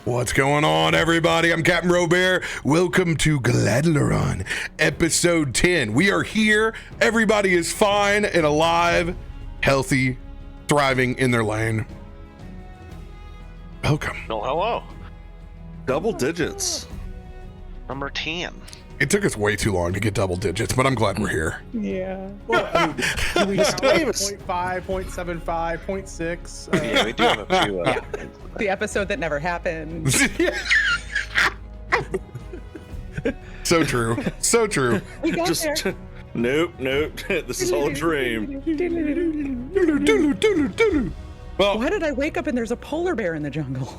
What's going on, everybody? I'm CaptainRoBear. Welcome to Galaadluuran, episode 10. We are here. Everybody is fine and alive, healthy, thriving in their lane. Welcome. Oh, hello. Double digits. Number 10. It took us way too long to get double digits, but I'm glad we're here. Yeah. Well, I mean, do we count like 0.5, 0.75, 0.6? Yeah, we do have a few. The episode that never happened. So true. So true. We got there. Nope. This is all a dream. Well, Why did I wake up and there's a polar bear in the jungle?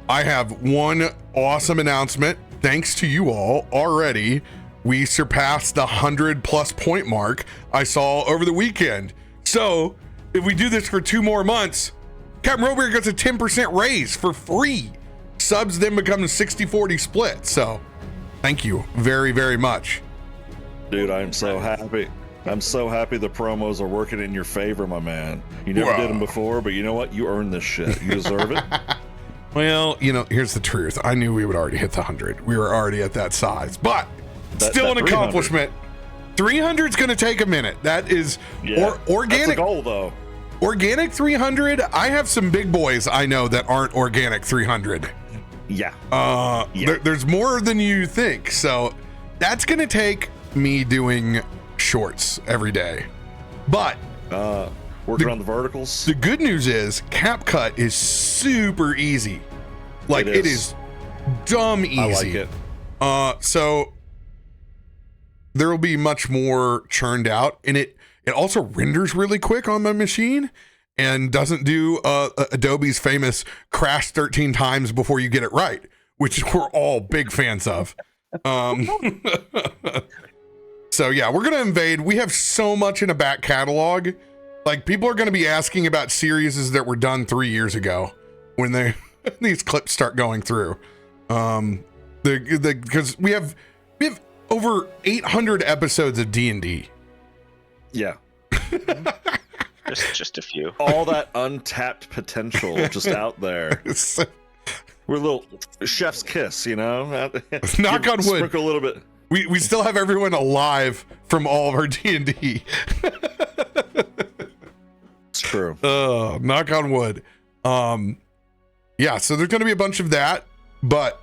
I have one awesome announcement. Thanks to you all, already we surpassed the 100+ point mark I saw over the weekend. So if we do this for 2 more months, CaptainRoBear gets a 10% raise for free. Subs then become a 60-40 split. So thank you very, very much. Dude, I'm so happy. I'm so happy the promos are working in your favor, my man. You never did them before, but you know what? You earned this shit. You deserve it. Well, you know, here's the truth. I knew we would already hit the 100. We were already at that size, but still an accomplishment. 300 is going to take a minute. That is organic. That's a goal, though. Organic 300. I have some big boys I know that aren't organic 300. Yeah. There's more than you think. So that's going to take me doing shorts every day. But working on the verticals. the good news is CapCut is super easy. Like it is dumb easy. I like it. So there will be much more churned out, and it also renders really quick on my machine and doesn't do Adobe's famous crash 13 times before you get it right, which we're all big fans of. So yeah, we're gonna invade. We have so much in a back catalog. Like, people are gonna be asking about series that were done 3 years ago when these clips start going through. Because we have over 800 episodes of D&D. Yeah. Just a few. All that untapped potential just out there. We're a little chef's kiss, you know? Knock on wood. Sprinkle a little bit. We still have everyone alive from all of our D&D. It's true. Knock on wood. Yeah, so there's going to be a bunch of that, but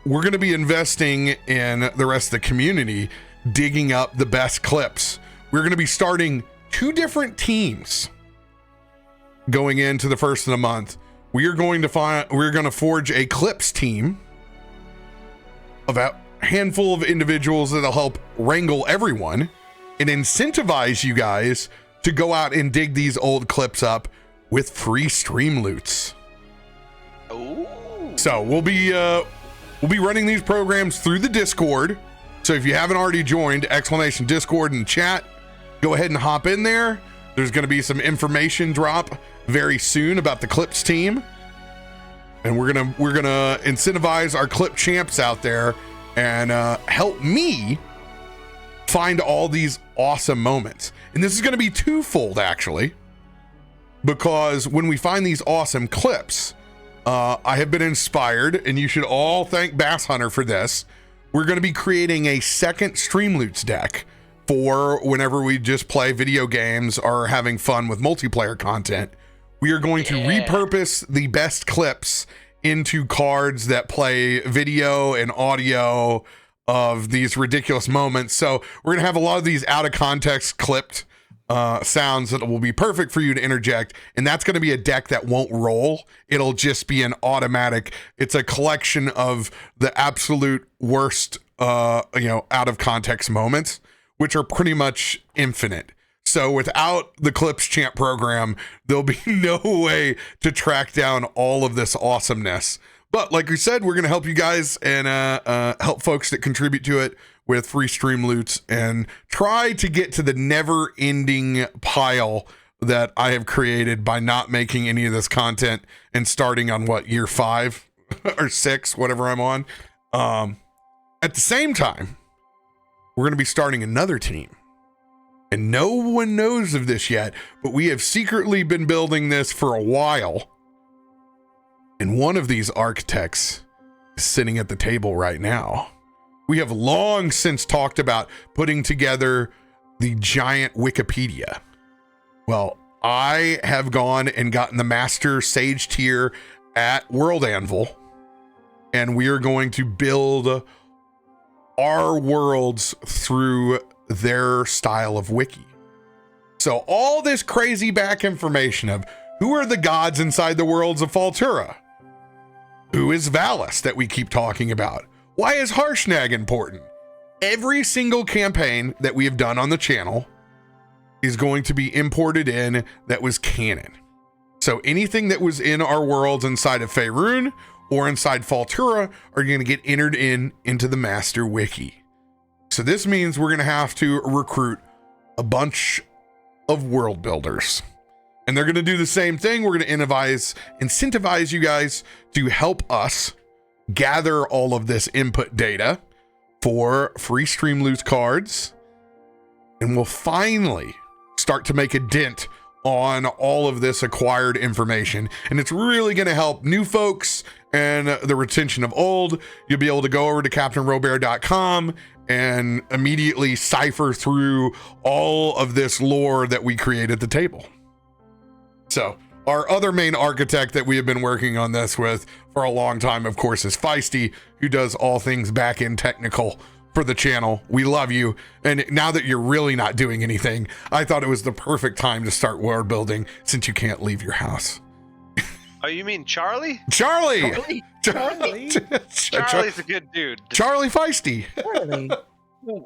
we're going to be investing in the rest of the community, digging up the best clips. We're going to be starting 2 different teams going into the first of the month. We're going to forge a clips team of a handful of individuals that'll help wrangle everyone and incentivize you guys to go out and dig these old clips up with free stream loots. Ooh. So we'll be running these programs through the Discord. So if you haven't already joined, !Discord in chat, go ahead and hop in there. There's going to be some information drop very soon about the clips team, and we're gonna incentivize our clip champs out there and help me find all these awesome moments. And this is going to be twofold, actually, because when we find these awesome clips, I have been inspired, and you should all thank Bass Hunter for this. We're going to be creating a second Streamloots deck for whenever we just play video games or having fun with multiplayer content. We are going to repurpose the best clips into cards that play video and audio of these ridiculous moments. So we're gonna have a lot of these out of context clipped sounds that will be perfect for you to interject, and that's going to be a deck that won't roll. It'll just be an automatic. It's a collection of the absolute worst out of context moments, which are pretty much infinite. So without the Clips Champ program, there'll be no way to track down all of this awesomeness. But like we said, we're going to help you guys and help folks that contribute to it with free stream loots and try to get to the never-ending pile that I have created by not making any of this content and starting on year 5 or 6, whatever I'm on. At the same time, we're going to be starting another team. And no one knows of this yet, but we have secretly been building this for a while. And one of these architects is sitting at the table right now. We have long since talked about putting together the giant Wikipedia. Well, I have gone and gotten the master sage tier at World Anvil, and we are going to build our worlds through their style of wiki. So all this crazy back information of who are the gods inside the worlds of Faltura? Who is Valis that we keep talking about? Why is Harshnag important? Every single campaign that we have done on the channel is going to be imported in that was canon. So anything that was in our worlds inside of Faerun or inside Faltura are going to get entered into the master wiki. So this means we're going to have to recruit a bunch of world builders. And they're going to do the same thing. We're going to incentivize you guys to help us gather all of this input data for free stream loot cards. And we'll finally start to make a dent on all of this acquired information. And it's really going to help new folks and the retention of old. You'll be able to go over to CaptainRoBear.com and immediately cipher through all of this lore that we create at the table. So our other main architect that we have been working on this with for a long time, of course, is Feisty, who does all things back end technical for the channel. We love you. And now that you're really not doing anything, I thought it was the perfect time to start world building since you can't leave your house. Oh, you mean Charlie? Charlie! Charlie? Charlie's a good dude. Charlie Feisty. Really?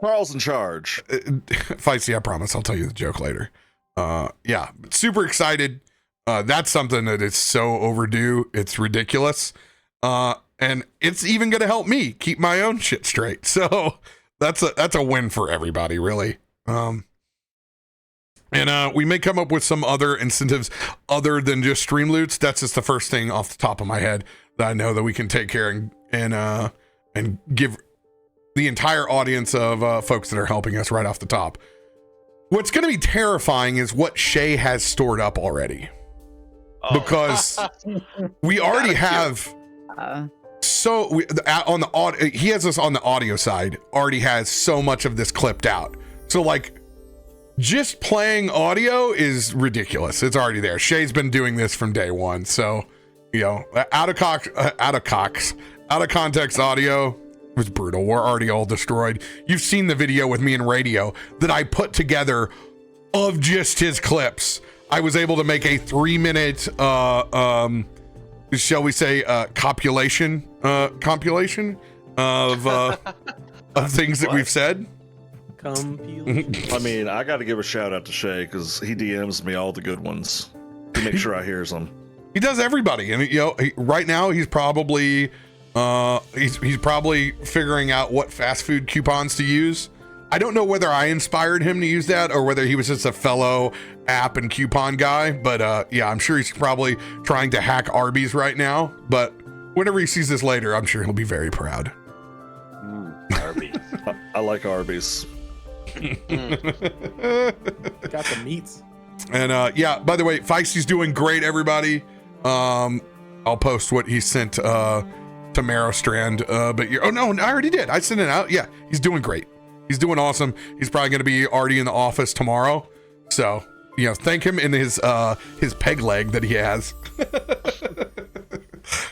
Carl's in charge. Feisty, I promise I'll tell you the joke later. Yeah, super excited. That's something that is so overdue. It's ridiculous. And it's even going to help me keep my own shit straight. So that's a win for everybody, really. And we may come up with some other incentives other than just stream loots. That's just the first thing off the top of my head that I know that we can take care and give the entire audience of folks that are helping us right off the top. What's going to be terrifying is what Shay has stored up already. Because we already have on the audio, he has us on the audio side, already has so much of this clipped out. So like just playing audio is ridiculous. It's already there. Shay's been doing this from day one. So, you know, out of context audio was brutal. We're already all destroyed. You've seen the video with me and Radio that I put together of just his clips. I was able to make a 3-minute, shall we say, compilation of things that we've said. I mean, I got to give a shout out to Shay because he DMs me all the good ones to make sure I hears them. He does everybody, and you know, right now he's probably he's probably figuring out what fast food coupons to use. I don't know whether I inspired him to use that or whether he was just a fellow app and coupon guy, but yeah, I'm sure he's probably trying to hack Arby's right now, but whenever he sees this later, I'm sure he'll be very proud. Arby's. I like Arby's. Got the meats. And yeah, by the way, Feisty's doing great, everybody. I'll post what he sent to Marrowstrand, but you're, oh no, I already did. I sent it out. Yeah, he's doing great. He's doing awesome. He's probably going to be already in the office tomorrow. So, you know, thank him in his peg leg that he has,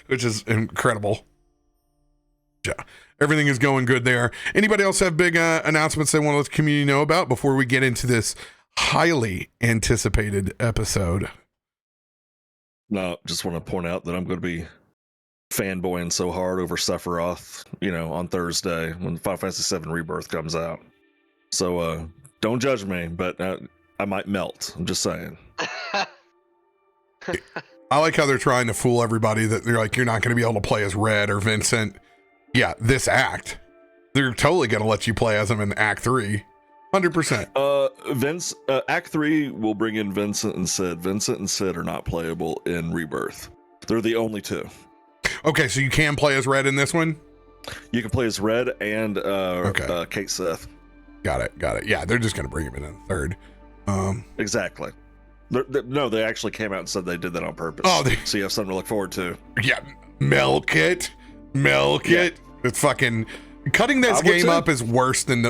which is incredible. Yeah, everything is going good there. Anybody else have big announcements they want to let the community know about before we get into this highly anticipated episode? No, just want to point out that I'm going to be fanboying so hard over Sephiroth, you know, on Thursday when Final Fantasy VII Rebirth comes out. So don't judge me, but I might melt. I'm just saying. I like how they're trying to fool everybody that they're like, you're not going to be able to play as Red or Vincent. Yeah, this act, they're totally going to let you play as him in Act 3. 100%. Act 3 will bring in Vincent and Sid. Vincent and Sid are not playable in Rebirth. They're the only two. Okay, so you can play as Red in this one? You can play as Red and Kate Sith. Got it. Yeah, they're just going to bring him in the third. Exactly. No, they actually came out and said they did that on purpose. Oh, so you have something to look forward to. Yeah, milk it. It's fucking cutting this I would game too. up is worse than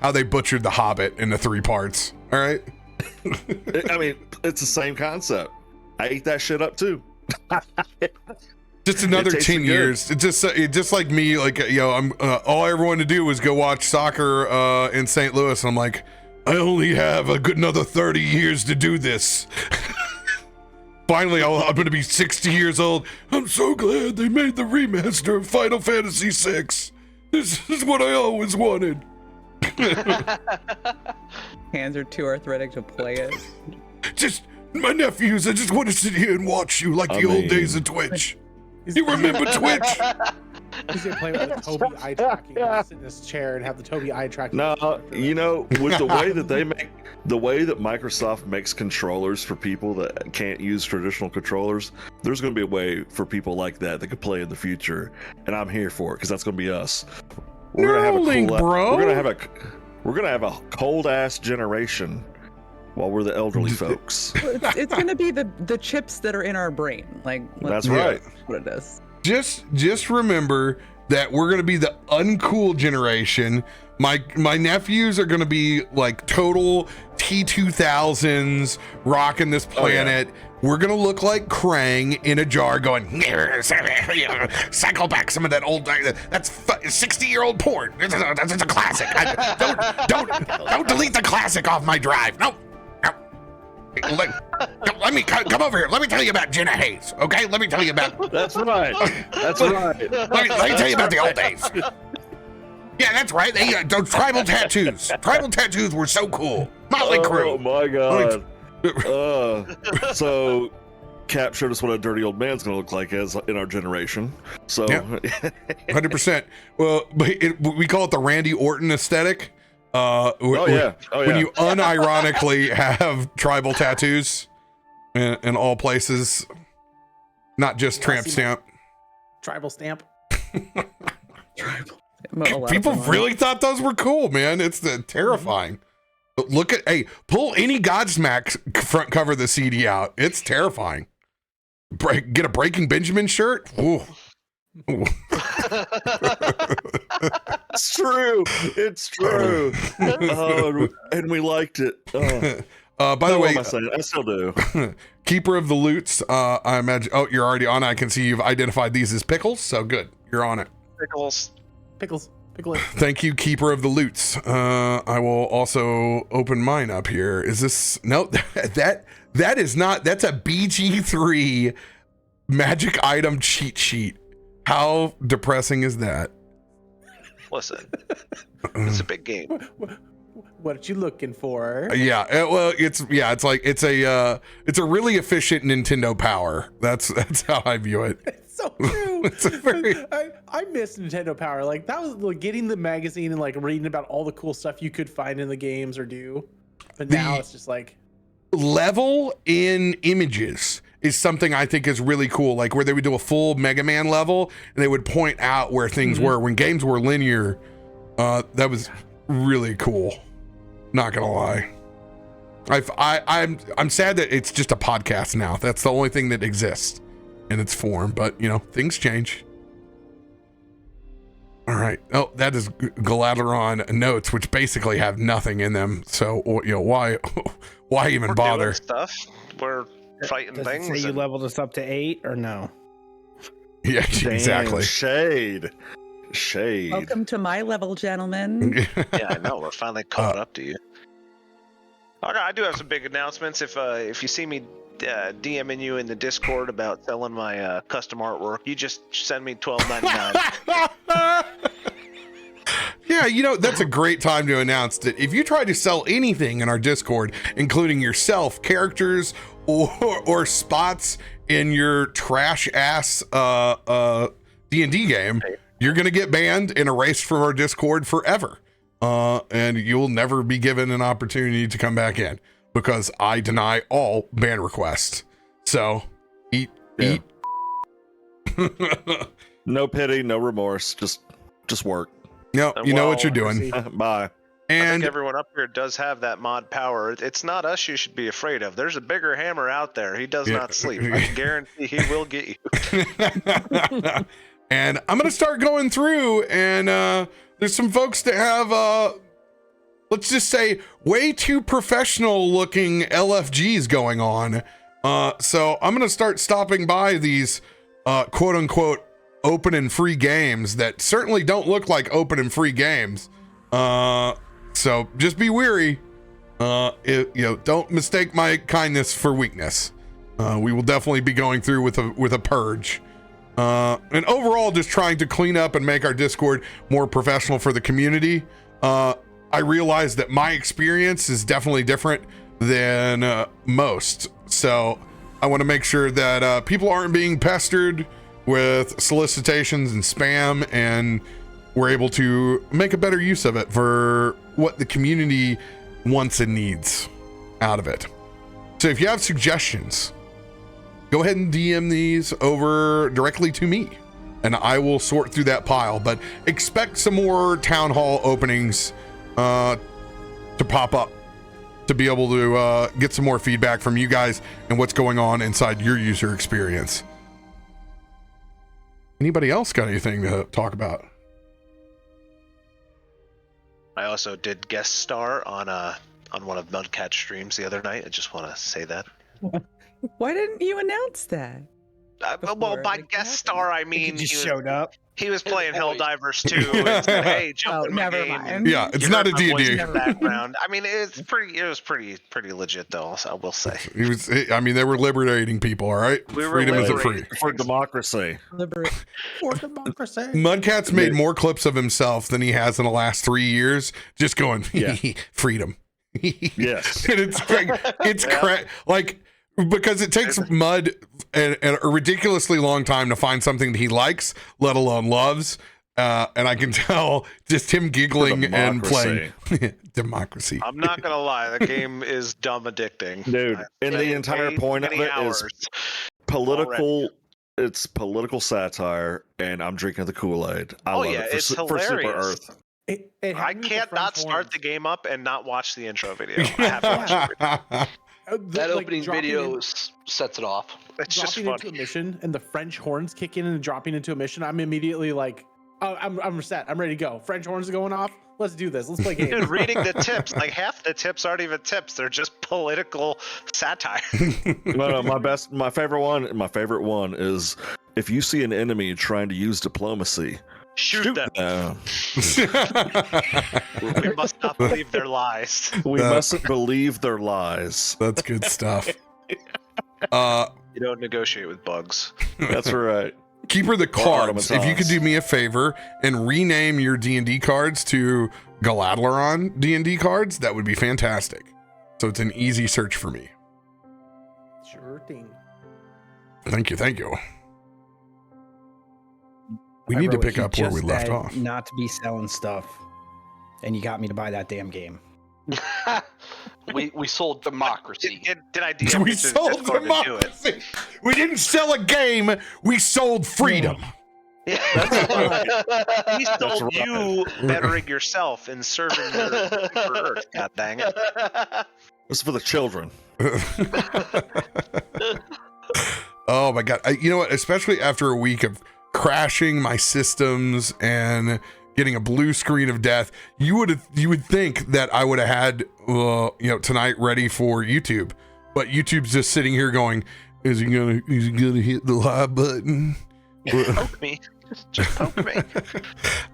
how they butchered The Hobbit into 3 parts. All right. I mean, it's the same concept. I ate that shit up too. Just another It tasted 10 good. years. It just like me, like, I'm all I ever wanted to do was go watch soccer in St. Louis. And I'm like, I only have a good another 30 years to do this. Finally, I'm going to be 60 years old. I'm so glad they made the remaster of Final Fantasy VI. This is what I always wanted. Hands are too arthritic to play it. Just my nephews. I just want to sit here and watch you like the old days of Twitch. You remember Twitch? He's gonna play with the Toby eye tracking. He'll sit in his chair and have the Toby eye tracking. No, you know, with the way that the way that Microsoft makes controllers for people that can't use traditional controllers, there's going to be a way for people like that could play in the future, and I'm here for it because that's going to be us. We're gonna have a Neuralink, cool, bro. We're gonna have a cold ass generation while we're the elderly folks. It's going to be the chips that are in our brain. That's Yeah. right. What it is. Just remember that we're gonna be the uncool generation. My nephews are gonna be like total T2000s rocking this planet. We're gonna look like Krang in a jar going, cycle back some of that old, that's 60-year-old porn. That's a classic. Don't delete the classic off my drive. No. Let me come over here. Let me tell you about Jenna Hayes. Okay, let me tell you about. That's right. That's right. Let me tell you about the old days. Yeah, that's right. Those tribal tattoos. Tribal tattoos were so cool. Motley Crue. Oh my god. So Cap showed us what a dirty old man's gonna look like as in our generation. So 100%. Well, we call it the Randy Orton aesthetic. When you unironically have tribal tattoos in all places, not just tramp stamp. Tribal stamp. People really thought those were cool, man. It's terrifying. But look at, pull any Godsmack front cover of the CD out. It's terrifying. Get a Breaking Benjamin shirt. Ooh. It's true. It's true. And we liked it. By the way, I still do. Keeper of the Loots. I imagine. Oh, you're already on. I can see you've identified these as pickles. So good. You're on it. Pickles. Pickle it. Thank you, Keeper of the Loots. I will also open mine up here. Is this no? That is not. That's a BG3 magic item cheat sheet. How depressing is that? Listen, it's a big game. What you looking for? Yeah, it's a really efficient Nintendo Power. That's how I view it. It's so true. It's a very I miss Nintendo Power. Like that was like getting the magazine and like reading about all the cool stuff you could find in the games or do. But now it's just like level in images is something I think is really cool. Like where they would do a full Mega Man level and they would point out where things were when games were linear. That was really cool. Not gonna lie. I'm sad that it's just a podcast now. That's the only thing that exists in its form. But things change. All right. Oh, that is Galaadluuran notes, which basically have nothing in them. So why even We're bother? doing stuff. We're fighting Does it things. say you and- leveled us up to 8 or no? Yeah, Damn, exactly. Shade. Welcome to my level, gentlemen. Yeah, I know. We're finally caught up to you. Oh no, I do have some big announcements. If you see me DMing you in the Discord about selling my custom artwork, you just send me $12.99. Yeah, that's a great time to announce that if you try to sell anything in our Discord, including yourself, characters, or spots in your trash ass D&D game, you're gonna get banned and erased from our Discord forever. And you'll never be given an opportunity to come back in because I deny all ban requests. So eat. No pity, no remorse. Just work. No, you know what you're doing. Bye. I And think everyone up here does have that mod power. It's not us you should be afraid of. There's a bigger hammer out there. He does not sleep. I guarantee he will get you. and I'm gonna start going through, and there's some folks that have let's just say way too professional looking LFGs going on. So I'm gonna start stopping by these quote unquote open and free games that certainly don't look like open and free games. So just be weary. Don't mistake my kindness for weakness. We will definitely be going through with a purge. And overall, just trying to clean up and make our Discord more professional for the community. I realize that my experience is definitely different than most. So I want to make sure that people aren't being pestered with solicitations and spam, and we're able to make a better use of it for what the community wants and needs out of it. So if you have suggestions, go ahead and DM these over directly to me, and I will sort through that pile. But expect some more town hall openings to pop up, to be able to get some more feedback from you guys and what's going on inside your user experience. Anybody else got anything to talk about? I also did guest star on one of Mudcat's streams the other night. I just want to say that. Why didn't you announce that? Well, by guest star, I mean He just showed up. He was playing Helldivers 2 and said, "Hey, jump in my never game." mind. Yeah, it's You not a heard my voice D&D. in the background. I mean, it was pretty legit though. I will say. They were liberating people, all right? We were Freedom isn't free. liberating. For democracy. For democracy. Mudcat's made more clips of himself than he has in the last 3 years, just going, Yeah. freedom. Yes. And it's like, because it takes Mud a ridiculously long time to find something that he likes, let alone loves. And I can tell just him giggling and playing democracy. I'm not gonna lie, the game is dumb addicting, Dude. And the entire point of it is political. It's political satire, and I'm drinking the Kool-Aid. I love it it's for Super hilarious. Earth. I can't not start the game up and not watch the intro video. I have to watch it. That opening video sets it off. It's just dropping into funny. a mission and the French horns kick in and dropping into a mission. I'm immediately like, oh, I'm set. I'm ready to go. French horns are going off. Let's do this. Let's play games. Dude, reading the tips, like half the tips aren't even tips. They're just political satire. No, my favorite one is if you see an enemy trying to use diplomacy, Shoot them. them. We must not believe their lies. We mustn't believe their lies. That's good stuff. You don't negotiate with bugs. That's right. Keeper the cards. If you could automatons. do me a favor and rename your D&D cards to Galaadluuran D&D cards, that would be fantastic. So it's an easy search for me. Sure thing. Thank you. We need to pick up where we left off. Not to be selling stuff, and you got me to buy that damn game. we sold democracy. Did I DM We you to sold Discord to do it? democracy. We didn't sell a game. We sold freedom. Yeah, we sold you bettering yourself and serving your for Earth. God dang it! This is for the children. Oh my god! You know what? Especially after a week of crashing my systems and getting a blue screen of death, you would think that I would have had tonight ready for YouTube, but YouTube's just sitting here going, is he gonna hit the live button? Poke me. Just poke me.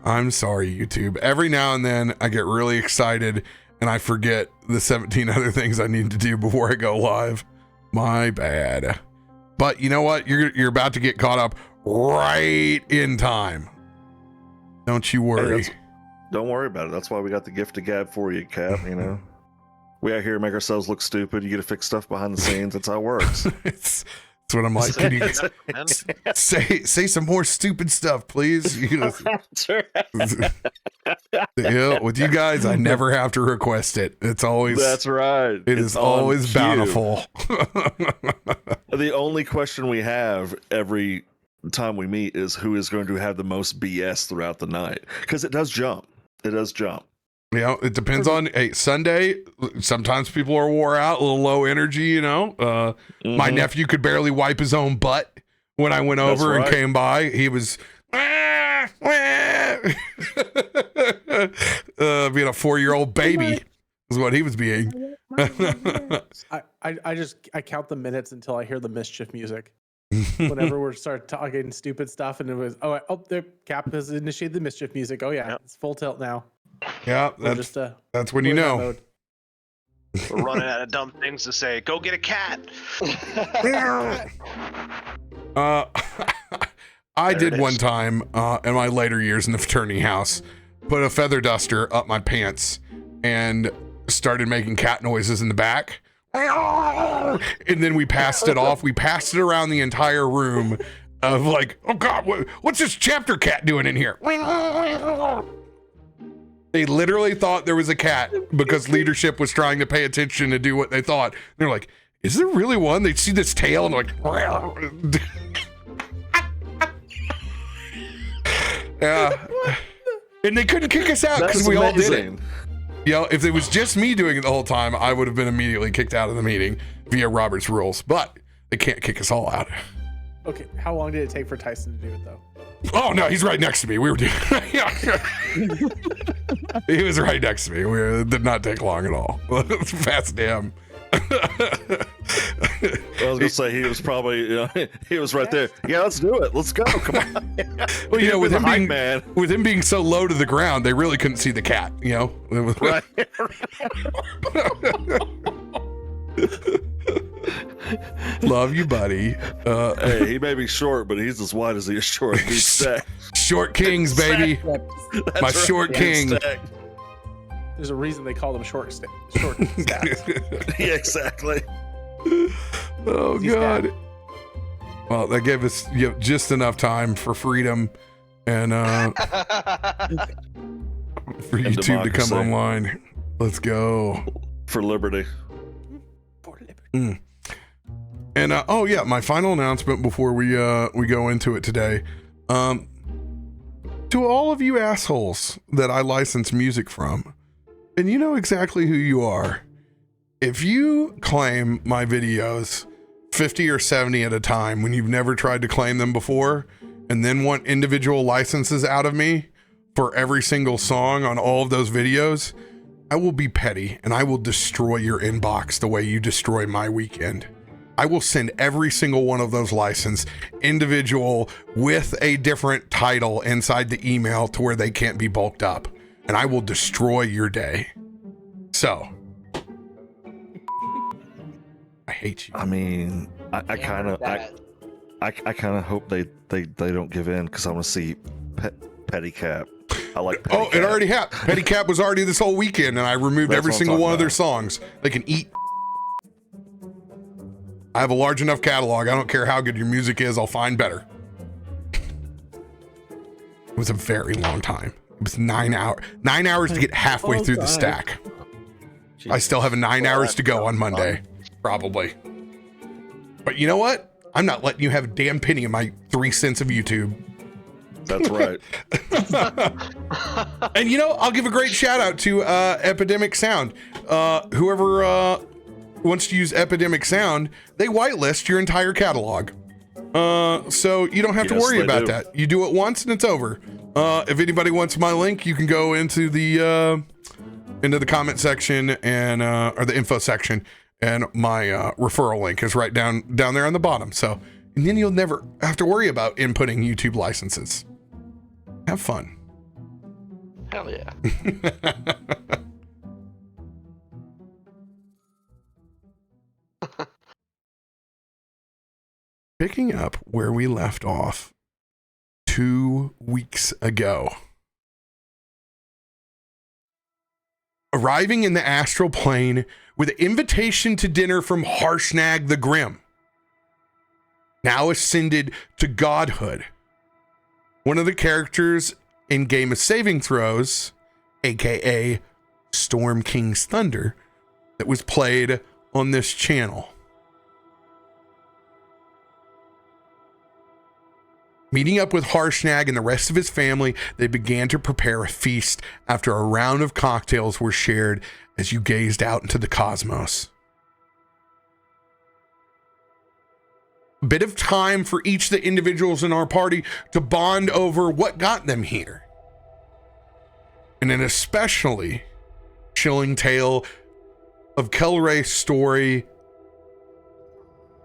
I'm sorry, YouTube. Every now and then I get really excited and I forget the 17 other things I need to do before I go live. My bad. But you know what? You're about to get caught up right in time. Don't you worry. Don't worry about it. That's why we got the gift of gab for you, Cap. You know, we out here make ourselves look stupid. You get to fix stuff behind the scenes. That's how it works. It's what I'm like. Can you say some more stupid stuff, please? Yeah, with you guys, I never have to request it. It's always That's right. It is always cue. bountiful. The only question we have every time we meet is who is going to have the most BS throughout the night, because it does jump. You know, it depends on Sunday. Sometimes people are wore out, a little low energy, you know. My nephew could barely wipe his own butt when I went over and came by. He was being a 4-year-old baby is what he was being. I count the minutes until I hear the mischief music. Whenever we start talking stupid stuff, and it was there, Cap has initiated the mischief music. Oh yeah, it's full tilt now. Yeah, that's when you know. We're running out of dumb things to say. Go get a cat. I did one time in my later years in the fraternity house, put a feather duster up my pants and started making cat noises in the back. And then we passed it off. We passed it around the entire room of like, oh God, what's this chapter cat doing in here? They literally thought there was a cat because leadership was trying to pay attention to do what they thought. They're like, is there really one? They'd see this tail and like, yeah. And they couldn't kick us out because we all did it. You know, if it was just me doing it the whole time, I would have been immediately kicked out of the meeting via Robert's rules, but they can't kick us all out. Okay, how long did it take for Tyson to do it though? Oh no, he's right next to me. We were doing he was right next to me. It did not take long at all. Fast damn. I was gonna say he was probably, he was right there. Yeah, let's do it. Let's go. Come on. Well, you know, with him being so low to the ground, they really couldn't see the cat. You know, Right. Love you, buddy. Hey, he may be short, but he's as wide as he is short. Short kings, baby. My short king. There's a reason they call them short stacks. Yeah, exactly. Oh God. Well, that gave us just enough time for freedom and for YouTube to come online. Let's go for liberty. And oh yeah, my final announcement before we go into it today. To all of you assholes that I license music from, and you know exactly who you are. If you claim my videos 50 or 70 at a time when you've never tried to claim them before, and then want individual licenses out of me for every single song on all of those videos, I will be petty and I will destroy your inbox the way you destroy my weekend. I will send every single one of those license individual with a different title inside the email to where they can't be bulked up, and I will destroy your day. So I hate you. I mean, I kind of hope they don't give in, because I want to see Petty Cap. I like Petty Cap. It already happened. Petty Cap was already this whole weekend, and I removed every single one of their songs. They can eat. I have a large enough catalog. I don't care how good your music is. I'll find better. It was a very long time. It was 9 hours. 9 hours to get halfway through the stack. Jeez. I still have 9 hours to go on Monday, probably. But you know what? I'm not letting you have a damn penny of my 3 cents of YouTube. That's right. And you know, I'll give a great shout out to Epidemic Sound. Whoever wants to use Epidemic Sound, they whitelist your entire catalog. So you don't have to worry about that. You do it once and it's over. If anybody wants my link, you can go into the comment section and or the info section, and my referral link is right down there on the bottom. So, and then you'll never have to worry about inputting YouTube licenses. Have fun. Hell yeah. Picking up where we left off 2 weeks ago. Arriving in the astral plane with an invitation to dinner from Harshnag the Grim. Now ascended to godhood. One of the characters in Game of Saving Throws, aka Storm King's Thunder, that was played on this channel. Meeting up with Harshnag and the rest of his family, they began to prepare a feast after a round of cocktails were shared as you gazed out into the cosmos. A bit of time for each of the individuals in our party to bond over what got them here. And an especially chilling tale of Kelray's story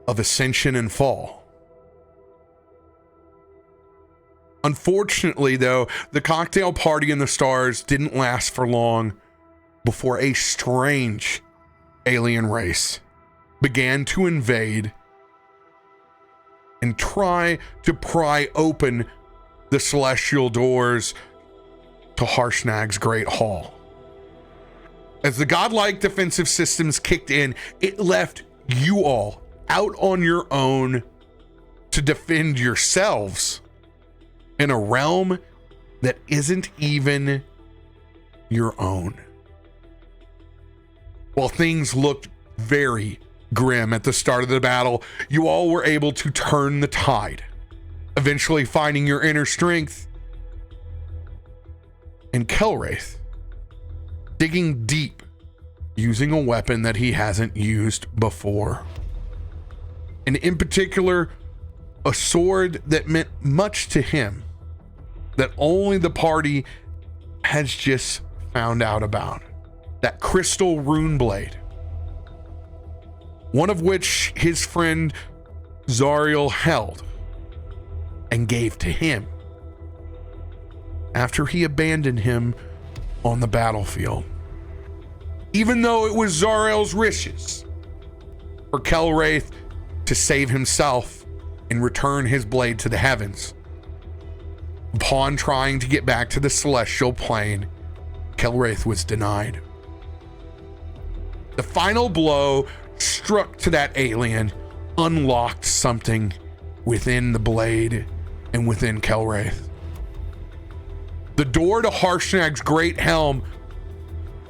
of ascension and fall. Unfortunately, though, the cocktail party in the stars didn't last for long before a strange alien race began to invade and try to pry open the celestial doors to Harshnag's Great Hall. As the godlike defensive systems kicked in, it left you all out on your own to defend yourselves in a realm that isn't even your own. While things looked very grim at the start of the battle, you all were able to turn the tide, eventually finding your inner strength, and Kelwraith digging deep, using a weapon that he hasn't used before. And in particular, a sword that meant much to him, that only the party has just found out about. That crystal rune blade. One of which his friend Zariel held and gave to him after he abandoned him on the battlefield. Even though it was Zariel's wishes for Kelwraith to save himself and return his blade to the heavens. Upon trying to get back to the celestial plane, Kelwraith was denied. The final blow struck to that alien unlocked something within the blade and within Kelwraith. The door to Harshnag's great helm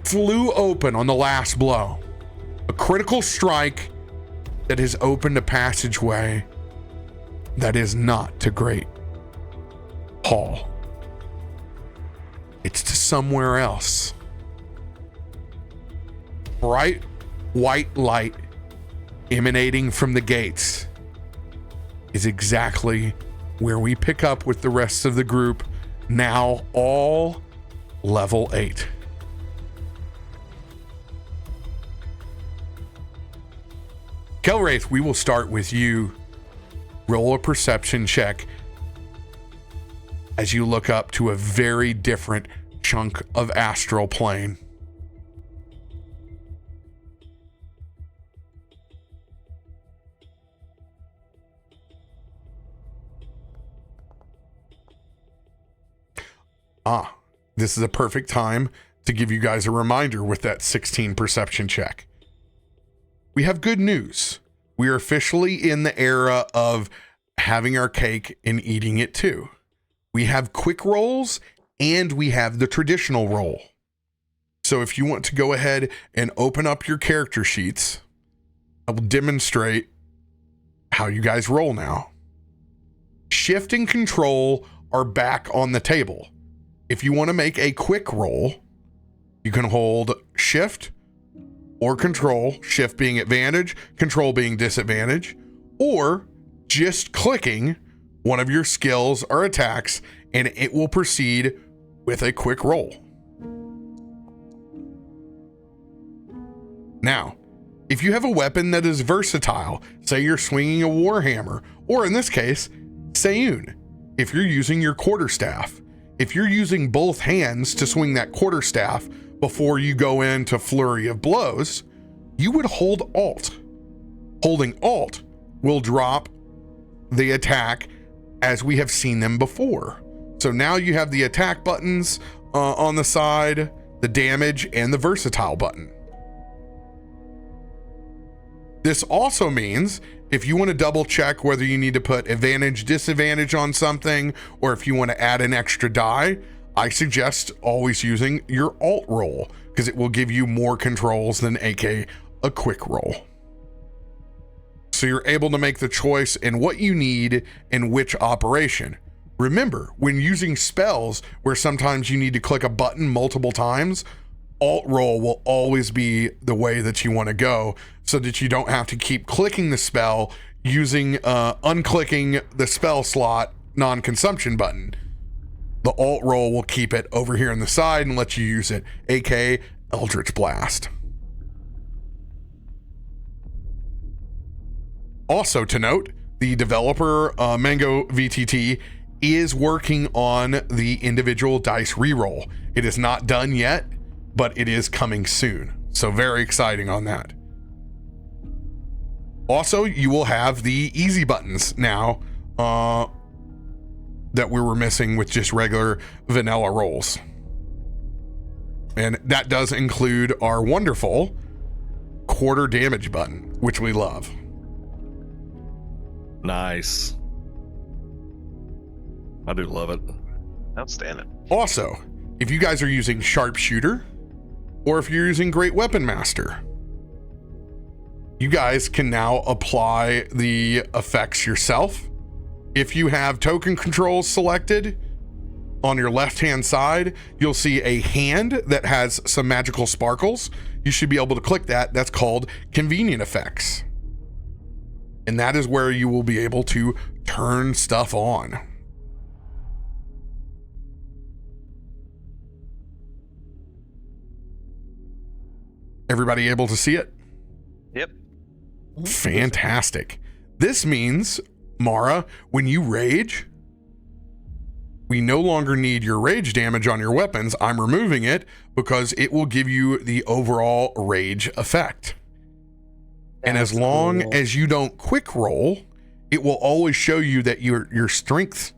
flew open on the last blow. A critical strike that has opened a passageway that is not to Great Hall. It's to somewhere else. Bright white light emanating from the gates is exactly where we pick up with the rest of the group, now all level 8. Kelwraith, we will start with you. Roll a perception check as you look up to a very different chunk of astral plane. This is a perfect time to give you guys a reminder with that 16 perception check. We have good news. We are officially in the era of having our cake and eating it too. We have quick rolls and we have the traditional roll. So if you want to go ahead and open up your character sheets, I will demonstrate how you guys roll now. Shift and control are back on the table. If you want to make a quick roll, you can hold shift or control, shift being advantage, control being disadvantage, or just clicking one of your skills or attacks and it will proceed with a quick roll. Now, if you have a weapon that is versatile, say you're swinging a warhammer, or in this case, Sayun, if you're using your quarterstaff, if you're using both hands to swing that quarterstaff before you go into flurry of blows, you would hold Alt. Holding Alt will drop the attack as we have seen them before. So now you have the attack buttons on the side, the damage, and the versatile button. This also means if you want to double check whether you need to put advantage, disadvantage on something, or if you want to add an extra die, I suggest always using your alt roll because it will give you more controls than a quick roll. So you're able to make the choice in what you need and which operation. Remember, when using spells where sometimes you need to click a button multiple times, Alt roll will always be the way that you want to go, so that you don't have to keep clicking the spell using unclicking the spell slot non-consumption button. The Alt roll will keep it over here on the side and let you use it, aka Eldritch Blast. Also to note, the developer, Mango VTT, is working on the individual dice reroll. It is not done yet, but it is coming soon. So very exciting on that. Also, you will have the easy buttons now that we were missing with just regular vanilla rolls. And that does include our wonderful quarter damage button, which we love. Nice. I do love it. Outstanding. Also, if you guys are using Sharpshooter, or if you're using Great Weapon Master, you guys can now apply the effects yourself. If you have token controls selected, on your left-hand side, you'll see a hand that has some magical sparkles. You should be able to click that. That's called Convenient Effects. And that is where you will be able to turn stuff on. Everybody able to see it? Yep. Fantastic. This means, Mara, when you rage, we no longer need your rage damage on your weapons. I'm removing it because it will give you the overall rage effect. And as long as you don't quick roll, it will always show you that your strength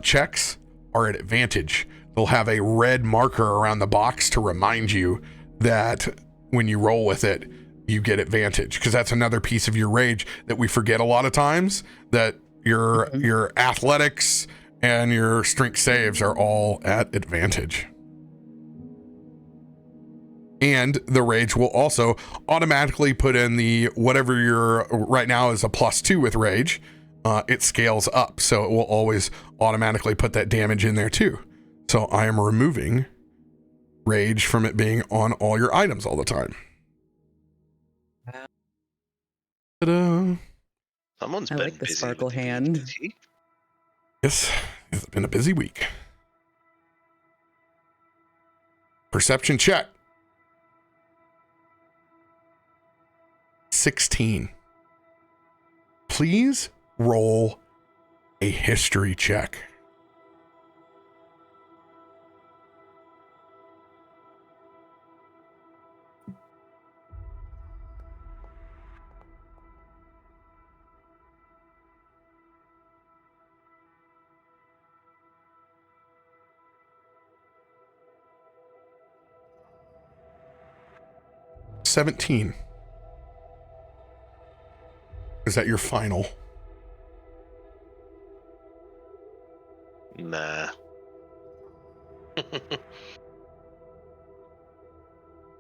checks are at advantage. They'll have a red marker around the box to remind you that when you roll with it, you get advantage, because that's another piece of your rage that we forget a lot of times, that your athletics and your strength saves are all at advantage. And the rage will also automatically put in the whatever your right now is a +2 with rage. It scales up, so it will always automatically put that damage in there too. So I am removing rage from it being on all your items all the time. Ta-da. Someone's I been like the busy sparkle with the hand. VTT. Yes, it's been a busy week. Perception check. 16. Please roll a history check. $17. Is that your final? Nah.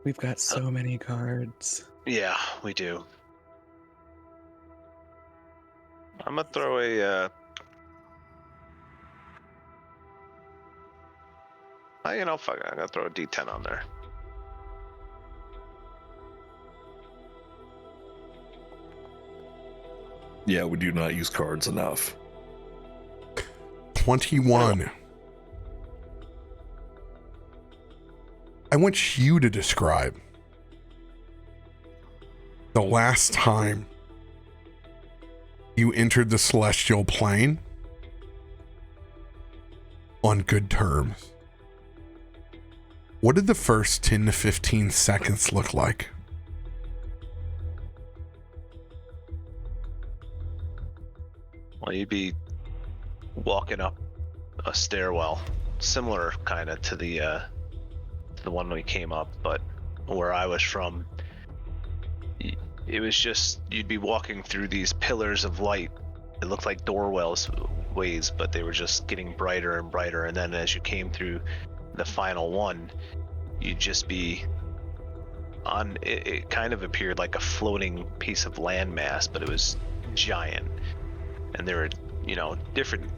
We've got so many cards. Yeah, we do. I'm gonna throw a fuck it, I'm gonna throw a D10 on there. Yeah, we do not use cards enough. 21. I want you to describe the last time you entered the celestial plane on good terms. What did the first 10 to 15 seconds look like? Well, you'd be walking up a stairwell, similar kind of to the one we came up, but where I was from, it was just, you'd be walking through these pillars of light. It looked like doorways, but they were just getting brighter and brighter. And then as you came through the final one, you'd just be on, it kind of appeared like a floating piece of landmass, but it was giant. And there were, different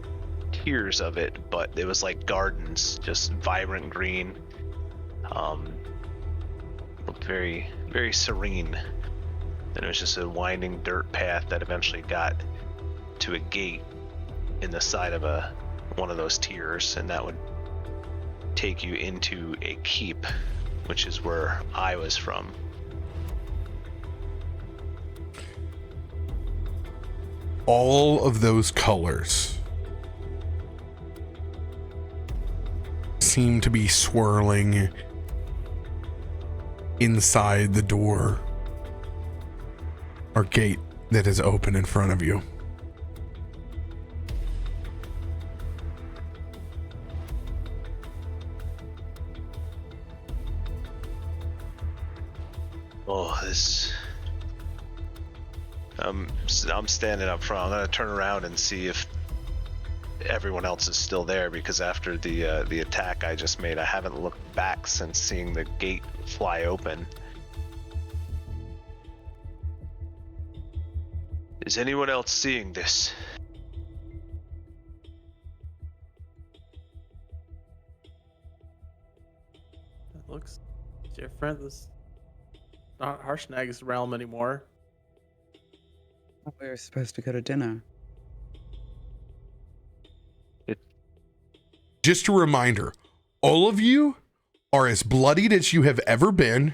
tiers of it, but it was like gardens, just vibrant green. Looked very, very serene. And it was just a winding dirt path that eventually got to a gate in the side of one of those tiers, and that would take you into a keep, which is where I was from. All of those colors seem to be swirling inside the door or gate that is open in front of you. Oh, this. I'm standing up front. I'm gonna turn around and see if everyone else is still there, because after the attack I just made, I haven't looked back since seeing the gate fly open. Is anyone else seeing this? It looks different. This is not Harshnag's realm anymore. We were supposed to go to dinner. Just a reminder, all of you are as bloodied as you have ever been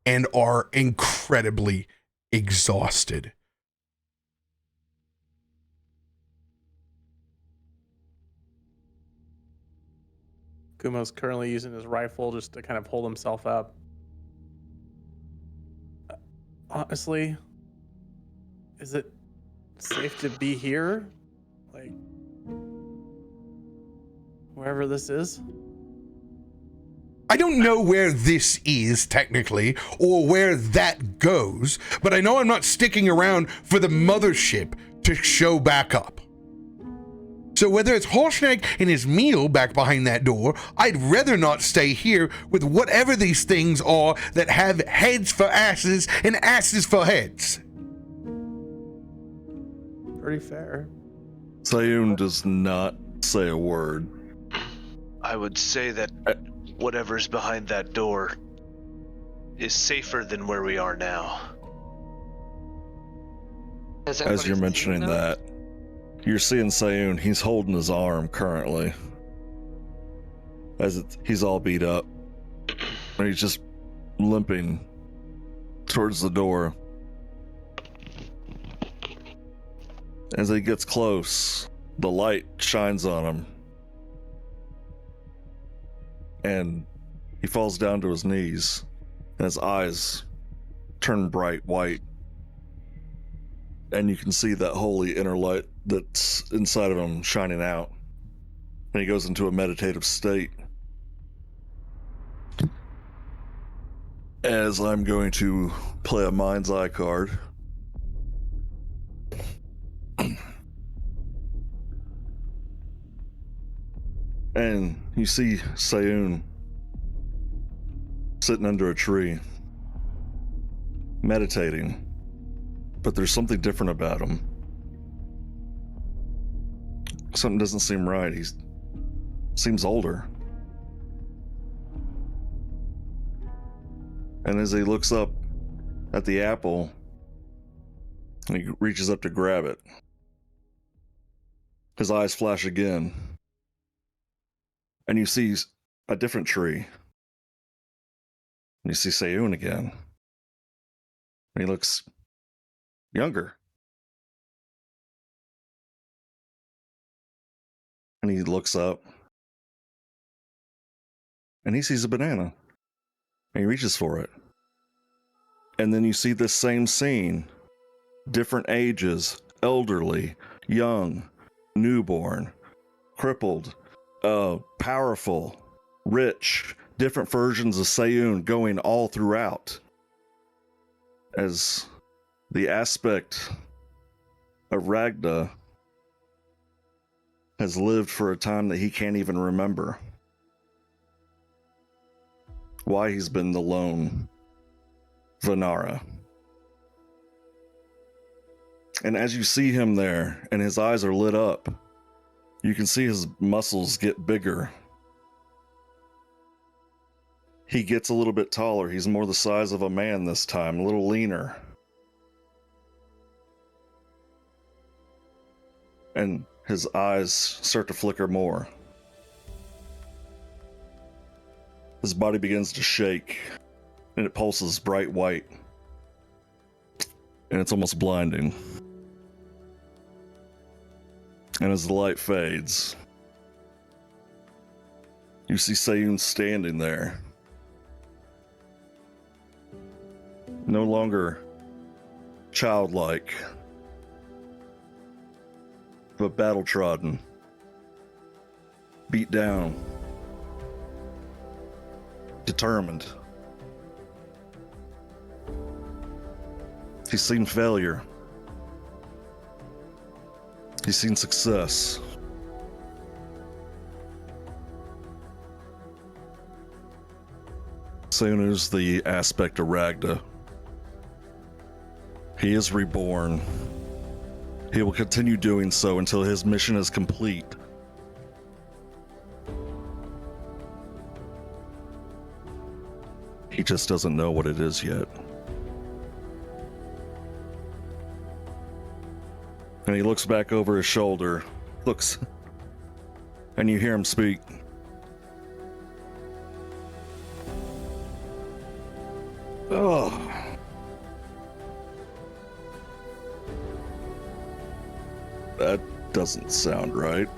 and are incredibly exhausted. Kumo's currently using his rifle just to kind of hold himself up. Honestly, is it safe to be here? Like, wherever this is? I don't know where this is technically or where that goes, but I know I'm not sticking around for the mothership to show back up. So whether it's Harshnag and his meal back behind that door, I'd rather not stay here with whatever these things are that have heads for asses and asses for heads. Pretty fair. Sayun does not say a word. I would say that whatever's behind that door is safer than where we are now. As you're mentioning that, you're seeing Sayun. He's holding his arm currently, he's all beat up, and he's just limping towards the door. As he gets close, the light shines on him, and he falls down to his knees, and his eyes turn bright white. And you can see that holy inner light that's inside of him shining out. And he goes into a meditative state. As I'm going to play a Mind's Eye card. And you see Sayun sitting under a tree, meditating. But there's something different about him. Something doesn't seem right. He seems older. And as he looks up at the apple, and he reaches up to grab it, his eyes flash again. And you see a different tree. And you see Sayun again. And he looks younger. And he looks up. And he sees a banana. And he reaches for it. And then you see this same scene. Different ages, elderly, young, newborn, crippled, powerful, rich, different versions of Sayun going all throughout. As the aspect of Ragda has lived for a time that he can't even remember. Why he's been the lone Vanara. And as you see him there, and his eyes are lit up, You can see his muscles get bigger. He gets a little bit taller. He's more the size of a man this time, a little leaner. And his eyes start to flicker more. His body begins to shake, and it pulses bright white. And it's almost blinding. And as the light fades, you see Sayun standing there. No longer childlike, but battle-trodden, beat down, determined. He's seen failure. He's seen success. Sayun is the aspect of Ragda. He is reborn. He will continue doing so until his mission is complete. He just doesn't know what it is yet. And he looks back over his shoulder, and you hear him speak. Oh. That doesn't sound right.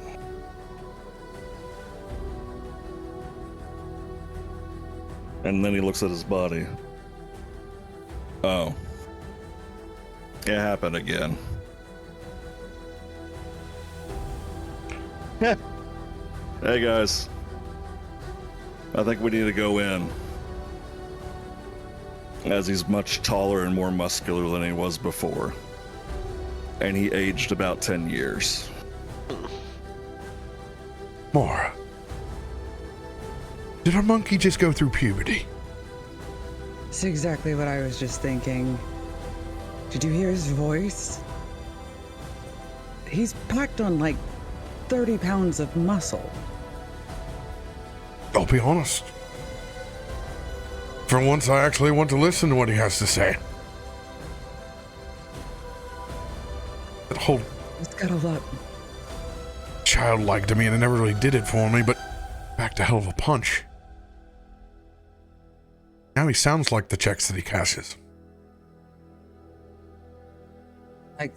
And then he looks at his body. Oh. It happened again. Hey guys. I think we need to go in. As he's much taller and more muscular than he was before. And he aged about 10 years. Mara, did our monkey just go through puberty? That's exactly what I was just thinking. Did you hear his voice? He's packed on like 30 pounds of muscle. I'll be honest. For once, I actually want to listen to what he has to say. That whole He's got a lot. childlike demeanor never really did it for me, but packed a hell of a punch. Now he sounds like the checks that he cashes. Like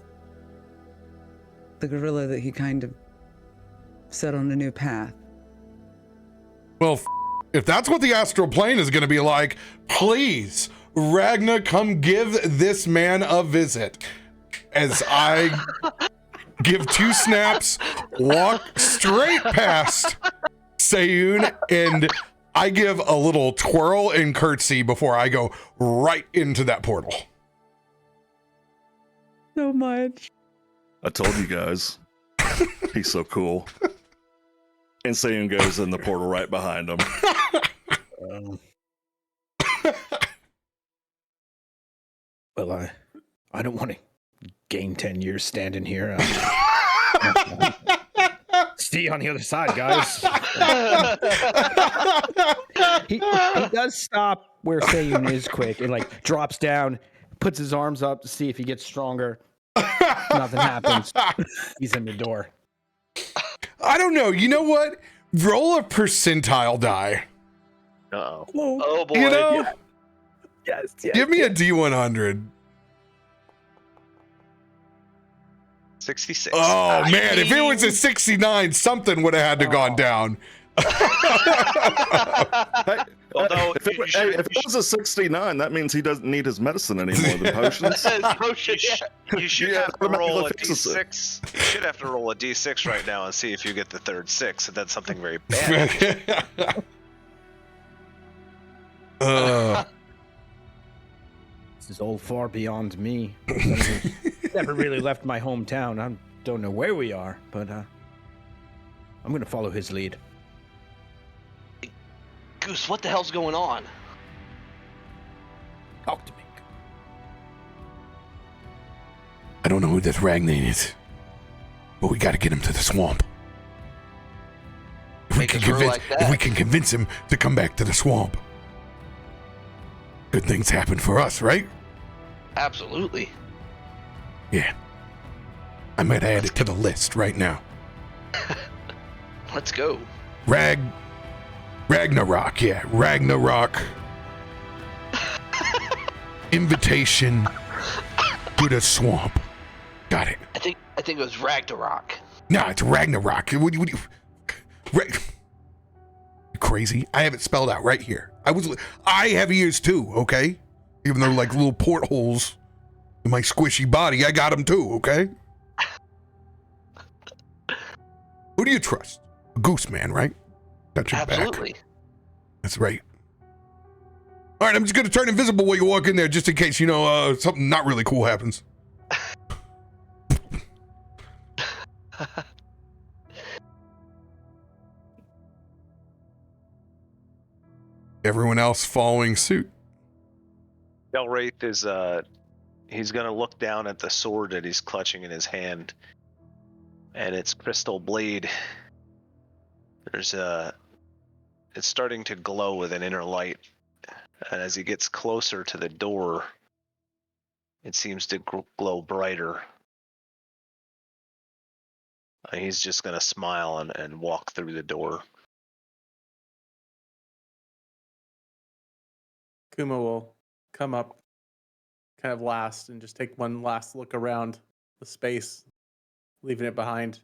the gorilla that he kind of set on a new path. Well, if that's what the astral plane is going to be like, please, Ragna, come give this man a visit. As I give 2 snaps, walk straight past Sayun, and I give a little twirl and curtsy before I go right into that portal. So much. I told you guys. He's so cool. And Sayun goes in the portal right behind him. Well, I don't want to gain 10 years standing here. See you on the other side, guys. he does stop where Sayun is quick and like drops down, puts his arms up to see if he gets stronger. Nothing happens. He's in the door. I don't know. You know what? Roll a percentile die. Uh-oh. Oh boy. You know? Yes. Give me a D100. 66. Oh man, if it was a 69, something would have had to gone down. Although, if it was a 69, that means he doesn't need his medicine anymore than potions. you should have to roll a D6. You should have to roll a D6 right now and see if you get the third 6, and that's something very bad. This is all far beyond me. Never really left my hometown. I don't know where we are, but I'm going to follow his lead. Goose, what the hell's going on? Talk to me. I don't know who this Ragnar is, but we got to get him to the swamp. can 'Cause we're convince, like if we that. can convince him to come back to the swamp, good things happen for us, right? Absolutely. Yeah. I might add it to the list right now. Let's go. Ragnarok, yeah. Ragnarok. Invitation to the swamp. Got it. I think it was Ragnarok. No, it's Ragnarok. What do you you crazy? I have it spelled out right here. I have ears too, okay? Even though like little portholes in my squishy body, I got them too, okay? Who do you trust? A goose man, right? Got your Absolutely. back. That's right. All right, I'm just gonna turn invisible while you walk in there, just in case something not really cool happens. Everyone else following suit. Delwraith is he's gonna look down at the sword that he's clutching in his hand, and its crystal blade. It's starting to glow with an inner light, and as he gets closer to the door, it seems to glow brighter. He's just gonna smile and walk through the door. Kuma will come up kind of last and just take one last look around the space, leaving it behind.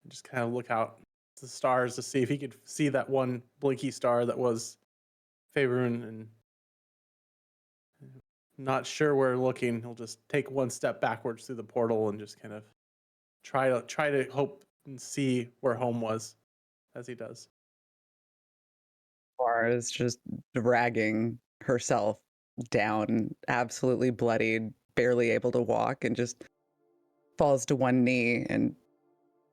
And just kind of look out to the stars to see if he could see that one blinky star that was Faerun, and not sure where looking. He'll just take one step backwards through the portal and just kind of try to hope and see where home was as he does. Bar is just dragging herself down, absolutely bloodied, barely able to walk, and just falls to one knee and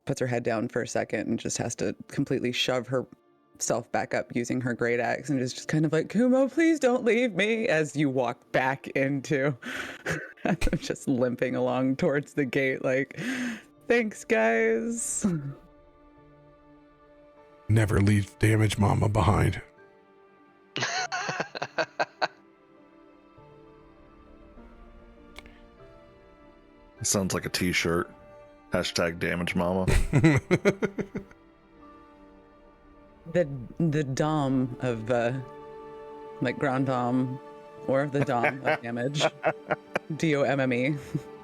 puts her head down for a second and just has to completely shove herself back up using her great axe and is just kind of like, Kumo, please don't leave me, as you walk back into just limping along towards the gate like, thanks guys. Never leave Damage Mama behind. Sounds like a t-shirt. Hashtag damage mama. The dom of like Grand Dom, or the dom of damage. DOMME.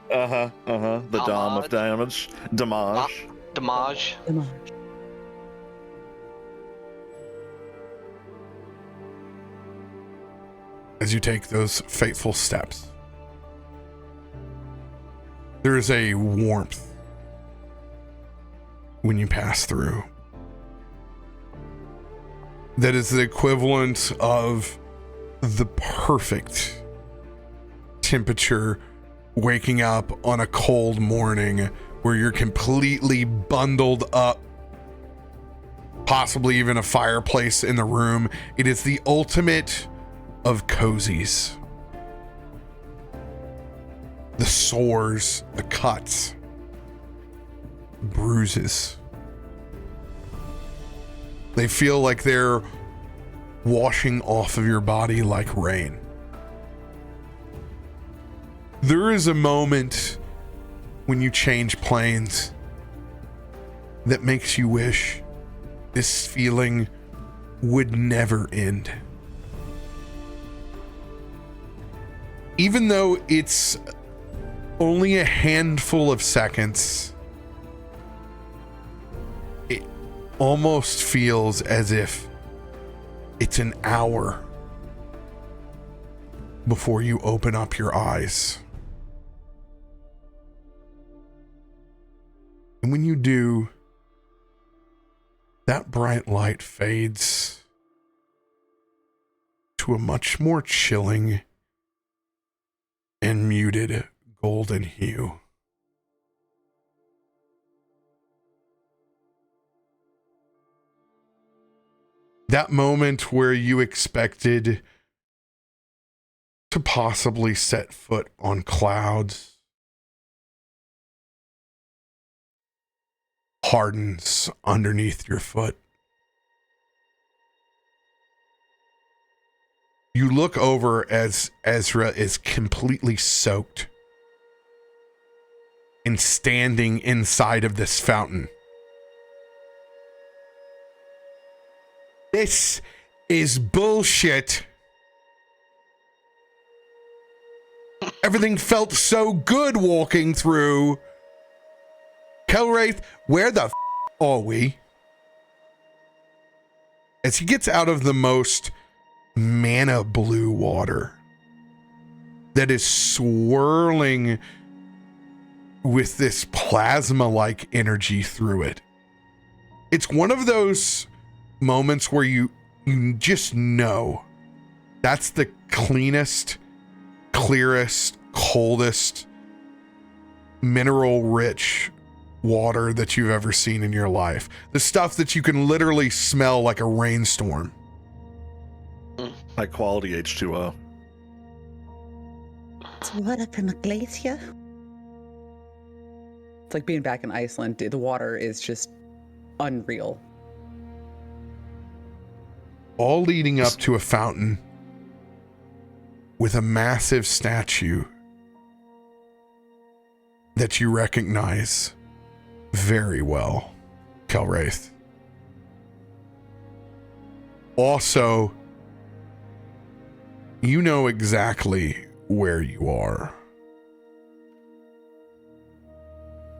The dom of damage. Damage. Damage. As you take those fateful steps, there is a warmth when you pass through that is the equivalent of the perfect temperature waking up on a cold morning where you're completely bundled up, possibly even a fireplace in the room. It is the ultimate of cozies. The sores, the cuts, bruises. They feel like they're washing off of your body like rain. There is a moment when you change planes that makes you wish this feeling would never end. Even though it's only a handful of seconds, it almost feels as if it's an hour before you open up your eyes. And when you do, that bright light fades to a much more chilling and muted golden hue. That moment where you expected to possibly set foot on clouds, hardens underneath your foot. You look over as Ezra is completely soaked and standing inside of this fountain. This is bullshit. Everything felt so good walking through. Kelwraith, where the are we? As he gets out of the most mana blue water that is swirling with this plasma-like energy through it. It's one of those moments where you just know that's the cleanest, clearest, coldest, mineral-rich water that you've ever seen in your life. The stuff that you can literally smell like a rainstorm. High quality H2O. It's water from a glacier. It's like being back in Iceland. The water is just unreal. All leading up to a fountain with a massive statue that you recognize very well, Kelwraith. Also, you know exactly where you are.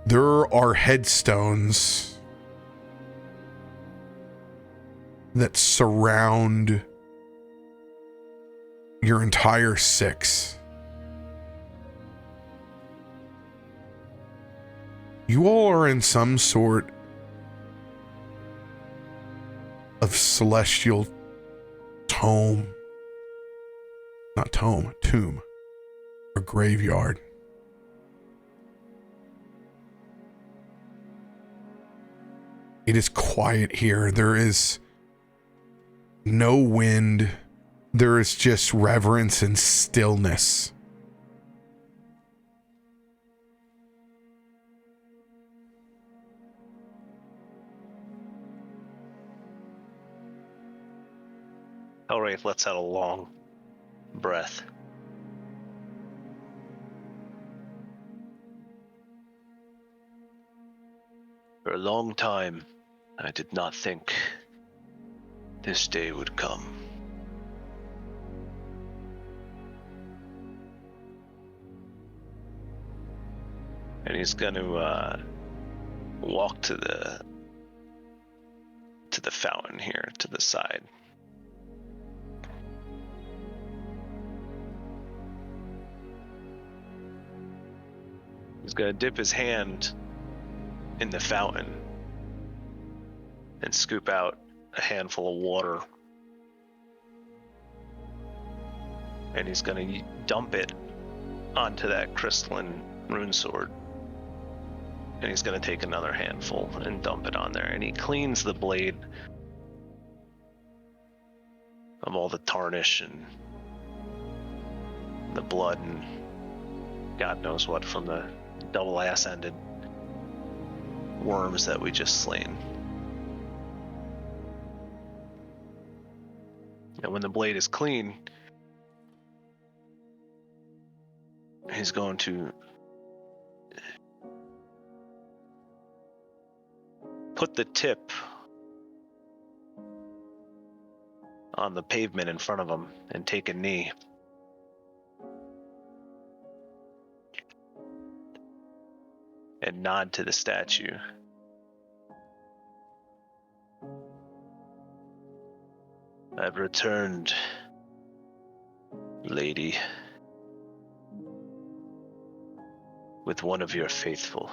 There are headstones that surround your entire six. You all are in some sort of celestial tomb or graveyard. It is quiet here. There is no wind. There is just reverence and stillness. Kelwraith lets out a long breath. For a long time, I did not think this day would come. And he's going to walk to the fountain here, to the side. He's going to dip his hand in the fountain and scoop out a handful of water. And he's going to dump it onto that crystalline rune sword. And he's going to take another handful and dump it on there. And he cleans the blade of all the tarnish and the blood and God knows what from the double ass-ended worms that we just slain. And when the blade is clean, he's going to put the tip on the pavement in front of him and take a knee. And nod to the statue. I've returned, lady, with one of your faithful.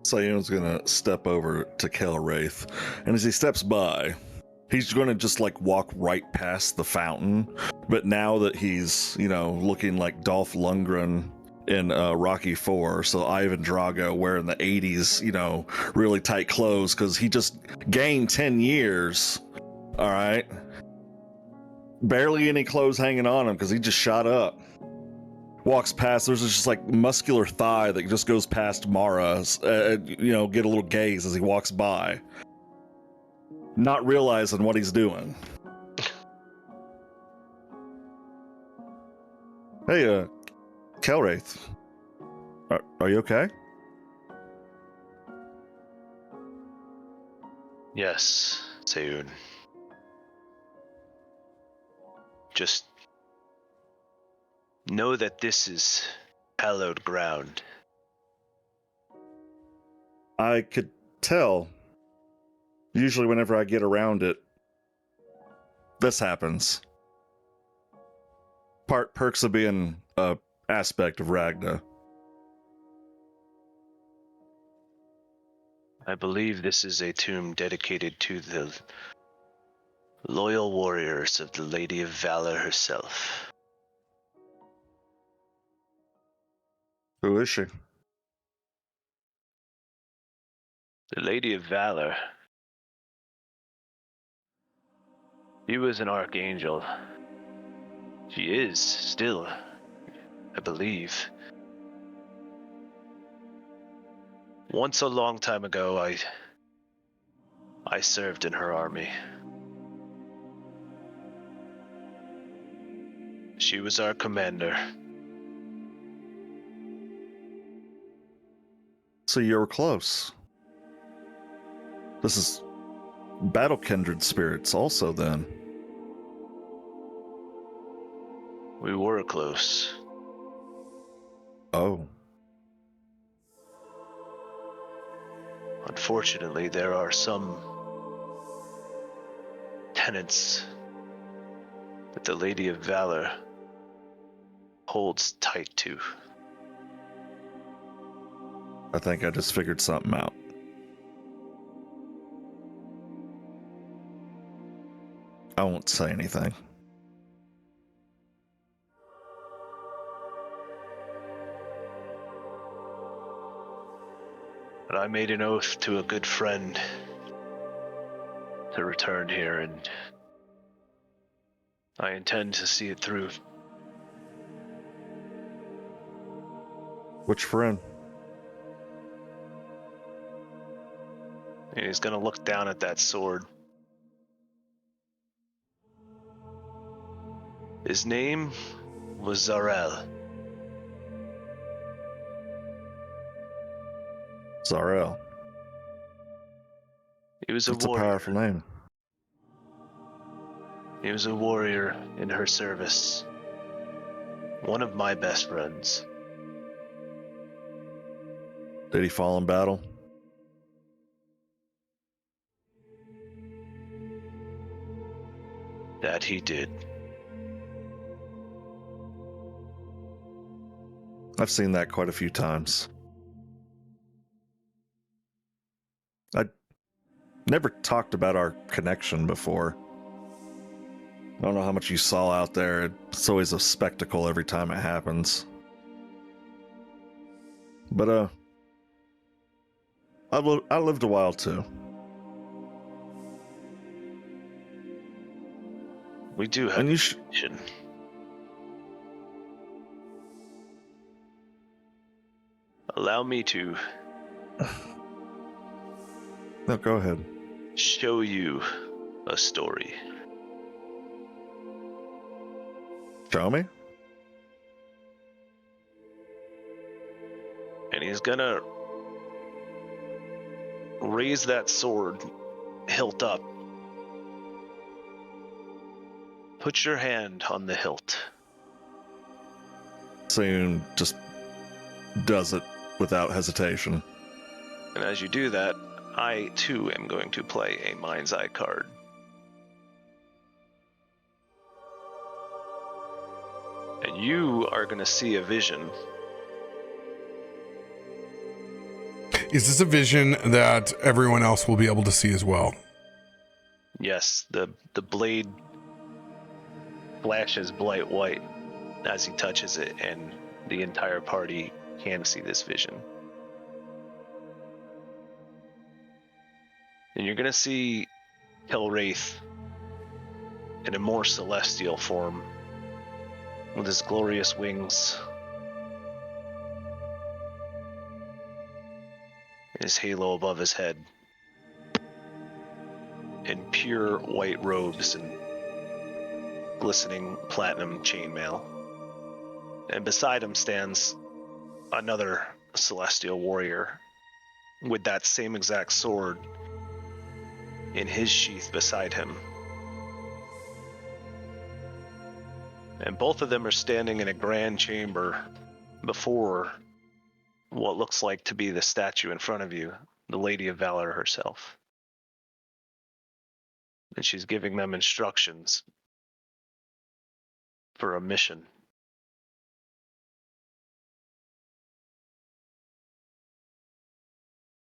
Sayun's gonna step over to Kelwraith, and as he steps by, he's gonna just like walk right past the fountain. But now that he's, looking like Dolph Lundgren in Rocky IV, so Ivan Drago wearing the 80s, really tight clothes, because he just gained 10 years. All right. barely any clothes hanging on him because he just shot up. Walks past, there's just like muscular thigh that just goes past Mara, get a little gaze as he walks by, not realizing what he's doing. Hey, Kelwraith, are you okay? Yes, Seun. Just know that this is hallowed ground. I could tell. Usually whenever I get around it, this happens. Perks of being a aspect of Ragna. I believe this is a tomb dedicated to the loyal warriors of the Lady of Valor herself. Who is she? The Lady of Valor. She was an archangel. She is still, I believe. Once a long time ago, I served in her army. She was our commander. So you were close. This is battle kindred spirits also then. We were close. Oh. Unfortunately, there are some tenets that the Lady of Valor holds tight to. I think I just figured something out. I won't say anything. But I made an oath to a good friend to return here, and I intend to see it through. Which friend? And he's gonna look down at that sword. His name was Zarel. Zarel. He was a That's a warrior. powerful name. He was a warrior in her service. One of my best friends. Did he fall in battle? That he did. I've seen that quite a few times. I never talked about our connection before. I don't know how much you saw out there. It's always a spectacle every time it happens. But, I lived a while too. We do have And you a connection. Allow me to No, go ahead. show you a story. Show me? And he's gonna raise that sword hilt up. Put your hand on the hilt. Soon just does it without hesitation. And as you do that, I too am going to play a Mind's Eye card. And you are going to see a vision. Is this a vision that everyone else will be able to see as well? Yes, the blade flashes bright white as he touches it, and the entire party can see this vision. And you're going to see Kelwraith in a more celestial form, with his glorious wings, his halo above his head, in pure white robes and glistening platinum chainmail. And beside him stands another celestial warrior with that same exact sword in his sheath beside him. And both of them are standing in a grand chamber before what looks like to be the statue in front of you, the Lady of Valor herself. And she's giving them instructions for a mission.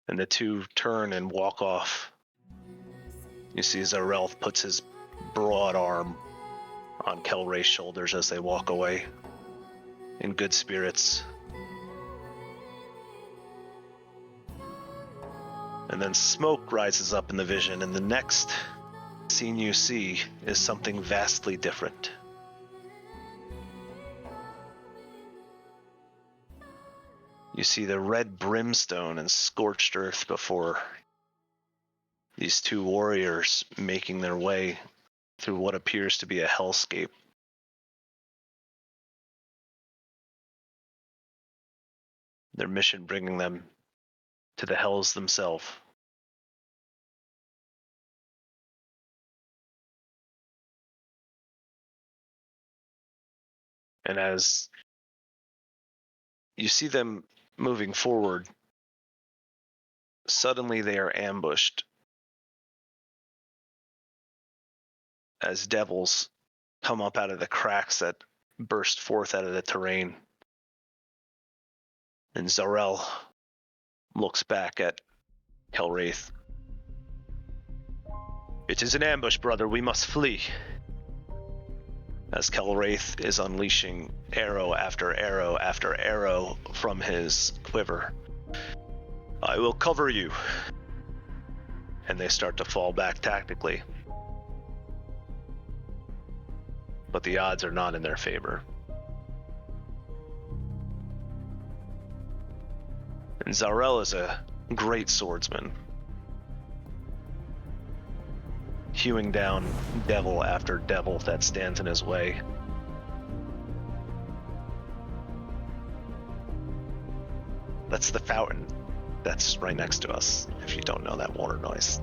And the two turn and walk off. You see Zarel puts his broad arm on Kelray's shoulders as they walk away, in good spirits. And then smoke rises up in the vision, and the next scene you see is something vastly different. You see the red brimstone and scorched earth before these two warriors making their way through what appears to be a hellscape. Their mission bringing them to the hells themselves. And as you see them moving forward, suddenly they are ambushed as devils come up out of the cracks that burst forth out of the terrain. And Zarel looks back at Kelwraith. "It is an ambush, brother. We must flee." As Kelwraith is unleashing arrow after arrow after arrow from his quiver. "I will cover you." And they start to fall back tactically. But the odds are not in their favor. And Zarel is a great swordsman, hewing down devil after devil that stands in his way. That's the fountain that's right next to us, if you don't know that water noise.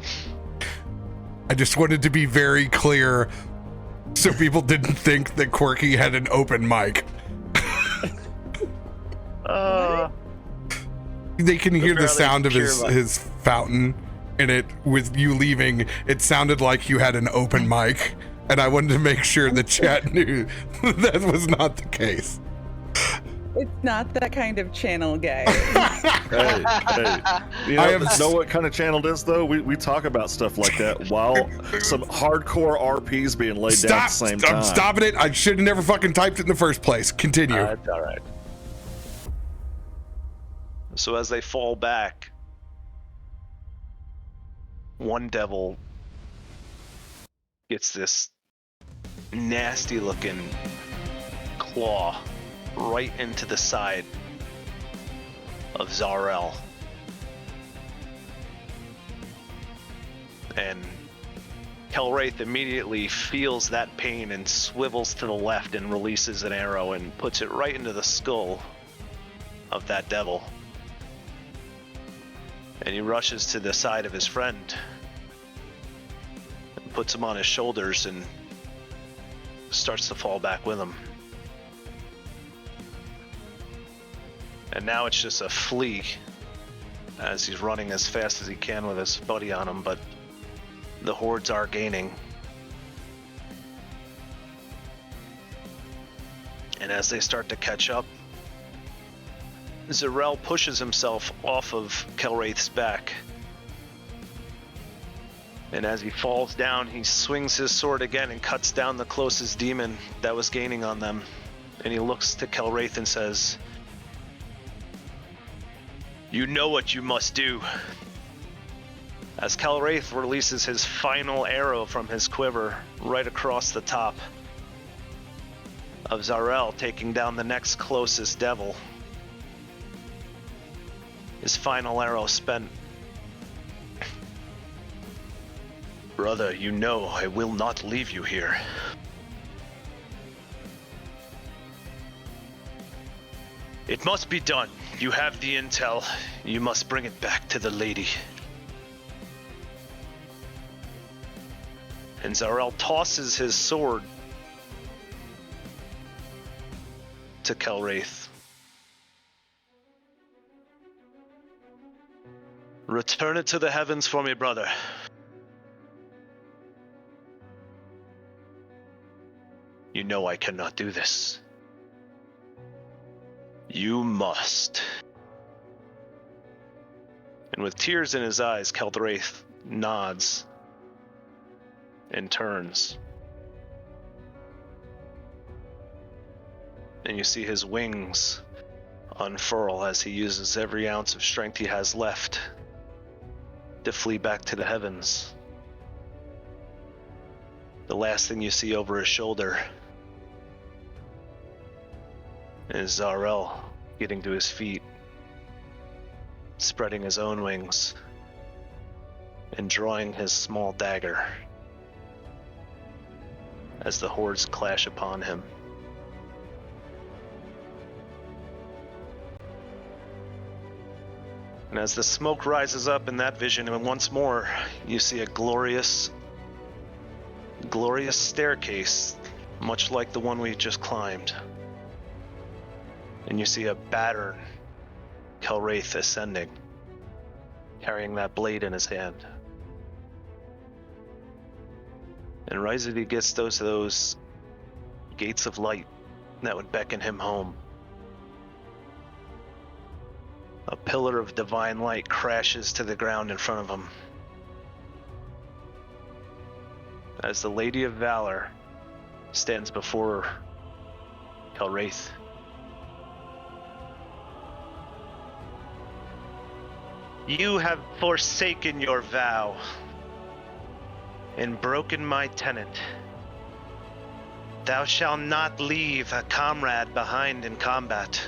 I just wanted to be very clear so people didn't think that Quirky had an open mic. They can hear the sound of his fountain, and it, with you leaving, it sounded like you had an open mic, and I wanted to make sure the chat knew that was not the case. It's not that kind of channel, guys. Hey, you know what kind of channel it is, though? We talk about stuff like that while some hardcore RPs being laid down at the same time. I'm stopping it. I should have never fucking typed it in the first place. Continue. That's all right. So as they fall back, one devil gets this nasty looking claw right into the side of Zarel. And Kelwraith immediately feels that pain and swivels to the left and releases an arrow and puts it right into the skull of that devil. And he rushes to the side of his friend and puts him on his shoulders and starts to fall back with him. And now it's just a flee as he's running as fast as he can with his buddy on him, but the hordes are gaining. And as they start to catch up, Zarel pushes himself off of Kelwraith's back. And as he falls down, he swings his sword again and cuts down the closest demon that was gaining on them. And he looks to Kelwraith and says, "You know what you must do." as Calwraith releases his final arrow from his quiver right across the top of Zarel, taking down the next closest devil. His final arrow spent. Brother, you know I will not leave you here. It must be done. You have the intel. You must bring it back to the lady. And Zarel tosses his sword to Calwraith. Return it to the heavens for me, brother. You know I cannot do this. You must. And with tears in his eyes, Calwraith nods and turns. And you see his wings unfurl as he uses every ounce of strength he has left to flee back to the heavens. The last thing you see over his shoulder is Zarel getting to his feet, spreading his own wings, and drawing his small dagger as the hordes clash upon him. And as the smoke rises up in that vision, and once more you see a glorious staircase, much like the one we just climbed. And you see a battered Calwraith ascending, carrying that blade in his hand. And right as he gets those gates of light that would beckon him home, a pillar of divine light crashes to the ground in front of him. As the Lady of Valor stands before Calwraith. You have forsaken your vow and broken my tenet. Thou shalt not leave a comrade behind in combat.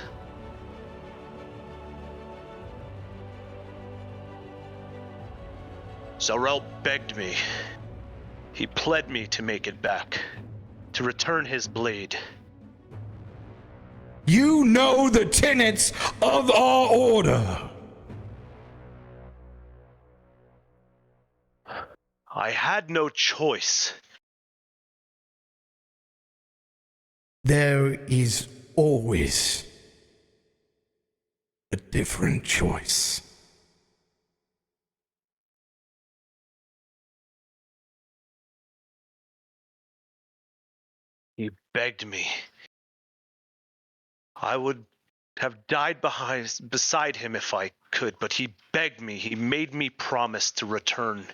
Zarel begged me. He pled me to make it back, to return his blade. You know the tenets of our order. I had no choice. There is always a different choice. He begged me. I would have died beside him if I could, but he begged me. He made me promise to return.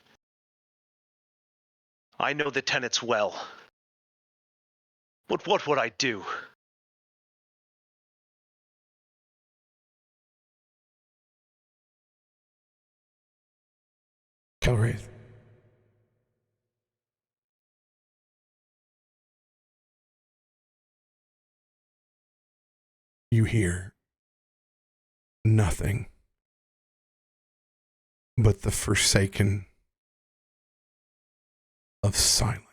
I know the tenets well. But what would I do? Calwraith. You hear nothing but the forsaken of silence.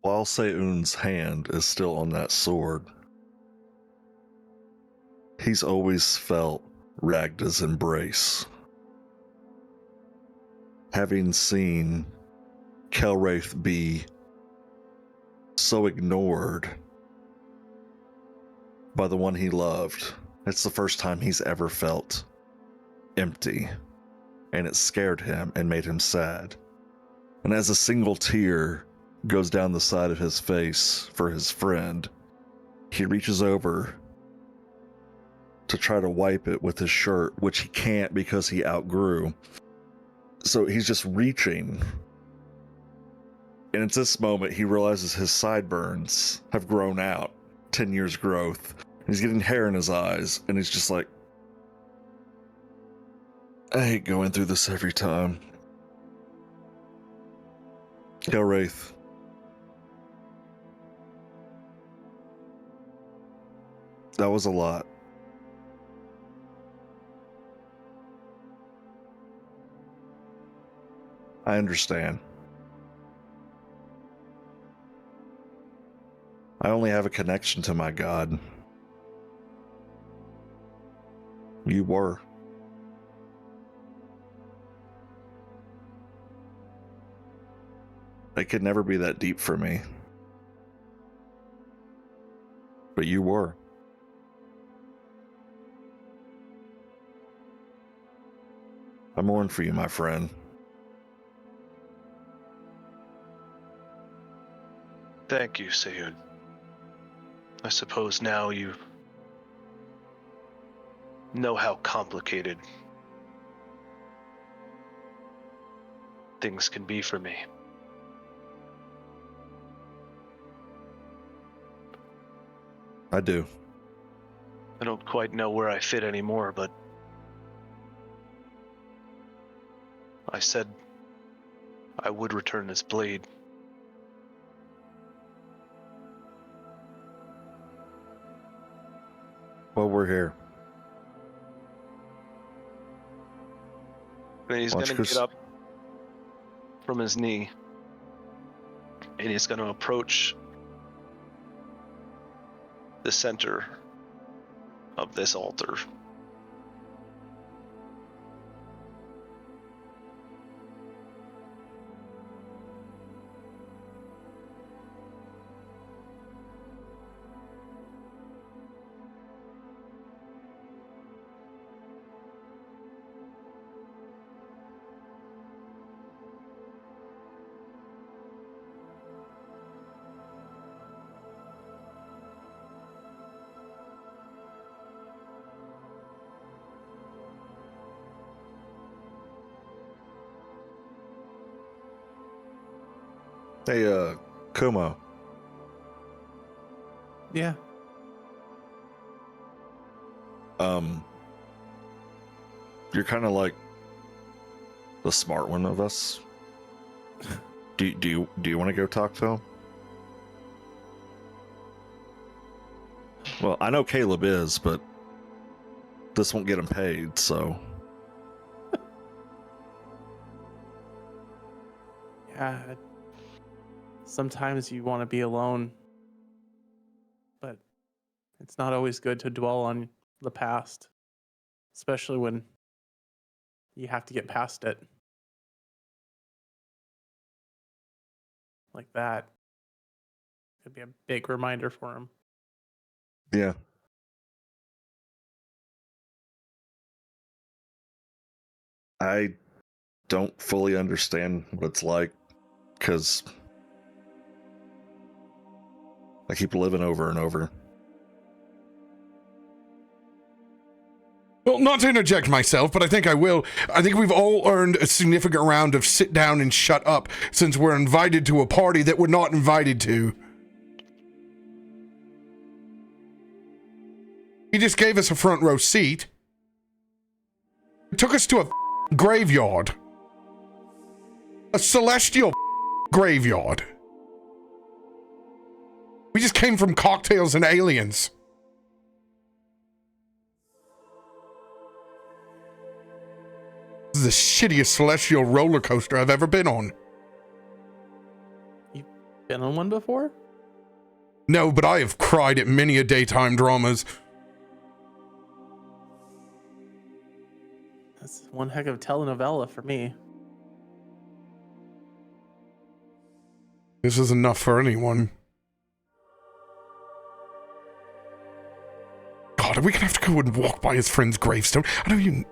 While Seun's hand is still on that sword, he's always felt Ragda's embrace. Having seen Calwraith be so ignored by the one he loved, it's the first time he's ever felt empty, and it scared him and made him sad. And as a single tear goes down the side of his face for his friend, he reaches over to try to wipe it with his shirt, which he can't because he outgrew. So he's just reaching And it's this moment he realizes his sideburns have grown out, 10 years growth. He's getting hair in his eyes, and he's just like, I hate going through this every time. Go, Wraith. That was a lot. I understand. I only have a connection to my God. You were. It could never be that deep for me. But you were. I mourn for you, my friend. Thank you, Sayun. I suppose now you know how complicated things can be for me. I do. I don't quite know where I fit anymore, but I said I would return this blade. Well, we're here. And he's Watch going to Chris. get up from his knee, and he's going to approach the center of this altar. Hey, Kumo. Yeah. You're kind of like the smart one of us. Do you want to go talk to him? Well, I know Caleb is, but this won't get him paid, so. Yeah. Sometimes you want to be alone, but it's not always good to dwell on the past, especially when you have to get past it. Like that. Could be a big reminder for him. Yeah. I don't fully understand what it's like, because I keep living over and over. Well, not to interject myself, but I think I will. I think we've all earned a significant round of sit down and shut up since we're invited to a party that we're not invited to. He just gave us a front row seat. It took us to a graveyard. A celestial graveyard. We just came from cocktails and aliens. This is the shittiest celestial roller coaster I've ever been on. You've been on one before? No, but I have cried at many a daytime dramas. That's one heck of a telenovela for me. This is enough for anyone. God, are we gonna have to go and walk by his friend's gravestone? I don't even...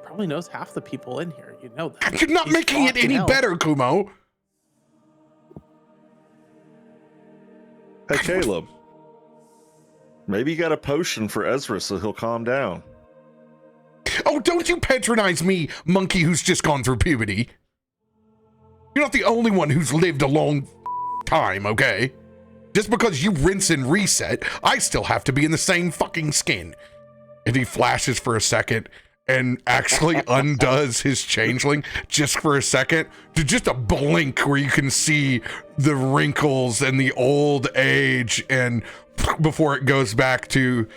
Probably knows half the people in here. You know that. You're not He's making it fucking any hell. better, Kumo. Hey, Caleb. Maybe you got a potion for Ezra so he'll calm down. Oh, don't you patronize me, monkey who's just gone through puberty. You're not the only one who's lived a long time, okay? Just because you rinse and reset, I still have to be in the same fucking skin. And he flashes for a second and actually undoes his changeling just for a second to just a blink where you can see the wrinkles and the old age, and before it goes back to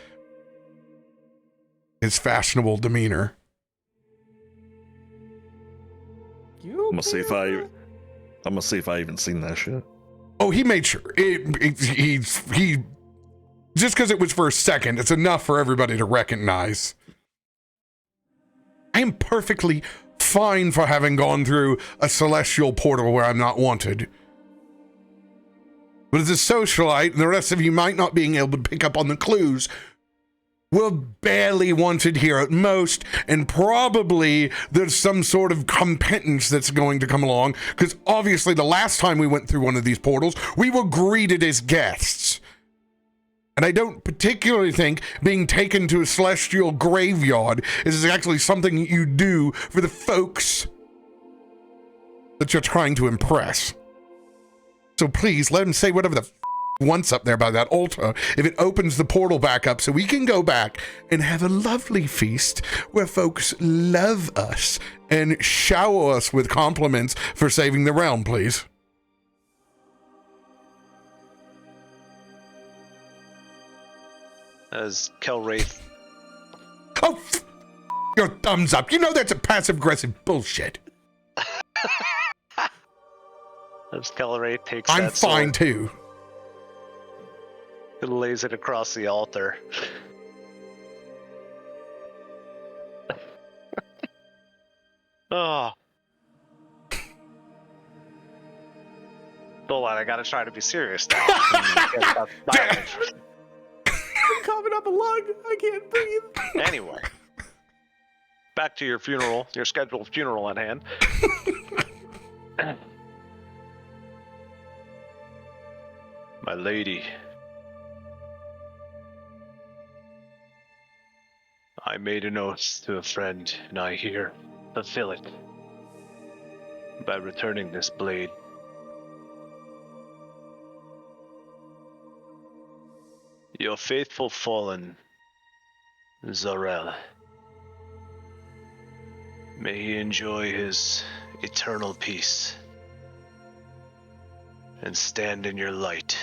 his fashionable demeanor. You I'm gonna see okay? if I even seen that shit. Oh, he made sure. He just because it was for a second, it's enough for everybody to recognize. I am perfectly fine for having gone through a celestial portal where I'm not wanted. But as a socialite, and the rest of you might not being able to pick up on the clues, we're barely wanted here at most, and probably there's some sort of competence that's going to come along, because obviously the last time we went through one of these portals, we were greeted as guests. And I don't particularly think being taken to a celestial graveyard is actually something you do for the folks that you're trying to impress. So please let him say whatever the wants up there by that altar if it opens the portal back up so we can go back and have a lovely feast where folks love us and shower us with compliments for saving the realm, please. As Kelwraith, Oh, your thumbs up. You know that's a passive-aggressive bullshit. as Kelwraith takes I'm that fine sword too. and lays it across the altar. Oh. Hold on, I gotta try to be serious now. I'm coughing up a lung. I can't breathe. Anyway, back to your funeral, your scheduled funeral at hand. My lady, I made an oath to a friend, and I here fulfill it by returning this blade. Your faithful fallen, Zarel. May he enjoy his eternal peace and stand in your light.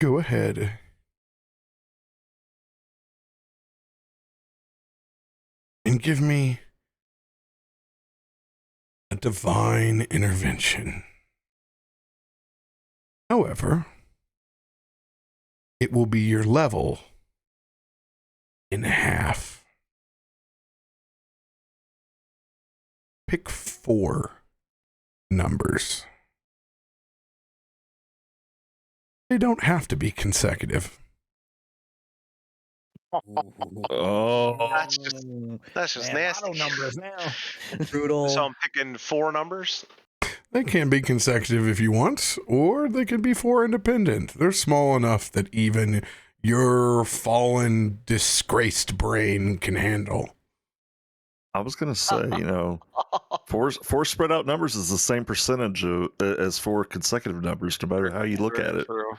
Go ahead. And give me a divine intervention. However, it will be your level in half. Pick 4 numbers. They don't have to be consecutive. Oh, That's just Man, nasty. lotto numbers now. Brutal. So I'm picking 4 numbers. They can be consecutive if you want, or they can be 4 independent. They're small enough that even your fallen, disgraced brain can handle. I was gonna say, four spread out numbers is the same percentage as 4 consecutive numbers, no matter how you look at it. True.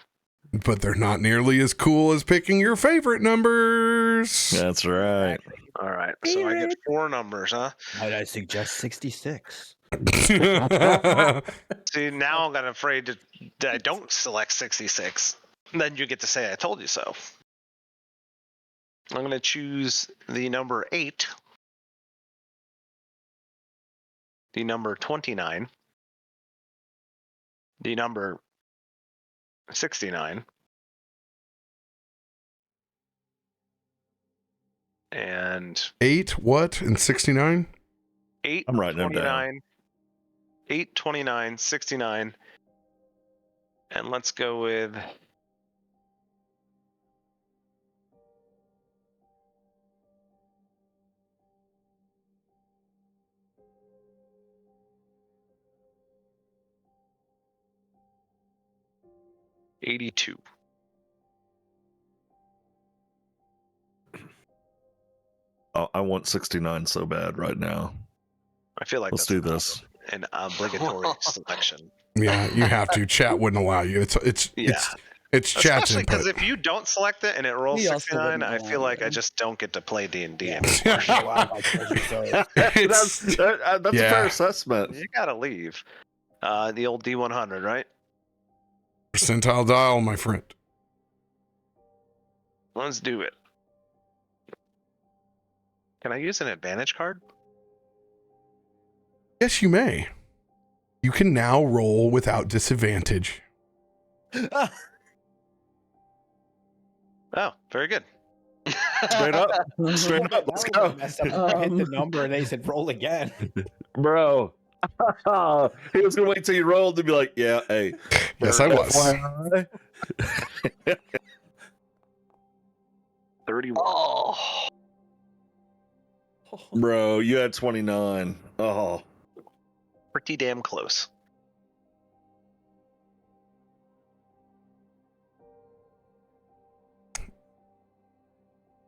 But they're not nearly as cool as picking your favorite numbers. That's right. All right, so I get 4 numbers, huh? Might I suggest 66? See, now I'm afraid that I don't select 66. Then you get to say I told you so. I'm going to choose the number 8, the number 29, the number 69, and 8, what? And 69? 8, I'm writing them down. 29, 8, 29, 69, and let's go with 82. I want 69 so bad right now. I feel like Let's that's do this. an obligatory selection. Yeah, you have to. Chat wouldn't allow you. It's chat's Especially because input. if you don't select it and it rolls We also 69, wouldn't I allow feel like I you. just don't get to play D&D Yeah. anymore. Yeah. Wow, my treasure trove. It's- That's yeah. a fair assessment. You gotta leave. The old D100, right? Percentile dial, my friend. Let's do it. Can I use an advantage card? Yes, you may. You can now roll without disadvantage. Oh, very good. Straight up. Straight up. Let's That would've go. messed up if I hit the number and they said roll again. Bro. He was going to wait till you rolled to be like, yeah, hey. Yes, I was. FYI. 31. Oh, Bro, you had 29. Oh. Pretty damn close.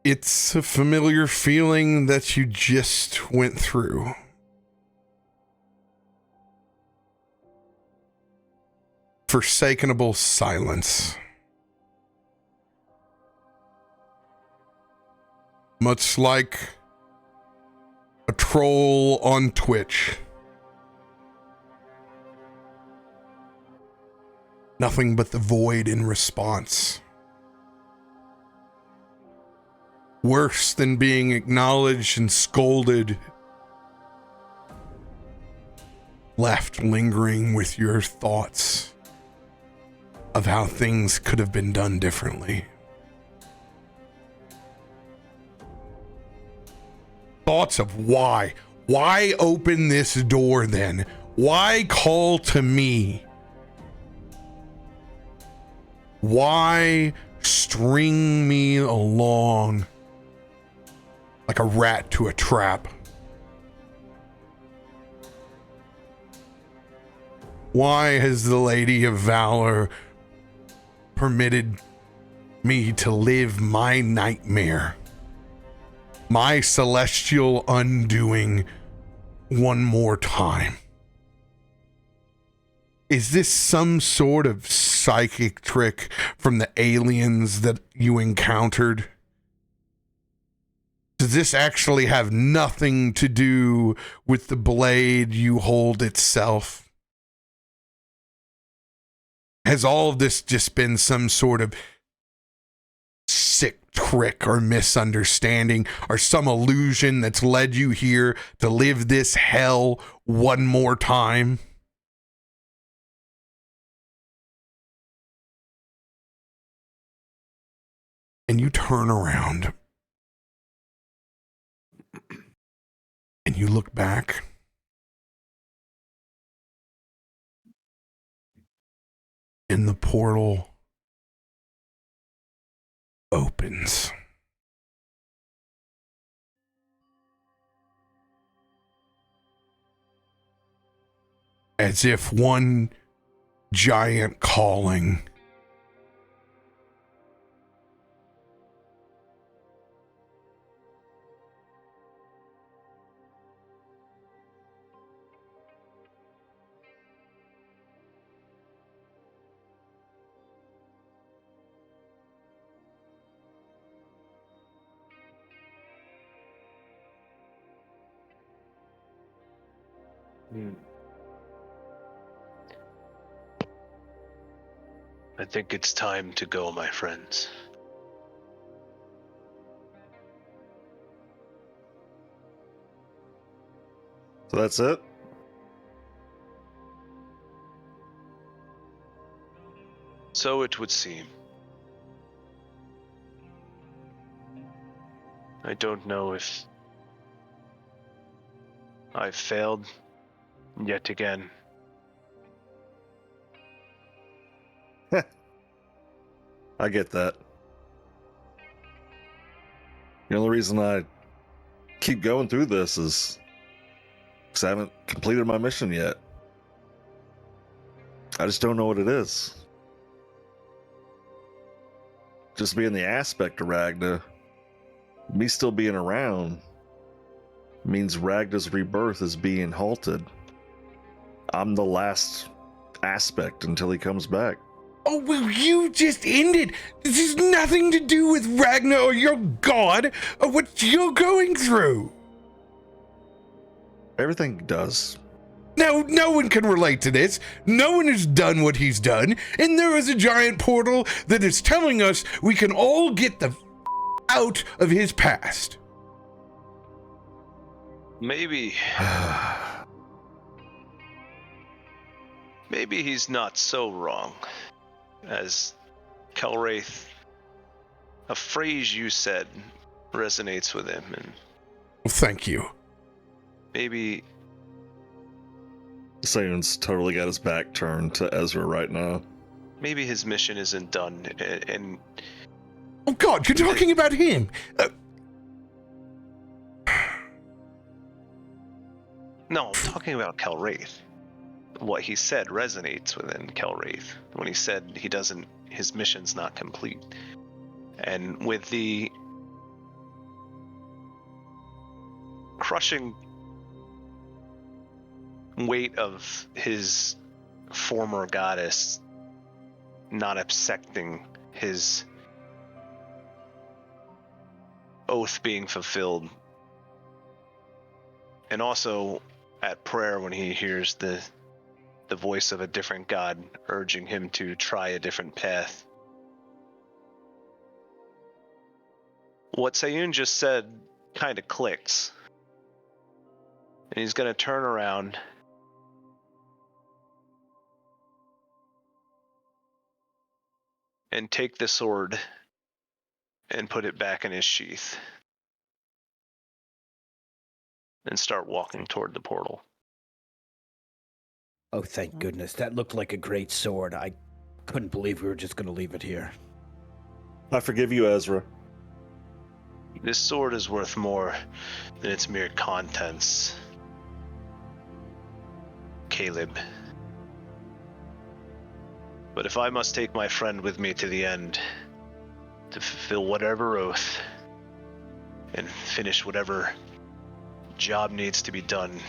It's a familiar feeling that you just went through. Forsakenable silence. Much like a troll on Twitch. Nothing but the void in response. Worse than being acknowledged and scolded. Left lingering with your thoughts of how things could have been done differently. Thoughts of why. Why open this door then? Why call to me? Why string me along like a rat to a trap? Why has the Lady of Valor permitted me to live my nightmare, my celestial undoing one more time? Is this some sort of psychic trick from the aliens that you encountered? Does this actually have nothing to do with the blade you hold itself? Has all of this just been some sort of sick trick or misunderstanding or some illusion that's led you here to live this hell one more time? And you turn around and you look back. And the portal opens. As if one giant calling I think it's time to go, my friends. So that's it? So it would seem. I don't know if I've failed yet again. I get that. The only reason I keep going through this is because I haven't completed my mission yet. I just don't know what it is. Just being the aspect of Ragna, me still being around, means Ragna's rebirth is being halted. I'm the last aspect until he comes back. Oh, well, you just ended. This has nothing to do with Ragnar or your god or what you're going through. Everything does. No one can relate to this. No one has done what he's done. And there is a giant portal that is telling us we can all get the out of his past. Maybe he's not so wrong. As Kelwraith, a phrase you said resonates with him, and Thank you. maybe Sayun's totally got his back turned to Ezra right now. his mission isn't done, and Oh God, you're talking about him. no, I'm talking about Kelwraith. What he said resonates within Kelwraith when he said his mission's not complete. And with the crushing weight of his former goddess not accepting his oath being fulfilled, and also at prayer when he hears the voice of a different god urging him to try a different path. What Sayun just said kind of clicks. And he's going to turn around and take the sword and put it back in his sheath and start walking toward the portal. Oh, thank goodness. That looked like a great sword. I couldn't believe we were just going to leave it here. I forgive you, Ezra. This sword is worth more than its mere contents, Caleb. But if I must take my friend with me to the end, to fulfill whatever oath, and finish whatever job needs to be done,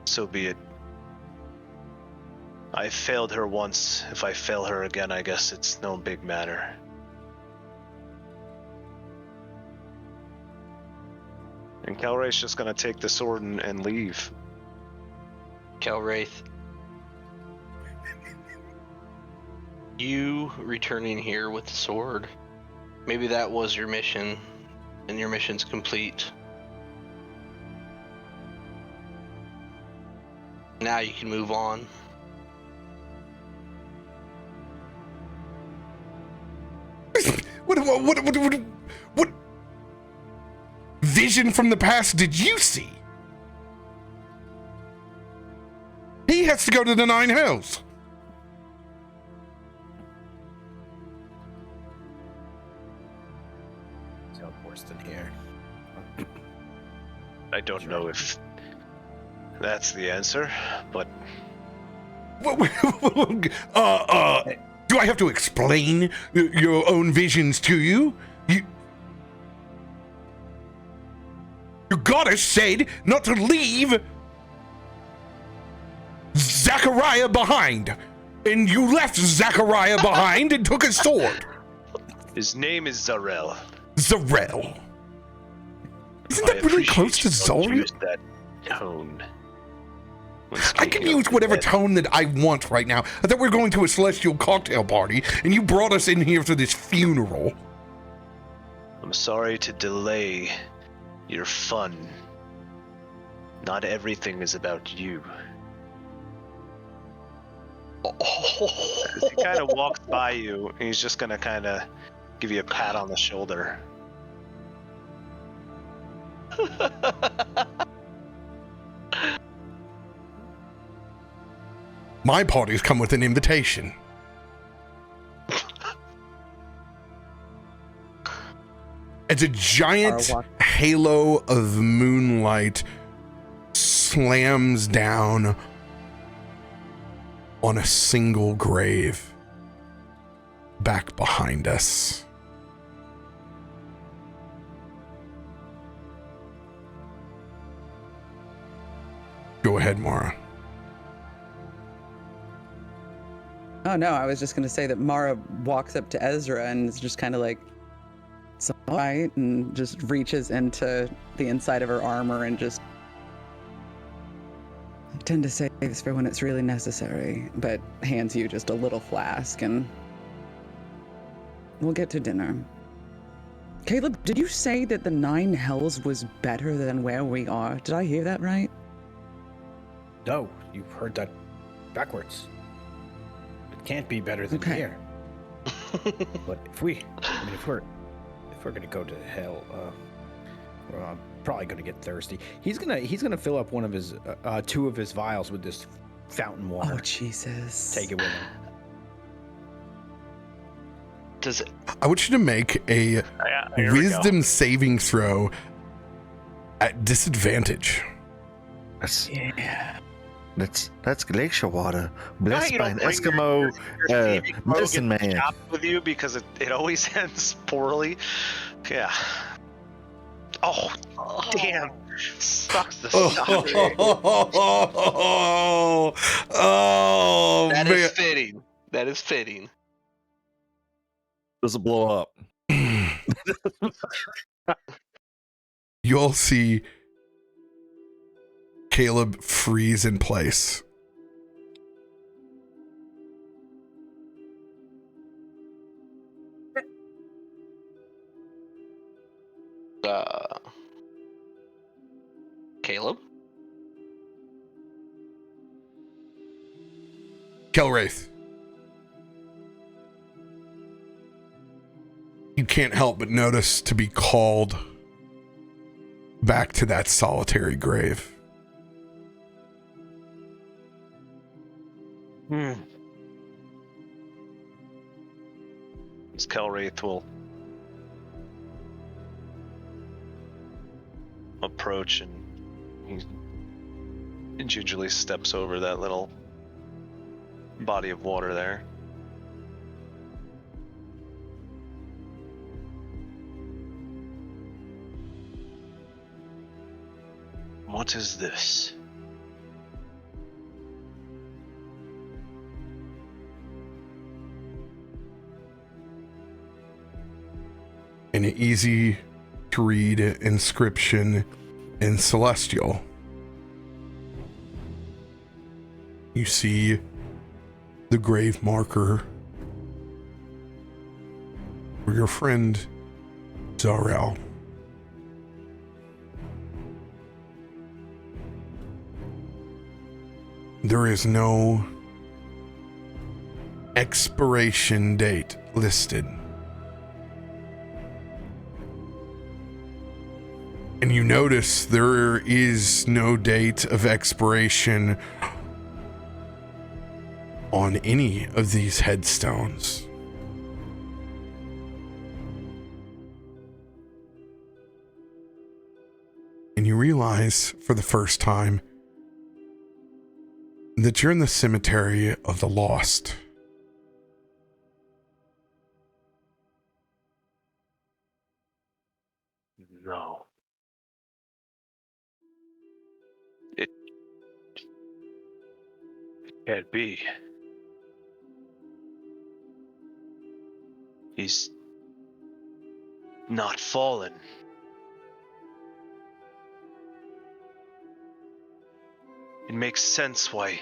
so be it. I failed her once. If I fail her again, I guess it's no big matter. And Kelwraith's just gonna take the sword and leave. Kelwraith, you returning here with the sword, maybe that was your mission, and your mission's complete. Now you can move on. What vision from the past did you see? He has to go to the Nine Hells. Sounds worse than here. I don't know if that's the answer, but Do I have to explain your own visions to you? Your goddess said not to leave Zachariah behind, and you left Zachariah behind and took his sword. his name is Zarel. Zarel. Isn't I that really close to appreciate you don't Zori? use that tone when I can speaking use of whatever the dead. tone that I want right now. I thought we were going to a celestial cocktail party, and you brought us in here for this funeral. I'm sorry to delay your fun. Not everything is about you. As he kind of walks by you, and he's just gonna kind of give you a pat on the shoulder. My parties come with an invitation. As a giant halo of moonlight slams down on a single grave back behind us. ahead, Mara. Oh no, I was just gonna say that Mara walks up to Ezra and is just kind of like, "It's all right," and just reaches into the inside of her armor and just. I tend to save this for when it's really necessary, but hands you just a little flask and we'll get to dinner. Caleb, did you say that the Nine Hells was better than where we are? Did I hear that right? No, you've heard that backwards. It can't be better than Okay. here. But if we're gonna go to hell, we're probably gonna get thirsty. He's gonna fill up one of his two of his vials with this fountain water. Oh Jesus! Take it with him. Does it? I want you to make a Here we go. wisdom saving throw at disadvantage. That's Yeah. that's glacier water, blessed You by don't an bring Eskimo your thieving rogue medicine into man. shop with you because it always ends poorly. Yeah. Oh, damn. Sucks to suck. Oh, That man. is fitting. That is fitting. Does it blow up? You'll see Caleb freeze in place. Caleb? Kelwraith. You can't help but notice to be called back to that solitary grave. This Kelwraith will approach and he gingerly steps over that little body of water there. What is this? An easy to read inscription in Celestial. You see the grave marker for your friend Zarel. There is no expiration date listed. And you notice there is no date of expiration on any of these headstones. And you realize for the first time that you're in the cemetery of the lost. No. It can't be. He's not fallen. It makes sense why.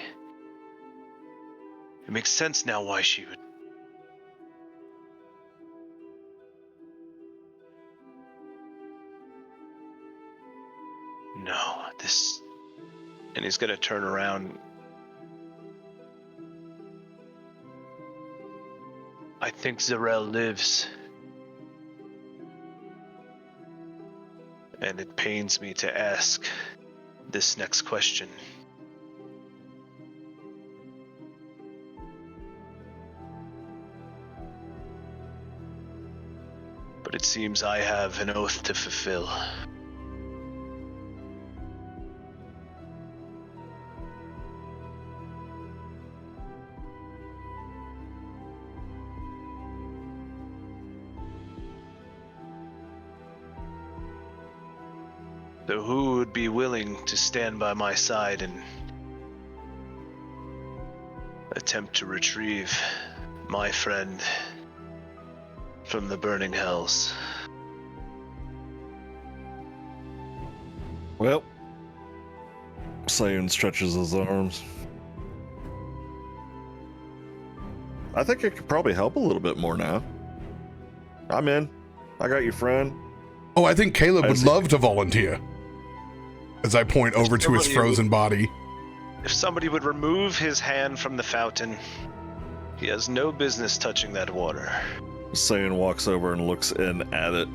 It makes sense now why she would. No, this. And he's gonna turn around. I think Zarel lives. And it pains me to ask this next question. But it seems I have an oath to fulfill. So who would be willing to stand by my side and attempt to retrieve my friend from the burning hells. Well, Sayun stretches his arms. I think it could probably help a little bit more now. I'm in. I got your friend. Oh, I think Caleb would love to volunteer. As I point over to his frozen body. If somebody would remove his hand from the fountain, he has no business touching that water. Sayun walks over and looks in at it.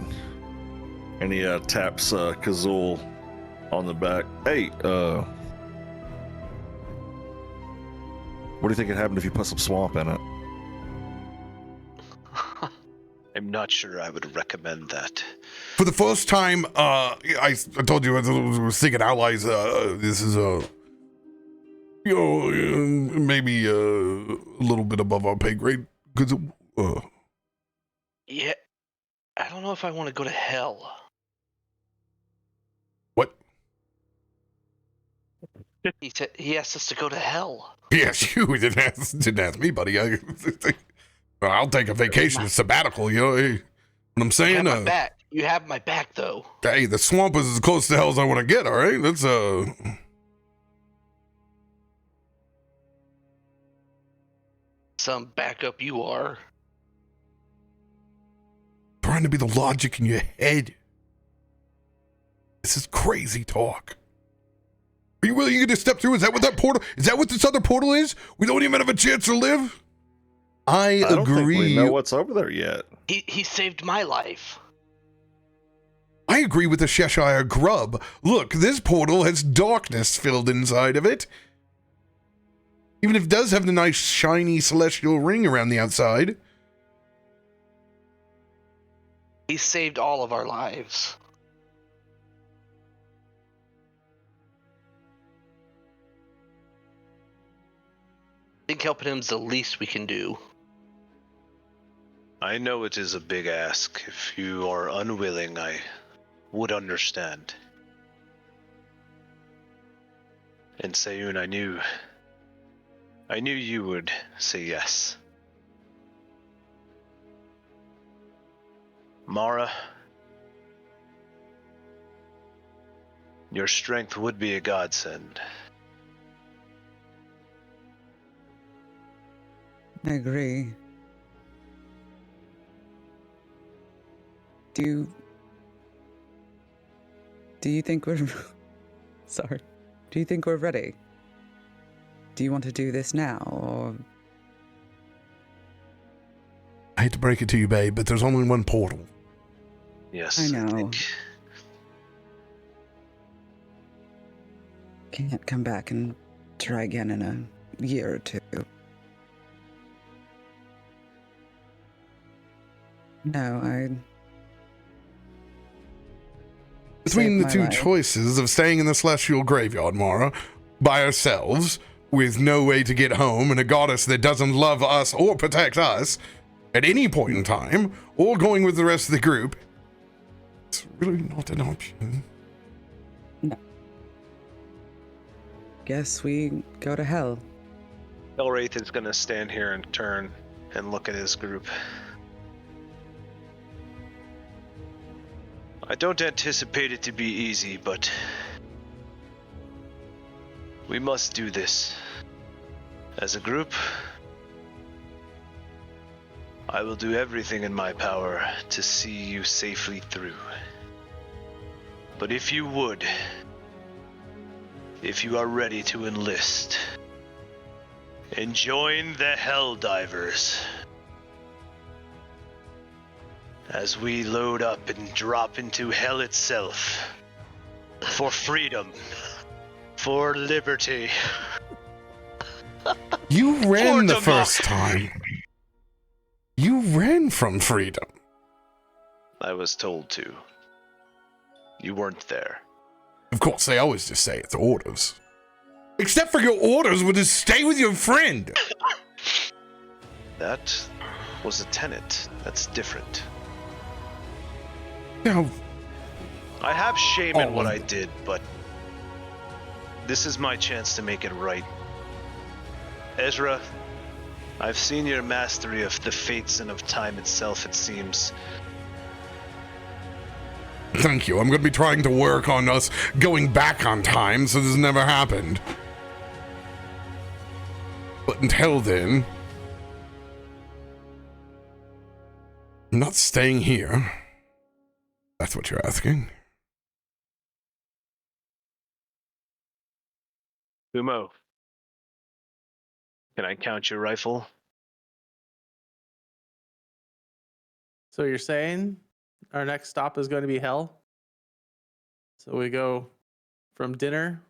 And he taps Kazul on the back. Hey, what do you think would happen if you put some swamp in it? I'm not sure I would recommend that. For the first time, I told you I was thinking allies. This is maybe a little bit above our pay grade. Cause Yeah, I don't know if I want to go to hell. What? He said he asked us to go to hell. Yes, you didn't ask me, buddy. I'll take a vacation, a sabbatical. You know what I'm saying? You have my back. You have my back, though. Hey, the swamp is as close to hell as I want to get. All right, that's Some backup you are. trying to be the logic in your head. This is crazy talk. Are you really going to step through? Is that what that portal? Is that what this other portal is? We don't even have a chance to live. I don't agree. think we know what's over there yet. He saved my life. I agree with the Cheshire Grub. Look, this portal has darkness filled inside of it. Even if it does have the nice shiny celestial ring around the outside. He saved all of our lives. I think helping him is the least we can do. I know it is a big ask. If you are unwilling, I would understand. And Sayun, I knew you would say yes. Mara, your strength would be a godsend. I agree. Do you think we're sorry? Do you think we're ready? Do you want to do this now, or I hate to break it to you, babe, but there's only one portal. Yes, I know. think can't come back and try again in a year or two? No, Between saved the my two life. choices of staying in the celestial graveyard, Mara, by ourselves, with no way to get home, and a goddess that doesn't love us or protect us at any point in time, or going with the rest of the group, it's really not an option. Guess we go to hell. Elwraith is gonna stand here and turn and look at his group. I don't anticipate it to be easy, but we must do this. As a group, I will do everything in my power to see you safely through. But if you are ready to enlist and join the Helldivers, as we load up and drop into hell itself, for freedom, for liberty. You ran the For first time. You ran from freedom. I was told to. You weren't there. Of course, they always just say it's orders. Except for your orders would just stay with your friend. That was a tenet. That's different. Now, I have shame in Oh, what well. I did, but this is my chance to make it right. Ezra, I've seen your mastery of the fates and of time itself, it seems. Thank you. I'm going to be trying to work on us going back on time so this never happened. But until then, I'm not staying here. That's what you're asking. Kumo, can I count your rifle? So you're saying our next stop is going to be hell? So we go from dinner,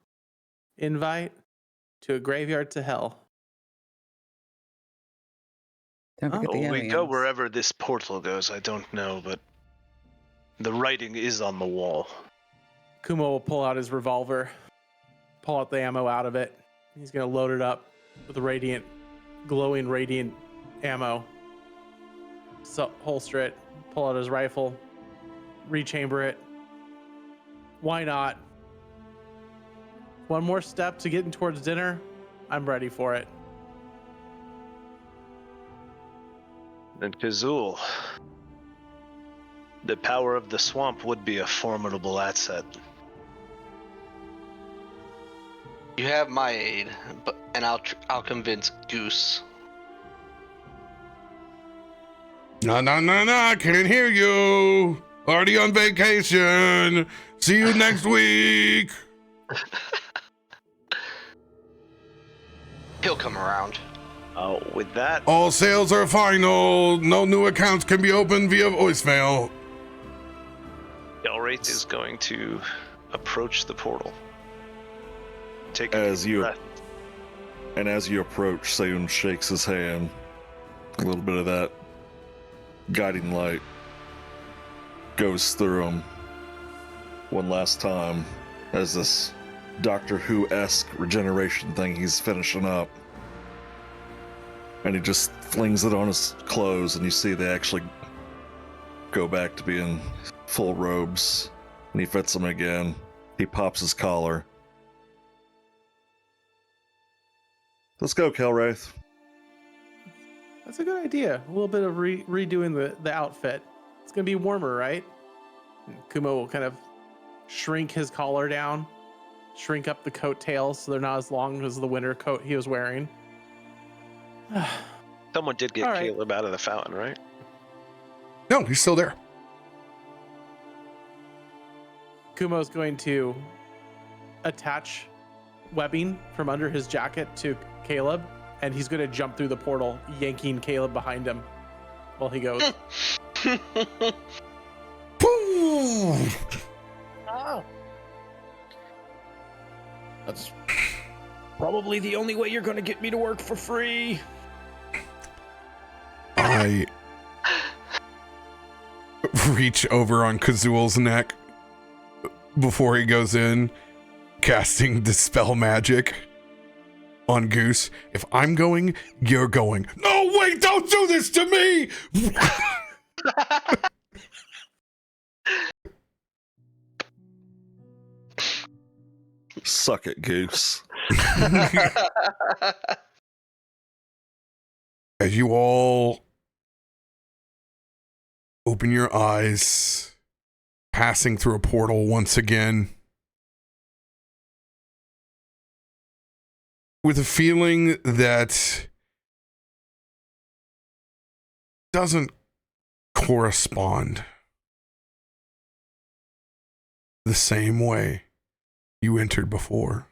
invite, to a graveyard to hell. Don't forget the We go aliens. wherever this portal goes, I don't know, but the writing is on the wall. Kumo will pull out his revolver, pull out the ammo out of it. He's going to load it up with glowing radiant ammo. So holster it, pull out his rifle, rechamber it. Why not? One more step to getting towards dinner. I'm ready for it. And Kazul, the power of the swamp would be a formidable asset. You have my aid, and I'll convince Goose. No, can't hear you. Already on vacation. See you next week. He'll come around. With that, All sales are final. No new accounts can be opened via voicemail. Galraith is going to approach the portal. Take a As deep you breath. and as you approach, Sayun shakes his hand. A little bit of that guiding light goes through him one last time as this Doctor Who-esque regeneration thing he's finishing up. And he just flings it on his clothes, and you see they actually go back to being full robes. And he fits them again. He pops his collar. Let's go, Kelwraith. That's a good idea. A little bit of redoing the outfit. It's going to be warmer, right? And Kumo will kind of shrink his collar down, shrink up the coat tails so they're not as long as the winter coat he was wearing. Someone did get All right. Caleb out of the fountain, right? No, he's still there. Kumo's going to attach webbing from under his jacket to Caleb, and he's going to jump through the portal, yanking Caleb behind him while he goes. Boom! That's probably the only way you're going to get me to work for free. I reach over on Kazul's neck before he goes in, casting Dispel Magic on Goose. If I'm going, you're going. No, wait, don't do this to me! Suck it, Goose. As you all open your eyes, passing through a portal once again, with a feeling that doesn't correspond the same way you entered before.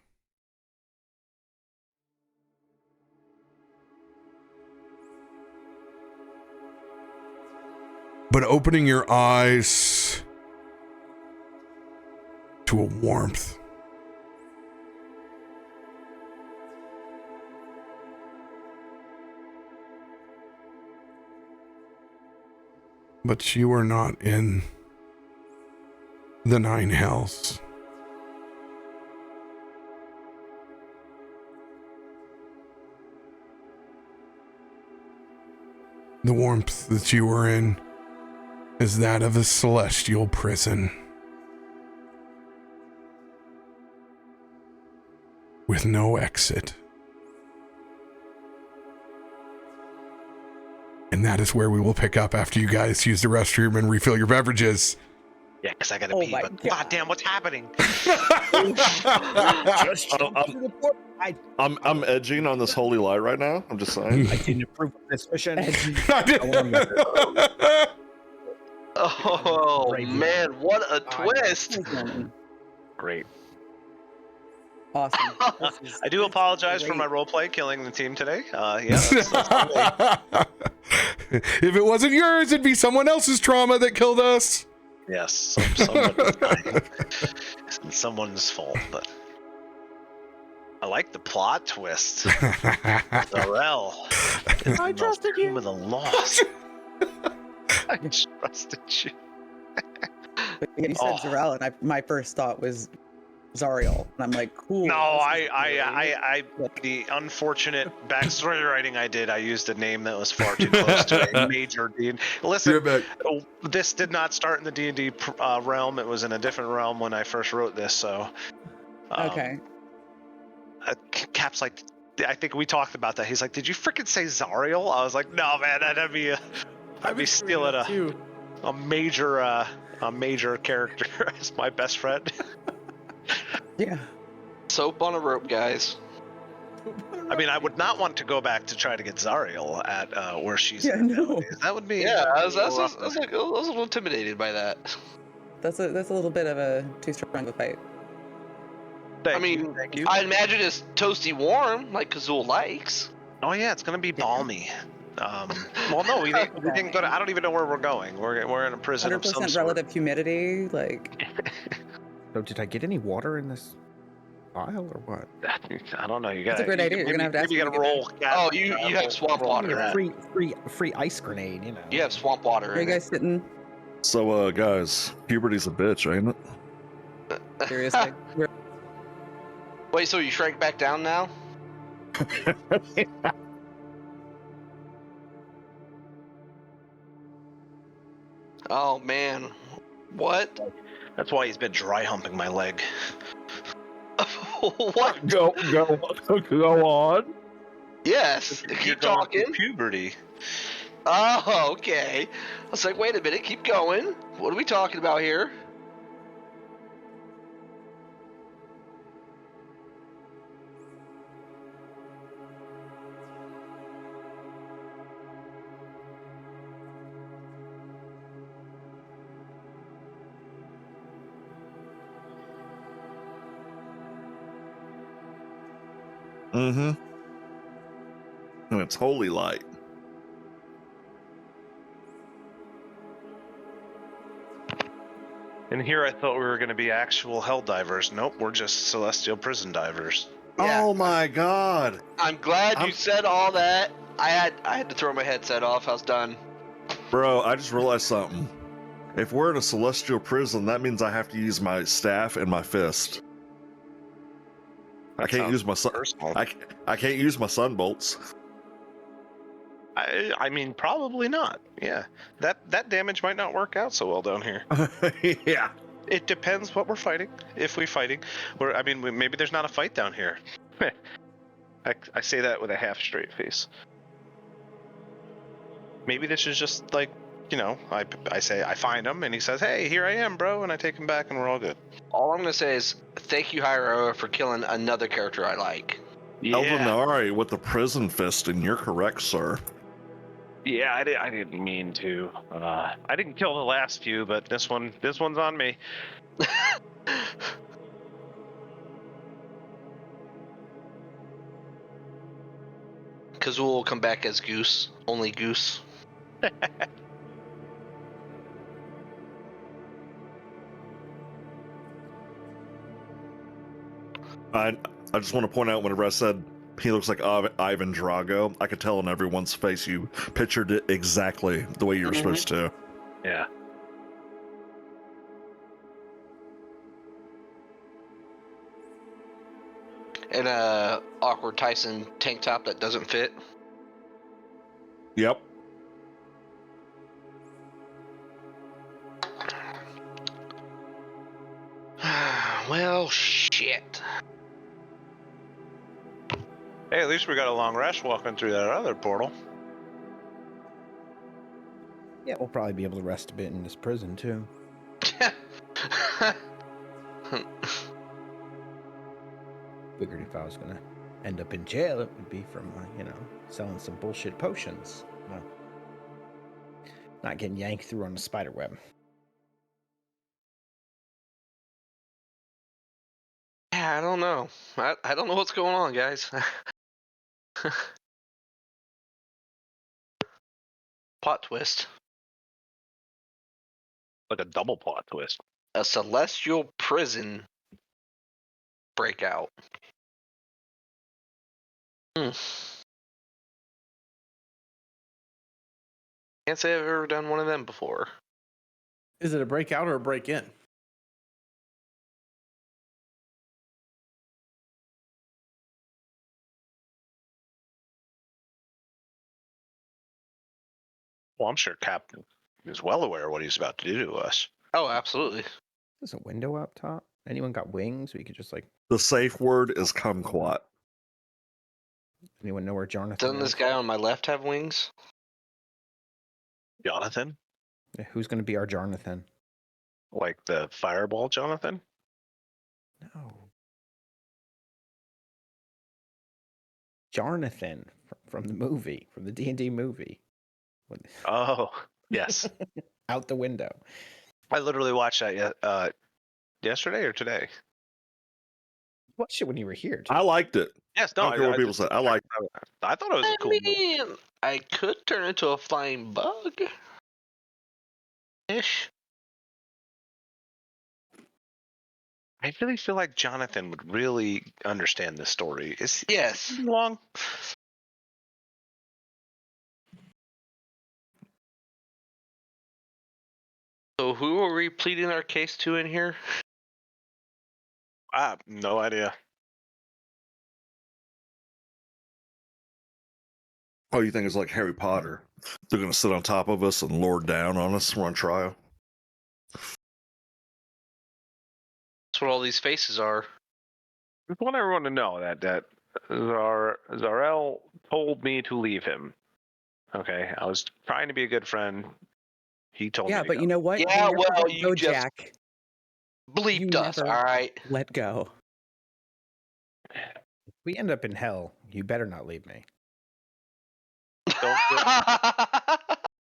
But opening your eyes to a warmth, but you are not in the Nine Hells. The warmth that you were in is that of a celestial prison, with no exit. And that is where we will pick up after you guys use the restroom and refill your beverages. Yeah, because I gotta Oh pee, my but God. goddamn, what's happening? Just I'm- jump to the port. I'm edging on this holy light right now. I'm just saying. I didn't approve of this mission. Oh Brave man, what a twist! Great. Awesome. This is- I do this is apologize for great. my roleplay killing the team today. Yeah, that's on me. If it wasn't yours, it'd be someone else's trauma that killed us. Yes, someone's dying. It's someone's fault, but I like the plot twist. Zarel. I trusted you. With a loss. I trusted you. But you said Oh. Zarel, and my first thought was Zariel, and I'm like, cool. No, this is I the unfortunate backstory writing I did, I used a name that was far too close to a major D&D. Listen, this did not start in the D&D realm. It was in a different realm when I first wrote this, so... okay. Cap's like, I think we talked about that. He's like, did you freaking say Zariel? I was like, no, man, that'd be I'd be stealing a major character as my best friend. Yeah. Soap on a rope, guys. I mean, I would not want to go back to try to get Zariel at where she's Yeah, at no. nowadays. That would be I was rough. like, I was a little intimidated by that. That's a little bit of a too strong of a fight. Thank I mean, you, thank you. I imagine it's toasty warm, like Kazul likes. Oh yeah, it's gonna be balmy. Well, no, we didn't go to. I don't even know where we're going. We're in a prison of some 100% sort. relative humidity, like. So did I get any water in this vial or what? I don't know. You That's got. a great idea. You're gonna have to ask Maybe you me gotta to roll. Oh, you have swamp water. Free ice grenade, you know. You have swamp water. Are you in guys sitting? So, guys, puberty's a bitch, ain't it? Seriously? it. Wait, so you shrank back down now? Oh man, what? That's why he's been dry humping my leg. What? Go on. Yes, You're keep going talking. through puberty. Oh, okay. I was like, wait a minute, keep going. What are we talking about here? Mm-hmm. And it's holy light. And here I thought we were going to be actual hell divers. Nope, we're just celestial prison divers. Yeah. Oh my god. I'm glad I'm- you said all that. I had to throw my headset off. I was done. Bro, I just realized something. If we're in a celestial prison, that means I have to use my staff and my fist. I can't use my sun. Personal. I can't use my sun bolts. I mean, probably not. Yeah, that damage might not work out so well down here. Yeah. It depends what we're fighting. If we're fighting, maybe there's not a fight down here. I say that with a half straight face. Maybe this is just like, I say I find him and he says, "Hey, here I am, bro," and I take him back and we're all good. All I'm gonna say is thank you, Hyro, for killing another character I like. Elvenari with the prison fist, and you're correct, sir. Yeah, I didn't mean to. I didn't kill the last few, but this one's on me. Kazul will come back as Goose, only Goose. I just want to point out whenever I said he looks like Ivan Drago, I could tell on everyone's face you pictured it exactly the way you were supposed to. Yeah. And a awkward Tyson tank top that doesn't fit. Yep. Well, shit. Hey, at least we got a long rest walking through that other portal. Yeah, we'll probably be able to rest a bit in this prison too. Figured if I was gonna end up in jail, it would be from selling some bullshit potions. Not getting yanked through on the spider web. Yeah, I don't know. I don't know what's going on, guys. Plot twist. Like a double plot twist. A celestial prison breakout. Can't say I've ever done one of them before. Is it a breakout or a break in? Well, I'm sure Captain is well aware of what he's about to do to us. Oh, absolutely. There's a window up top. Anyone got wings? We could just The safe word is kumquat. anyone know where Jonathan Doesn't is? this guy on my left have wings? Jonathan? Yeah, who's going to be our Jonathan? Like the fireball Jonathan? No. Jonathan from the movie, from the D&D movie. Oh, yes. Out the window. I literally watched that yesterday or today. Watched it when you were here, too. I liked it. Yes, I no, don't care what people say. I liked I thought it was a cool movie. I could turn into a flying bug. Ish. I really feel like Jonathan would really understand this story. Yes. Is he long? So who are we pleading our case to in here? I have no idea. Oh, you think it's like Harry Potter? They're going to sit on top of us and lord down on us. We're on trial. That's what all these faces are. I just want everyone to know that Zarel told me to leave him. Okay, I was trying to be a good friend. He told me Yeah, to but go. you know what? Yeah, You never well, let you go, just Jack. Bleeped You us, never- all right? Let go. If we end up in hell, you better not leave me.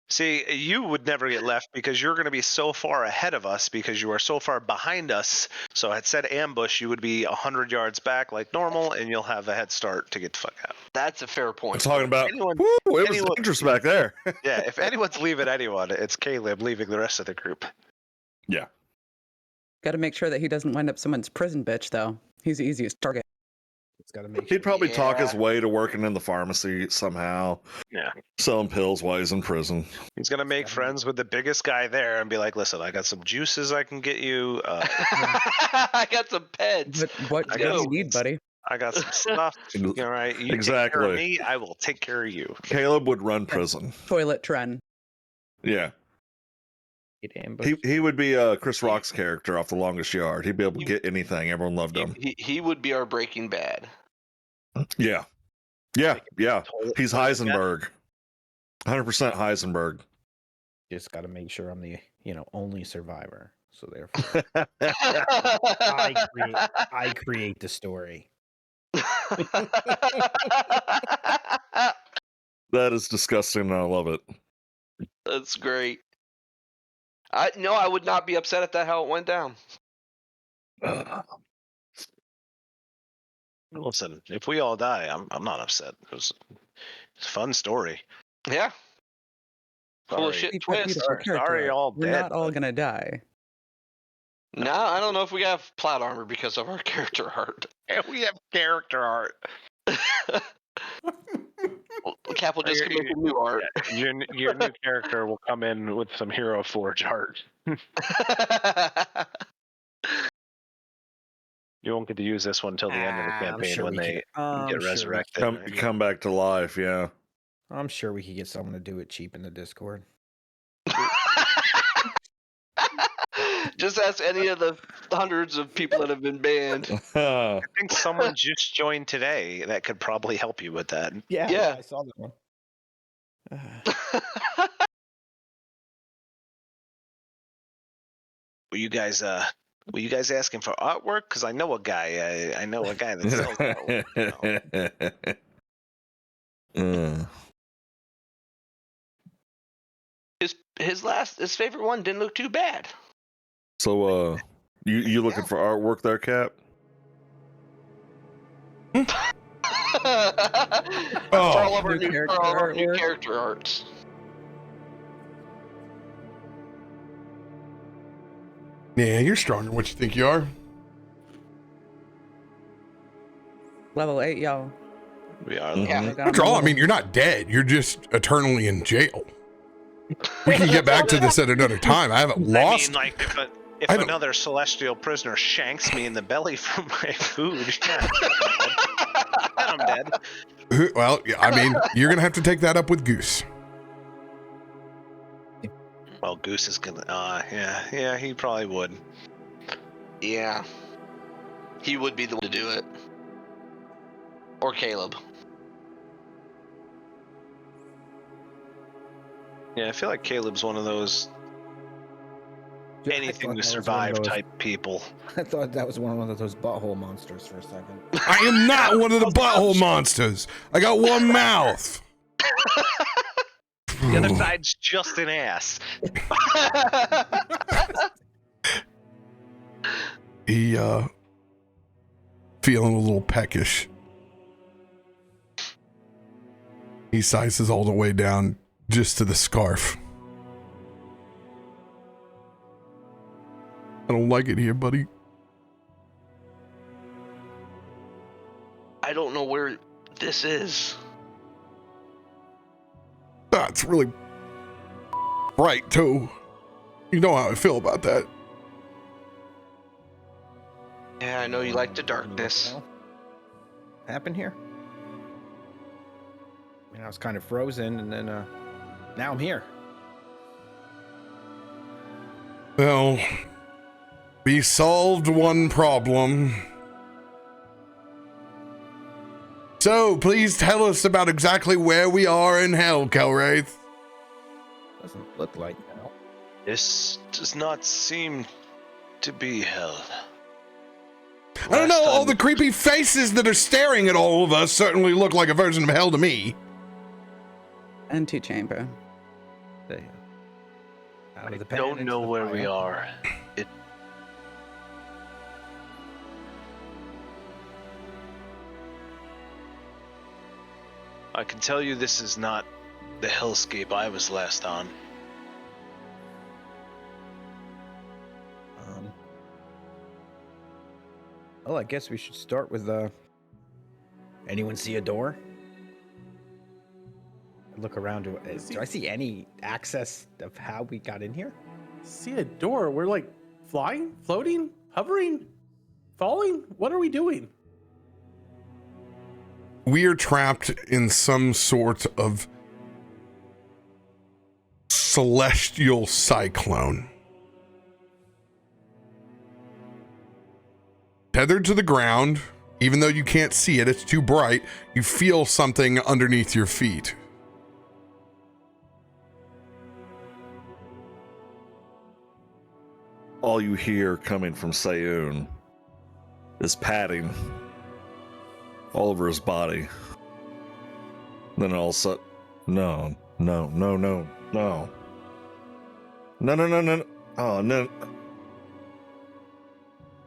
See, you would never get left because you're going to be so far ahead of us because you are so far behind us. So at said ambush, you would be 100 yards back like normal, and you'll have a head start to get the fuck out. That's a fair I'm point. talking about, Anyone- woo, it was anyone- dangerous back there. Yeah, if anyone's leaving anyone, it's Caleb leaving the rest of the group. Yeah. Got to make sure that he doesn't wind up someone's prison bitch, though. He's the easiest target. It's got to make He'd probably talk his Yeah. way to working in the pharmacy somehow, Yeah. selling pills while he's in prison. He's going to make friends with the biggest guy there and be like, listen, I got some juices I can get you. I got some pets. But what I do got you some- need, buddy? I got some stuff. All right. You take Exactly. care of me, I will take care of you. Caleb would run prison. Toilet trend. Yeah. Get ambushed. He would be Chris Rock's character off The Longest Yard. He'd be able to get anything. Everyone loved him. He would be our Breaking Bad. Yeah. Yeah. Yeah. Toilet- He's Heisenberg. 100% Heisenberg. Just got to make sure I'm the only survivor. So therefore, I I create the story. That is disgusting and I love it. That's great. I would not be upset at that how it went down. Listen, if we all die, I'm not upset. It's a fun story. Yeah. Full of Sorry. shit Keep that twist. beautiful character Sorry, up. all We're dead, not all but- gonna die. No, I don't know if we have plot armor because of our character art. And we have character art. Cap will just make a new art. Your new character will come in with some Hero Forge art. You won't get to use this one until the end of the I'm campaign sure when we they could- I'm get sure we resurrected. Come back to life, yeah. I'm sure we could get someone to do it cheap in the Discord. Just ask any of the hundreds of people that have been banned. I think someone just joined today that could probably help you with that. Yeah, Yeah. I saw that one. Were you guys asking for artwork? Because I know a guy. I know a guy that sells that. His favorite one didn't look too bad. So, you looking for artwork there, Cap? For all of our New new character character arts. Yeah, you're stronger than what you think you are. Level 8, y'all. We are. Yeah. I got After all, I level- mean, you're not dead. You're just eternally in jail. We can get back to this at another time. I haven't lost. I mean, like if I don't- another celestial prisoner shanks me in the belly for my food, yeah, then I'm dead. Well, yeah, I mean, you're gonna have to take that up with Goose. Well, Goose is gonna. Yeah, he probably would. Yeah. He would be the one to do it. Or Caleb. Yeah, I feel like Caleb's one of those I anything thought to that was one of survive those- type people. I thought that was one of those butthole monsters for a second. I am not one of the butthole monsters. I got one mouth. The other side's just an ass. He feeling a little peckish. He sizes all the way down just to the scarf. I don't like it here, buddy. I don't know where this is. That's really bright too. You know how I feel about that. Yeah, I know you like the darkness. What happened here? I mean, I was kind of frozen, and then now I'm here. Well, we solved one problem. So, please tell us about exactly where we are in hell, Kelwraith. Doesn't look like hell. This does not seem to be hell. I don't know, Last all time- the creepy faces that are staring at all of us certainly look like a version of hell to me. Antechamber. There. Out I of the pen don't into know the where we fire. are. I can tell you this is not the hellscape I was last on. Well, I guess we should start with anyone see a door? Look around. Do I see any access of how we got in here? See a door. We're like flying, floating, hovering, falling. What are we doing? We are trapped in some sort of celestial cyclone. Tethered to the ground, even though you can't see it, it's too bright, you feel something underneath your feet. All you hear coming from Sayun is patting all over his body. Then all of a sudden, no. Oh, no.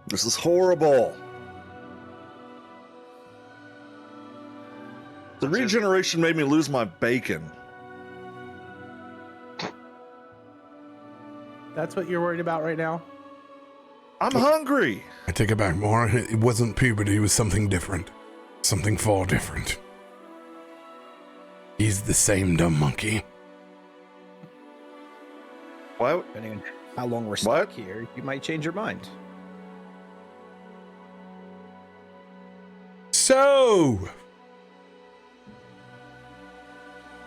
This is horrible. The regeneration made me lose my bacon. That's what you're worried about right now? I'm hungry. I take it back more. It wasn't puberty, it was something different. Something far different. He's the same dumb monkey. Why? Depending on how long we're stuck here, you might change your mind. So,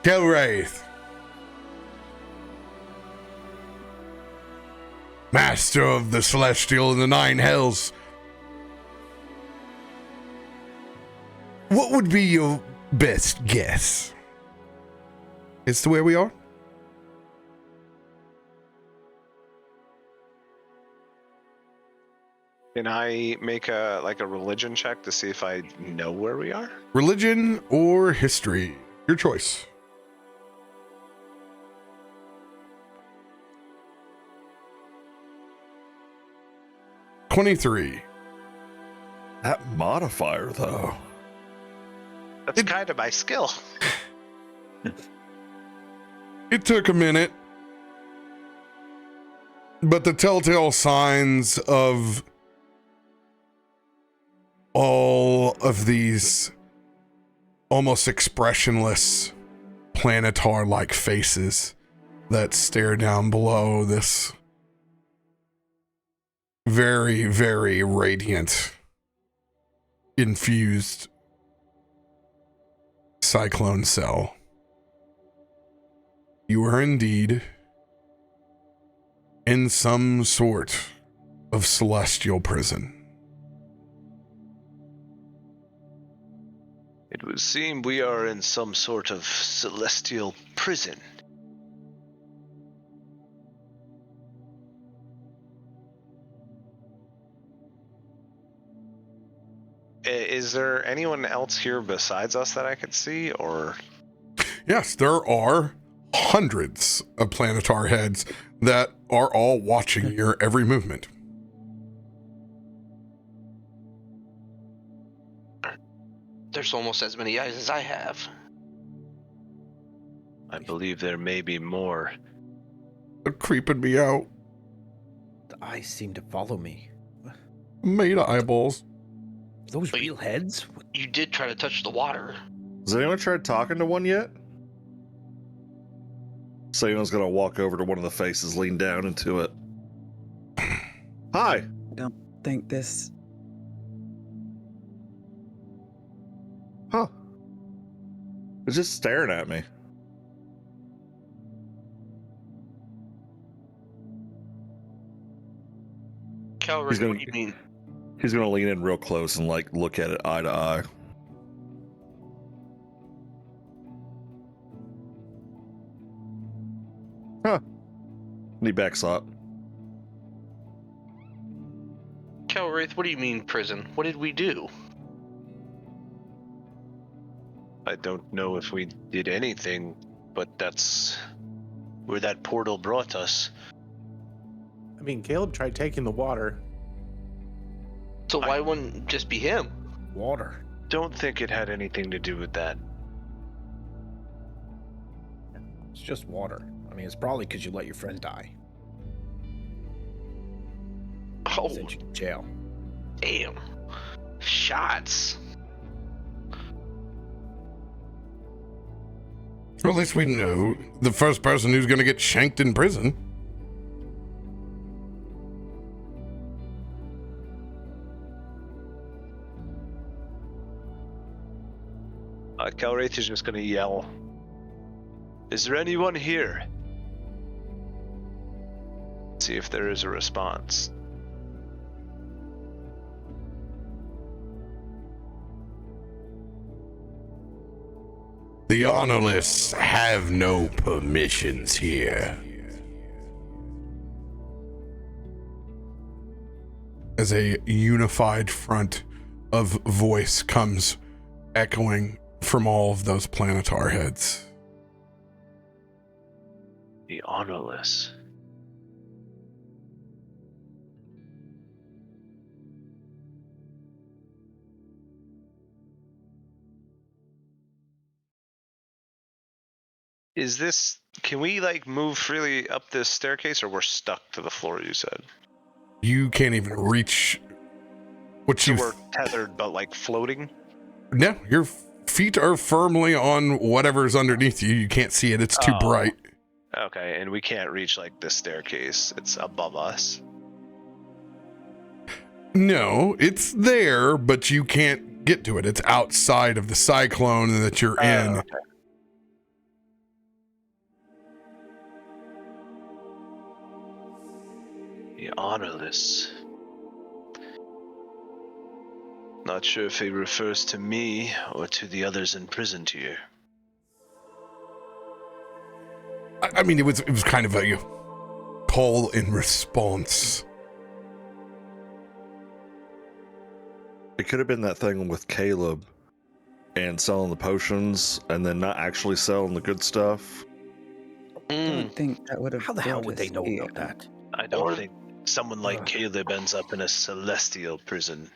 Kelwraith, master of the celestial and the nine hells, what would be your best guess as to where we are? Can I make a religion check to see if I know where we are? Religion or history? Your choice. $23. That modifier, though. That's kind of my skill. It took a minute, but the telltale signs of all of these almost expressionless planetar-like faces that stare down below this very, very radiant, infused cyclone cell. You are indeed in some sort of celestial prison. It would seem we are in some sort of celestial prison. Is there anyone else here besides us that I could see, or? Yes, there are hundreds of planetar heads that are all watching your every movement. There's almost as many eyes as I have. I believe there may be more. They're creeping me out. The eyes seem to follow me. Made of eyeballs. Those real heads? You did try to touch the water. Has anyone tried talking to one yet? Someone's gonna walk over to one of the faces, lean down into it. Hi. I don't think this. Huh. It's just staring at me. Calric, He's gonna- what do you mean? He's gonna lean in real close and like look at it eye to eye. Huh. And he backs up. Calwraith, what do you mean prison? What did we do? I don't know if we did anything, but that's where that portal brought us. I mean, Caleb tried taking the water. So why wouldn't it just be him? Water. Don't think it had anything to do with that. It's just water. I mean, it's probably because you let your friend die. Oh, Sent you to jail. damn. Shots. Well, at least we know the first person who's going to get shanked in prison. Calwraith is just gonna yell, "Is there anyone here?" See if there is a response. The honorless have no permissions here. As a unified front of voice comes echoing from all of those planetar heads. The honorless. Is this, can we like move freely up this staircase, or we're stuck to the floor, you said? You can't even reach what So you... we're tethered but like floating? No, your feet are firmly on whatever's underneath you. You can't see it. It's too Oh. bright. Okay, and we can't reach like this staircase. It's above us. No, it's there, but you can't get to it. It's outside of the cyclone that you're in. Okay. The honorless. Not sure if he refers to me or to the others imprisoned here. I mean, it was kind of a call in response. It could have been that thing with Caleb and selling the potions and then not actually selling the good stuff. I don't think that would have. How the hell brought would they us know here. about that? I don't Or- think someone like Caleb ends up in a celestial prison.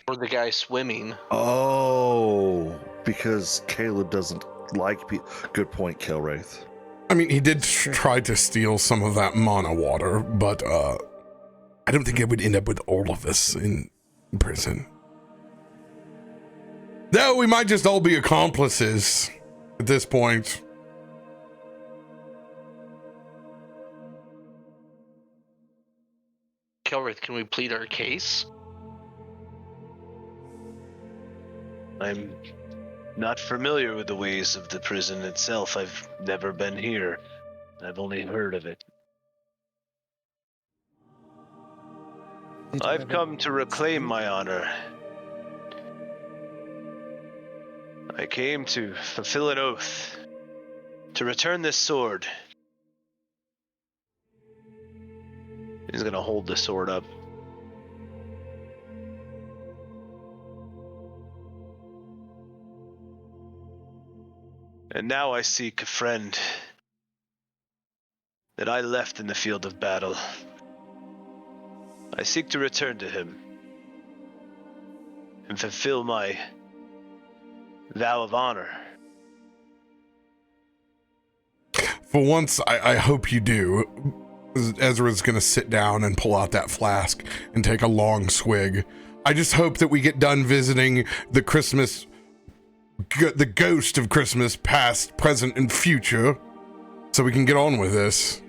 Or the guy swimming. Oh, because Caleb doesn't like people. Good point, Kilwraith. I mean, he did try to steal some of that mana water, but I don't think it would end up with all of us in prison. Though we might just all be accomplices at this point. Kelrith, can we plead our case? I'm not familiar with the ways of the prison itself. I've never been here. I've only heard of it. Did you I've ever come to reclaim see- my honor. I came to fulfill an oath, to return this sword. He's gonna hold the sword up. And now I seek a friend that I left in the field of battle. I seek to return to him and fulfill my vow of honor. For once, I hope you do. Ezra's going to sit down and pull out that flask and take a long swig. I just hope that we get done visiting the Christmas, the ghost of Christmas past, present, and future, so we can get on with this.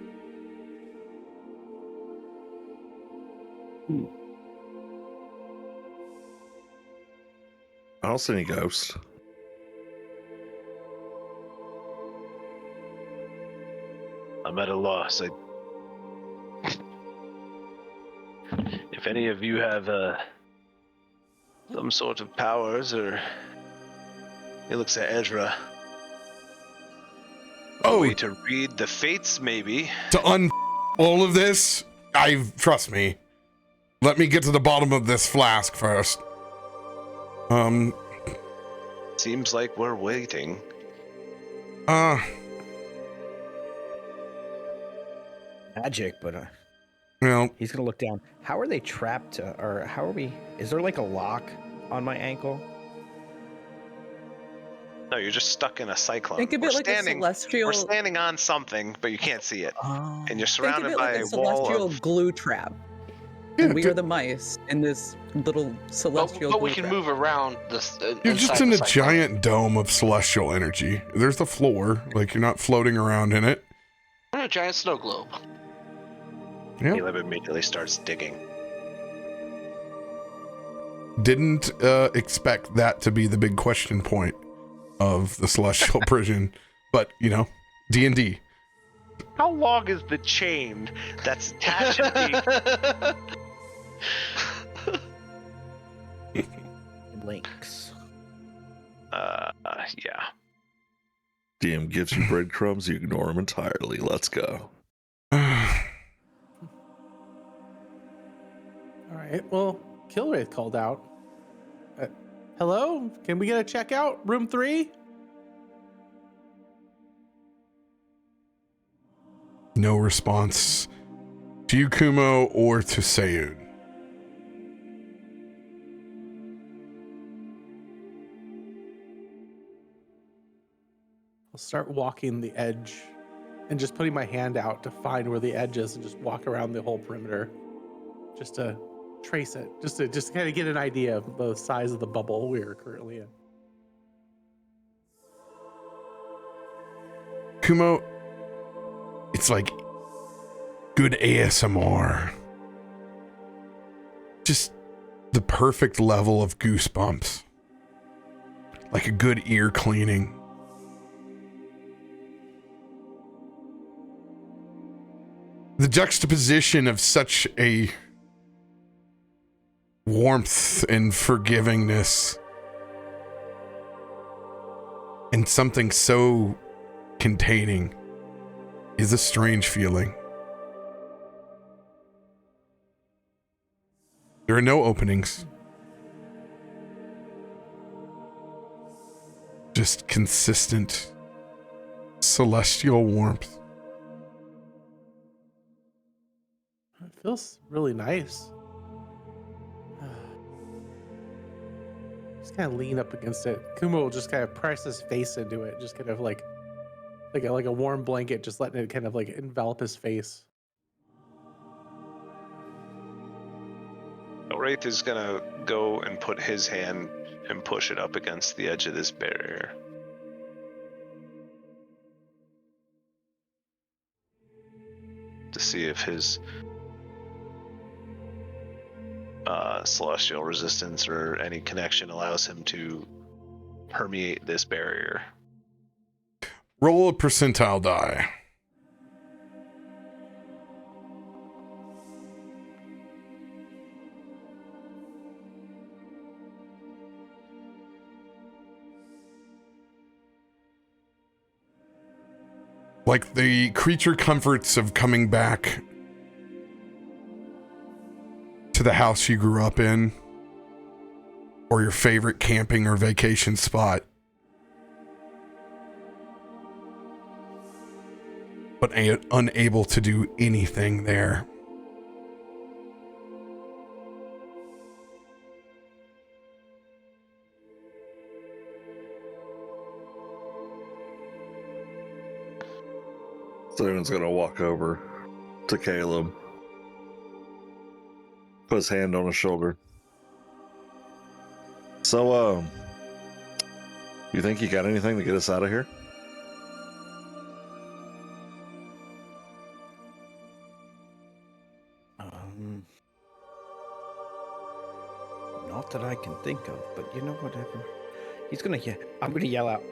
I don't see any ghosts. I'm at a loss. If any of you have some sort of powers, or he looks at Ezra. A way to read the fates, maybe. To all of this, trust me. Let me get to the bottom of this flask first. Seems like we're waiting. Magic, but well, he's gonna look down. How are they trapped? Or how are we? Is there like a lock on my ankle? No, you're just stuck in a cyclone. Think of it like a celestial. We're standing on something, but you can't see it. And you're surrounded Think of it by like a a wall celestial of... glue trap. Yeah, And we are the mice in this little celestial But glue we can trap. move around this. you're just in a giant dome of celestial energy. There's the floor, like you're not floating around in it. We're in a giant snow globe. Yeah. Caleb immediately starts digging. Didn't expect that to be the big question point of the celestial prison, but you know, D&D. How long is the chain that's attaching me? Links. Yeah. DM gives you breadcrumbs, you ignore them entirely. Let's go. All right. Well, Kilwraith called out. Hello? Can we get a checkout? Room 3? No response to you, Kumo, or to Sayun. I'll start walking the edge and just putting my hand out to find where the edge is and just walk around the whole perimeter just to trace it, just to kind of get an idea of the size of the bubble we're currently in. Kumo, it's like good ASMR. Just the perfect level of goosebumps. Like a good ear cleaning. The juxtaposition of such a warmth and forgivingness and something so containing is a strange feeling. There are no openings. just consistent celestial warmth. It feels really nice. Just kind of lean up against it. Kuma will just kind of press his face into it, just kind of like a warm blanket, just letting it kind of like envelop his face. Wraith is gonna go and put his hand and push it up against the edge of this barrier. To see if his celestial resistance or any connection allows him to permeate this barrier. Roll a percentile die. Like the creature comforts of coming back to the house you grew up in, or your favorite camping or vacation spot, but unable to do anything there. Someone's gonna walk over to Caleb, put his hand on his shoulder. So, you think you got anything to get us out of here? Not that I can think of, but you know, whatever. I'm gonna yell out,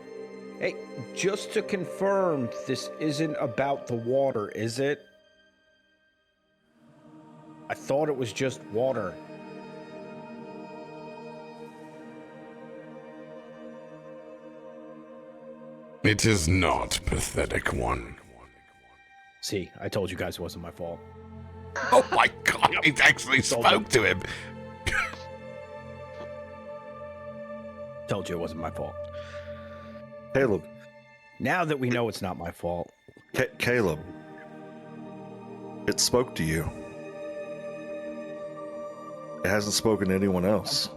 "Hey, just to confirm, this isn't about the water, is it? I thought it was just water." It is not, pathetic one. See, I told you guys it wasn't my fault. Oh my god, he actually spoke to him. Told you it wasn't my fault. Caleb. Now that we know it's not my fault. Caleb. It spoke to you. It hasn't spoken to anyone else.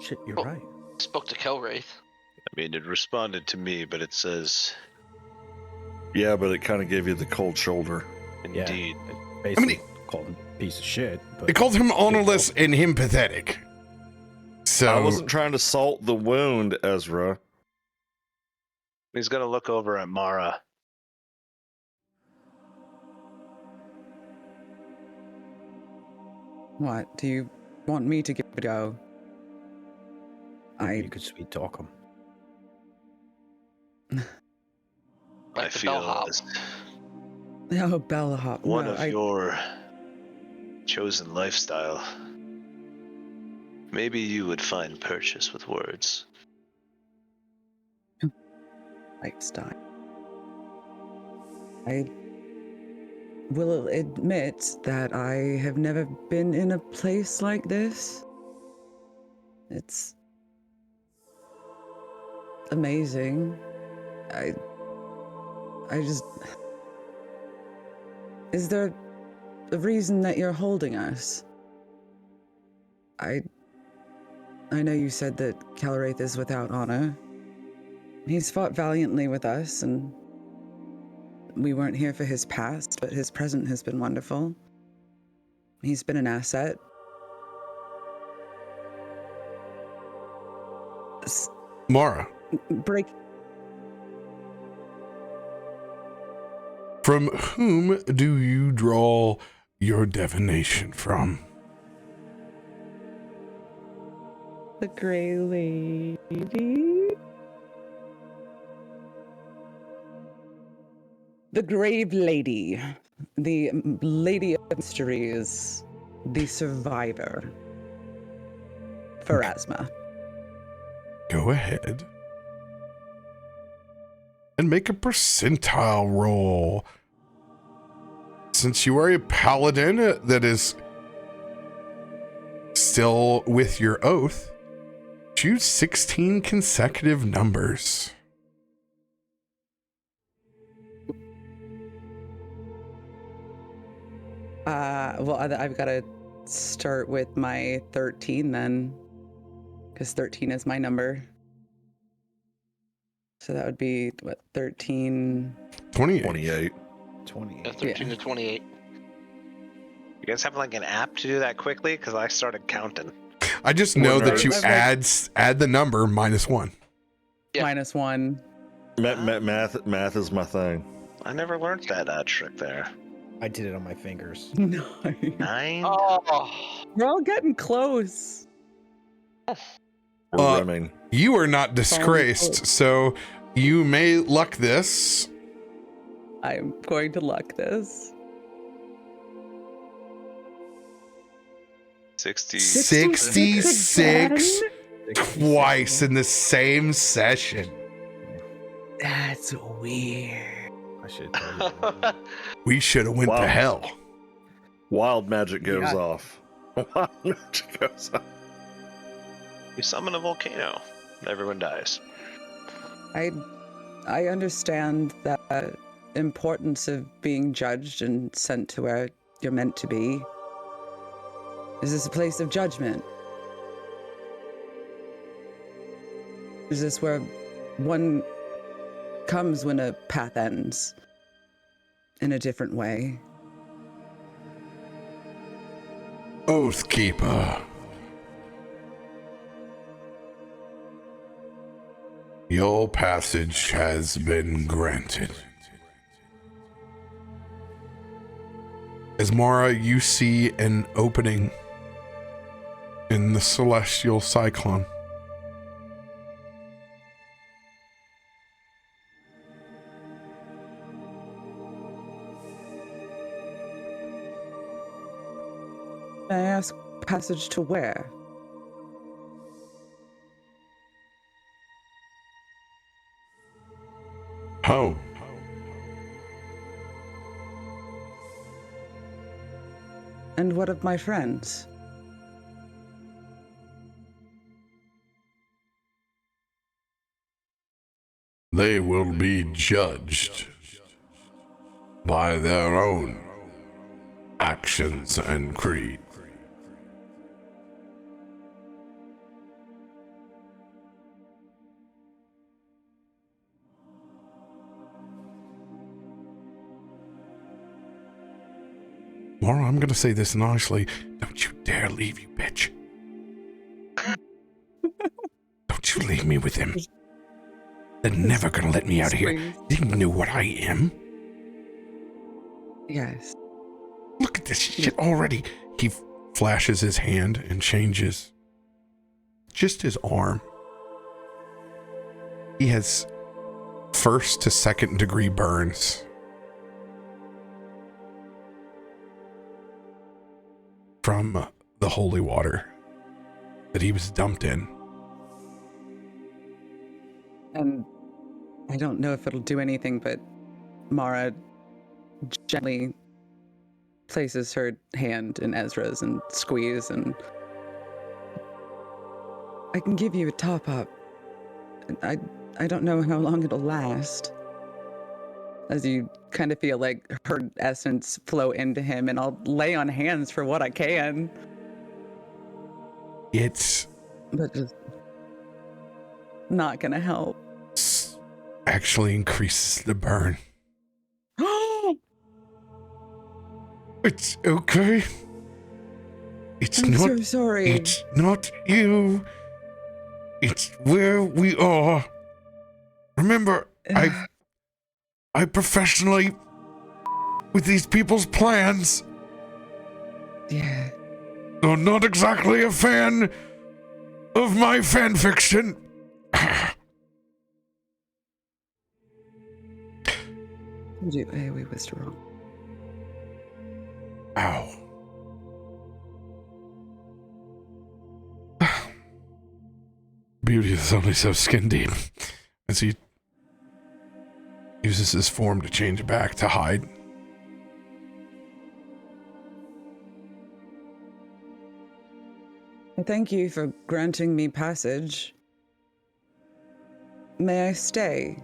Shit, you're Oh. right. Spoke to Kelwraith. I mean, it responded to me, but it says, Yeah, but it kind of gave you the cold shoulder. indeed. It basically called him a piece of shit. But They called him honorless and him pathetic. So I wasn't trying to salt the wound, Ezra. He's gonna look over at Mara. What? Do you want me to give it a go? you could sweet talk him. I Like the feel bellhop. as Oh, bellhop. one no, of your chosen lifestyle. Maybe you would find purchase with words. Lifestyle. I will admit that I have never been in a place like this. It's amazing. I just... Is there a reason that you're holding us? I know you said that Kelwraith is without honor. He's fought valiantly with us, and we weren't here for his past, but his present has been wonderful. He's been an asset. Mara, Break. from whom do you draw your divination from? The Grey Lady. The Grave Lady. The Lady of Mysteries. The Survivor. Pharasma. Go ahead and make a percentile roll. Since you are a paladin that is still with your oath, Choose 16 consecutive numbers. Well, I've got to start with my 13 then, because 13 is my number. So that would be what, 13? 28. 28. 28. 13 to 28. You guys have like an app to do that quickly? Because I started counting. I just know that you nerds. add the number -1. Yeah. -1. Math is my thing. I never learned that trick there. I did it on my fingers. No. 9. Oh, We're all getting close. We're rimming. You are not disgraced, so you may luck this. I'm going to luck this. 66 twice in the same session. That's weird. I should tell you. We should have went Wow. to hell. Wild magic goes Yeah. off. Wild magic goes off. You summon a volcano. Everyone dies. I understand the importance of being judged and sent to where you're meant to be. Is this a place of judgment? Is this where one comes when a path ends in a different way? Oathkeeper. Your passage has been granted. Esmara, you see an opening in the celestial cyclone. May I ask, passage to where? Home. And what of my friends? They will be judged by their own actions and creed. Laura, I'm gonna say this nicely. Don't you dare leave, you bitch. Don't you leave me with him. They're never gonna let me out of here. Didn't you know what I am? Yes. Look at this shit already. He flashes his hand and changes just his arm. He has 1st to 2nd degree burns. From the holy water that he was dumped in. And I don't know if it'll do anything, but Mara gently places her hand in Ezra's and squeeze, and I can give you a top up. I don't know how long it'll last. As you kind of feel like her essence flow into him, and I'll lay on hands for what I can. It's But just not gonna help. actually increases the burn. It's okay. It's I'm not. so sorry. It's not you. It's where we are. Remember, I professionally with these people's plans. Yeah. I'm not exactly a fan of my fan fiction. We was wrong. Ow. Beauty is only so skin deep. As he uses his form to change back to hide. Thank you for granting me passage. May I stay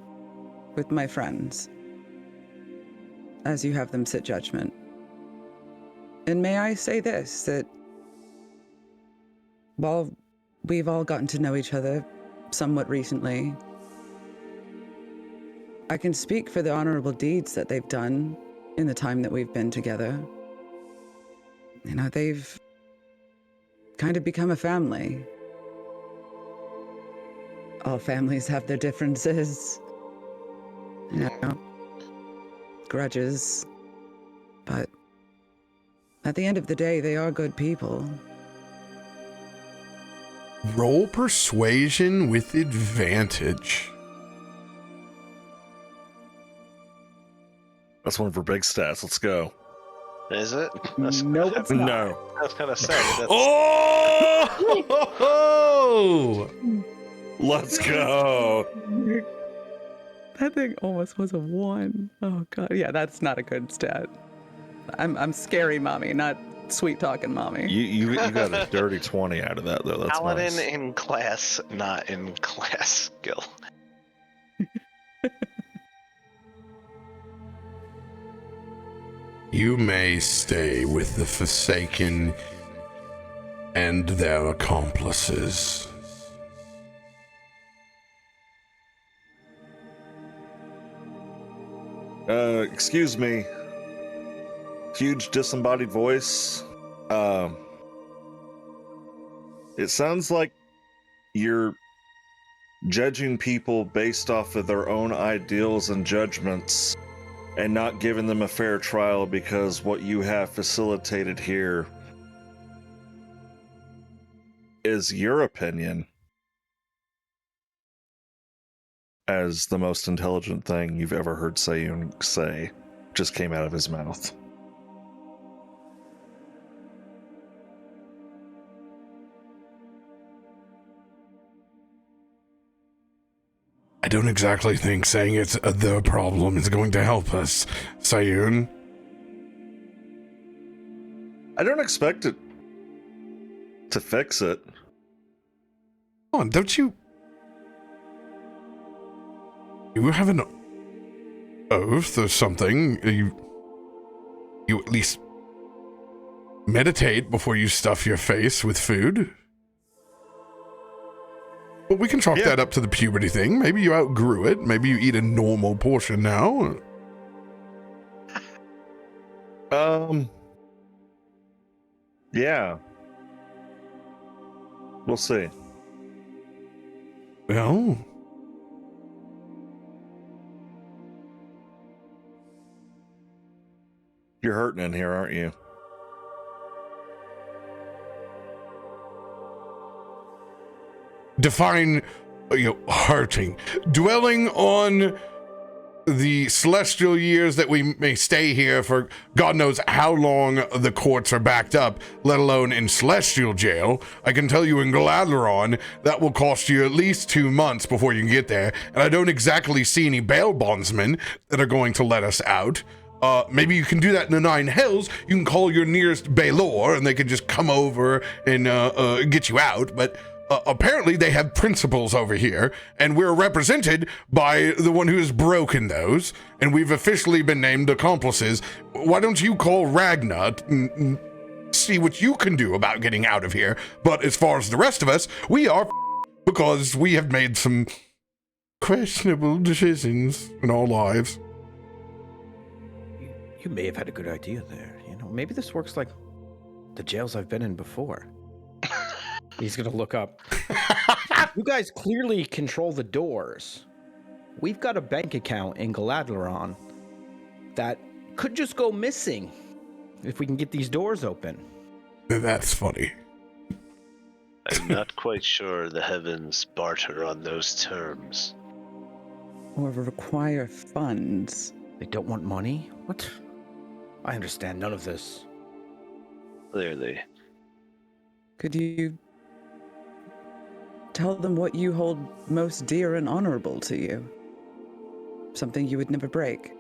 with my friends, as you have them sit judgment? And may I say this, that while we've all gotten to know each other somewhat recently, I can speak for the honorable deeds that they've done in the time that we've been together. You know, they've kind of become a family. All families have their differences, you know, grudges, but at the end of the day, they are good people. Roll persuasion with advantage. That's one of her big stats. Let's go. Is it? No, it's not. No. That's kind of sad. That's, Oh! Let's go. That thing almost was a 1. Oh god, yeah, that's not a good stat. I'm scary mommy, not sweet talking mommy. You got a dirty 20 out of that though. That's Paladin nice. in class, not in class skill. You may stay with the Forsaken and their accomplices. Excuse me. Huge disembodied voice. It sounds like you're judging people based off of their own ideals and judgments and not giving them a fair trial because what you have facilitated here is your opinion as the most intelligent thing you've ever heard Sayun say just came out of his mouth. I don't exactly think saying it's the problem is going to help us, Sayun. I don't expect it to fix it. Come on, don't you... You have an oath or something. You at least meditate before you stuff your face with food. But we can chalk that up to the puberty thing. Maybe you outgrew it. Maybe you eat a normal portion now. Yeah. We'll see. Well... You're hurting in here, aren't you? Define, hurting. Dwelling on the celestial years that we may stay here for God knows how long the courts are backed up, let alone in celestial jail. I can tell you in Galaadluuran, that will cost you at least 2 months before you can get there, and I don't exactly see any bail bondsmen that are going to let us out. Maybe you can do that in the Nine Hells. You can call your nearest Baelor, and they can just come over and get you out, but apparently they have principles over here, and we're represented by the one who has broken those, and we've officially been named accomplices. Why don't you call Ragna and see what you can do about getting out of here? But as far as the rest of us, we are because we have made some questionable decisions in our lives. You may have had a good idea there. Maybe this works like the jails I've been in before. He's gonna look up. You guys clearly control the doors. We've got a bank account in Galaadluuran that could just go missing if we can get these doors open. That's funny. I'm not quite sure the heavens barter on those terms. Or require funds. They don't want money? What? I understand none of this. Clearly. Could you tell them what you hold most dear and honorable to you? Something you would never break.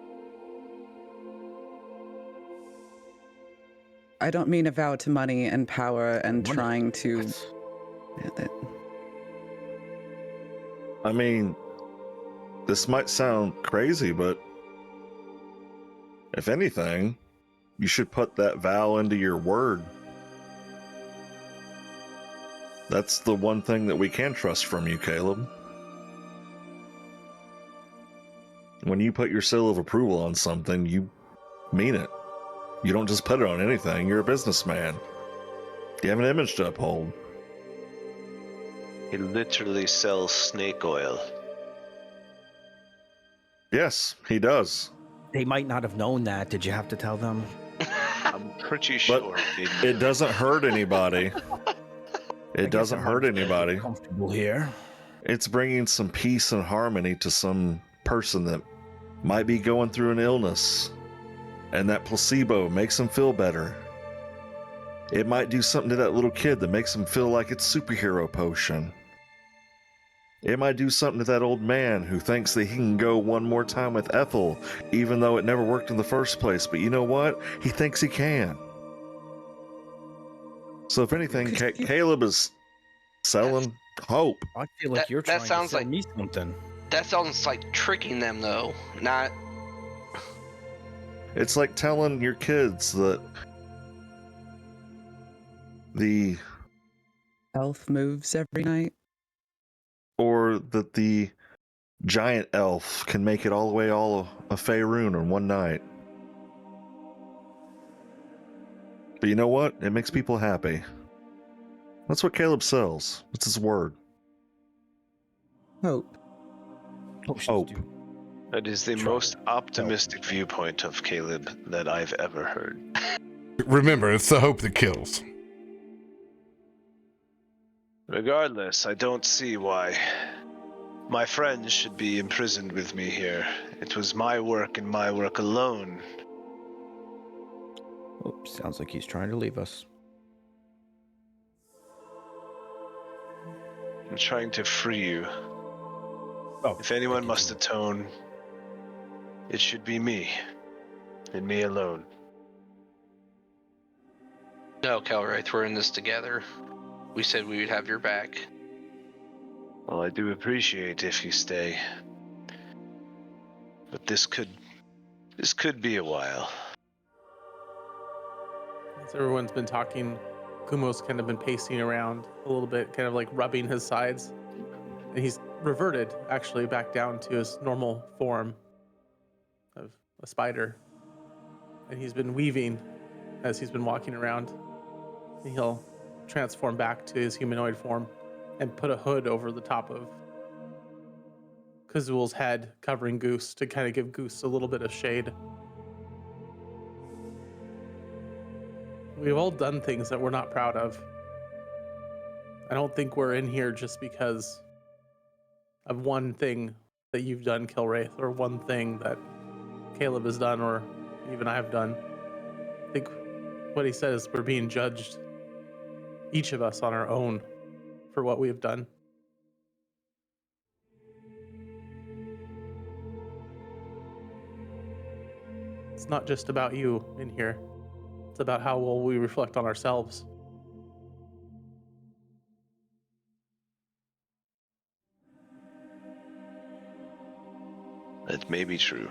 I don't mean a vow to money and power and Money? trying to Yeah, I mean, this might sound crazy, but if anything, you should put that vow into your word. That's the one thing that we can trust from you, Caleb. When you put your seal of approval on something, you mean it. You don't just put it on anything. You're a businessman. You have an image to uphold. He literally sells snake oil. Yes, he does. They might not have known that. Did you have to tell them? I'm pretty But sure he didn't. it doesn't hurt anybody. I It guess doesn't I'm hurt not anybody. Comfortable here. It's bringing some peace and harmony to some person that might be going through an illness, and that placebo makes them feel better. It might do something to that little kid that makes them feel like it's superhero potion. It might do something to that old man who thinks that he can go one more time with Ethel, even though it never worked in the first place. But you know what? He thinks he can. So if anything, Caleb is selling hope. I feel like That- you're that trying sounds to sell like- me something. That sounds like tricking them, though. Not. It's like telling your kids that the elf moves every night. or that the giant elf can make it all the way all of Faerun in one night. But you know what? It makes people happy. That's what Caleb sells. It's his word. Hope. Potions Hope. do. That is the Try most optimistic viewpoint of Caleb that I've ever heard. Remember, it's the hope that kills. Regardless, I don't see why my friends should be imprisoned with me here. It was my work and my work alone. Oh, sounds like he's trying to leave us. I'm trying to free you. Oh, If anyone thank you, must Jim. atone, it should be me, and me alone. No, Calraith, we're in this together. We said we would have your back. Well, I do appreciate if you stay. But this could be a while. As everyone's been talking, Kumo's kind of been pacing around a little bit, kind of like rubbing his sides. And he's reverted actually back down to his normal form of a spider. And he's been weaving as he's been walking around. And he'll transform back to his humanoid form and put a hood over the top of Kazul's head, covering Goose to kind of give Goose a little bit of shade. We've all done things that we're not proud of. I don't think we're in here just because of one thing that you've done, Kilwraith, or one thing that Caleb has done, or even I've done. I think what he said is we're being judged, each of us on our own, for what we have done. It's not just about you in here. It's about how well we reflect on ourselves. That may be true.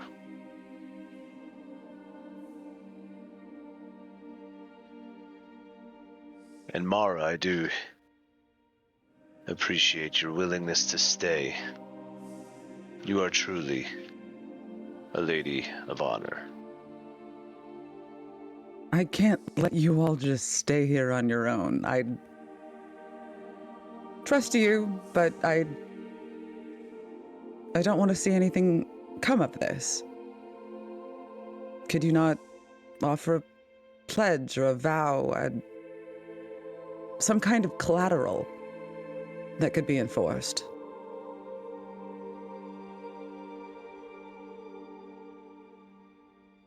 And Mara, I do appreciate your willingness to stay. You are truly a lady of honor. I can't let you all just stay here on your own. I trust you, but I don't want to see anything come of this. Could you not offer a pledge or a vow, some kind of collateral that could be enforced?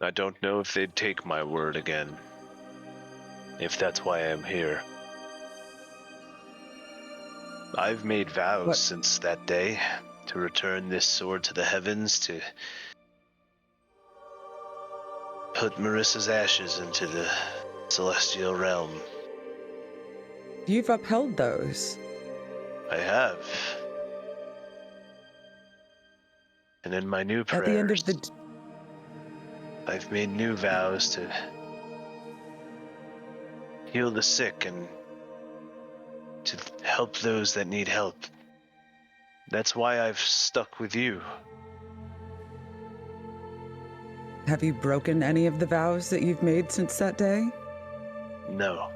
I don't know if they'd take my word again. If that's why I'm here. I've made vows What? since that day to return this sword to the heavens, to put Marissa's ashes into the celestial realm. You've upheld those. I have. And in my new prayers, At the end of the I've made new vows to heal the sick and to help those that need help. That's why I've stuck with you. Have you broken any of the vows that you've made since that day? No.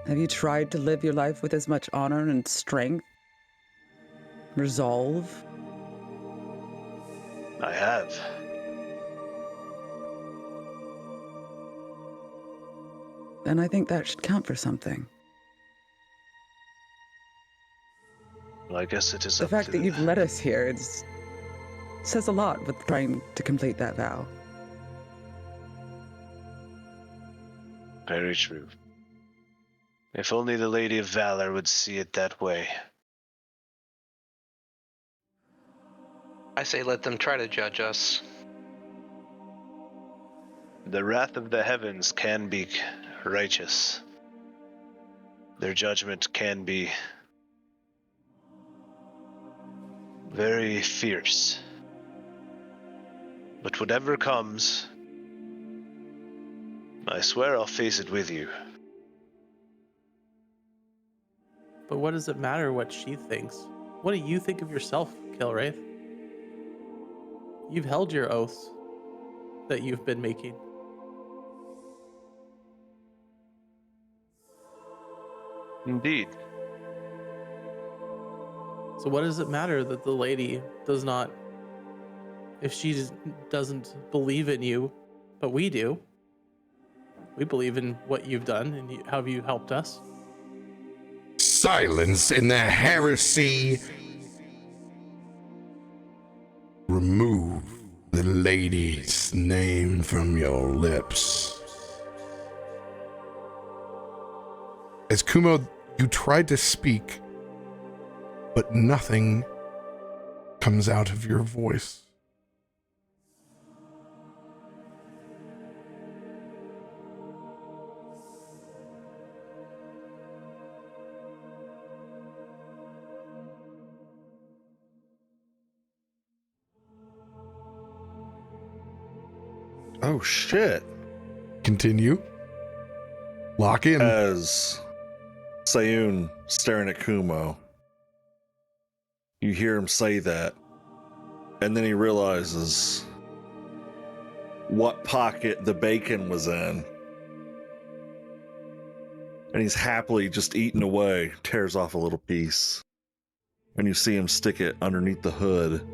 Have you tried to live your life with as much honor and strength? Resolve? I have. And I think that should count for something. Well, I guess it is The up fact to that you've led us here says a lot with trying to complete that vow. Very true. If only the Lady of Valor would see it that way. I say let them try to judge us. The wrath of the heavens can be righteous. Their judgment can be very fierce. But whatever comes, I swear I'll face it with you. But what does it matter what she thinks? What do you think of yourself, Kilwraith? You've held your oaths that you've been making. Indeed. So what does it matter that the lady does not, if she doesn't believe in you, but we do. We believe in what you've done and how you helped us. Silence in the heresy. Remove the lady's name from your lips. As Kumo, you tried to speak, but nothing comes out of your voice. Oh shit. Continue. Lock in. As Sayun staring at Kumo, you hear him say that, and then he realizes what pocket the bacon was in. And he's happily just eating away, tears off a little piece. And you see him stick it underneath the hood.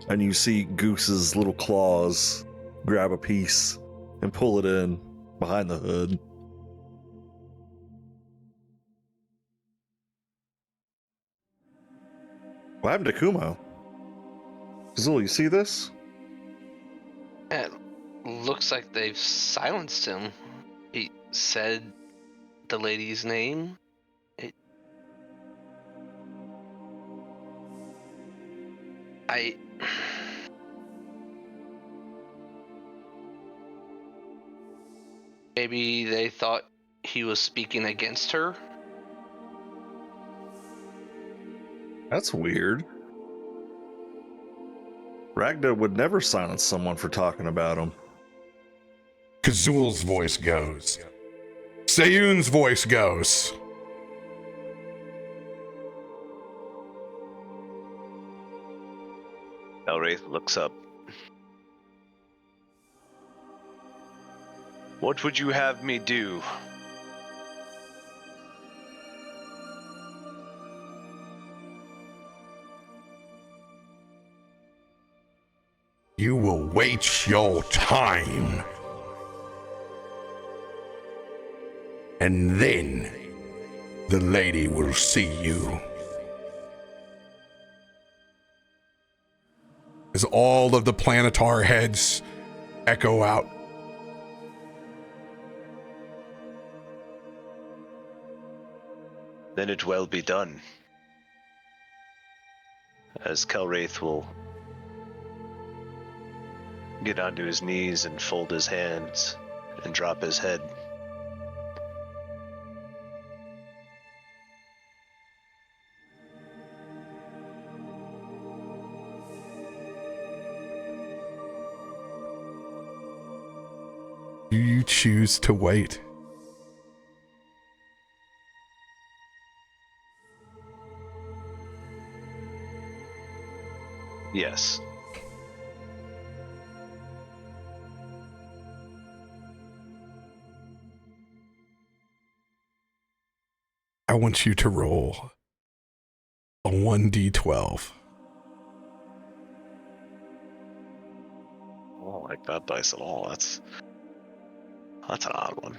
And you see Goose's little claws grab a piece and pull it in behind the hood. What happened to Kumo? Zul, you see this? It looks like they've silenced him. He said the lady's name. Maybe they thought he was speaking against her. That's weird. Ragda would never silence someone for talking about him. Kazul's voice goes. Sayun's voice goes. Elwraith looks up. What would you have me do? You will wait your time. And then the lady will see you. As all of the planetar heads echo out. Then it will be done. As Kelwraith will get onto his knees and fold his hands and drop his head. choose to wait? Yes. I want you to roll a 1d12. I don't like that dice at all. That's an odd one.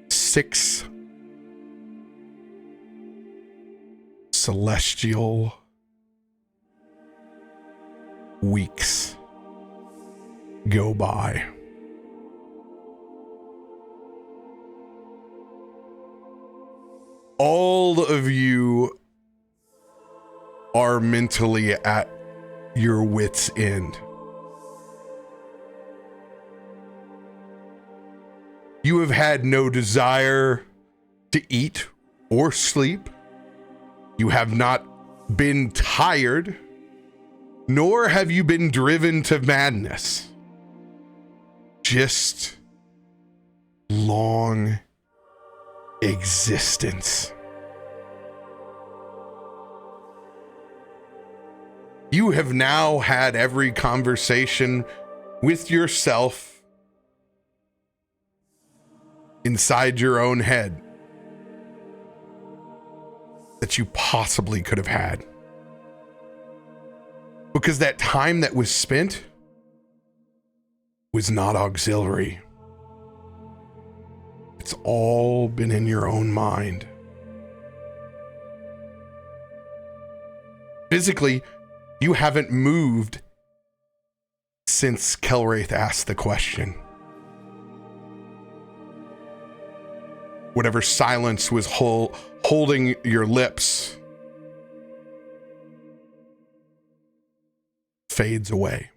Six celestial weeks go by. All of you are mentally at your wits' end. You have had no desire to eat or sleep. You have not been tired, nor have you been driven to madness. Just long existence. You have now had every conversation with yourself inside your own head that you possibly could have had. Because that time that was spent was not auxiliary. It's all been in your own mind. Physically, you haven't moved since Kelwraith asked the question. Whatever silence was holding your lips fades away.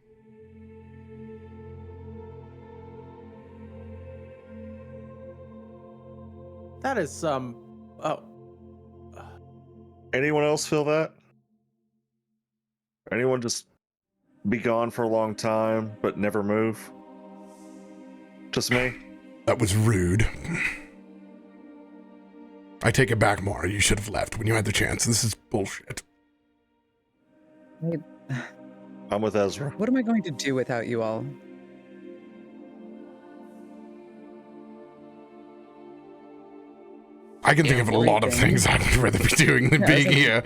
That is Anyone else feel that? Anyone just be gone for a long time but never move? Just me? That was rude. I take it back, Mara. You should have left when you had the chance. This is bullshit. I'm with Ezra. What am I going to do without you all? I can think of a lot of things I would rather be doing than being here.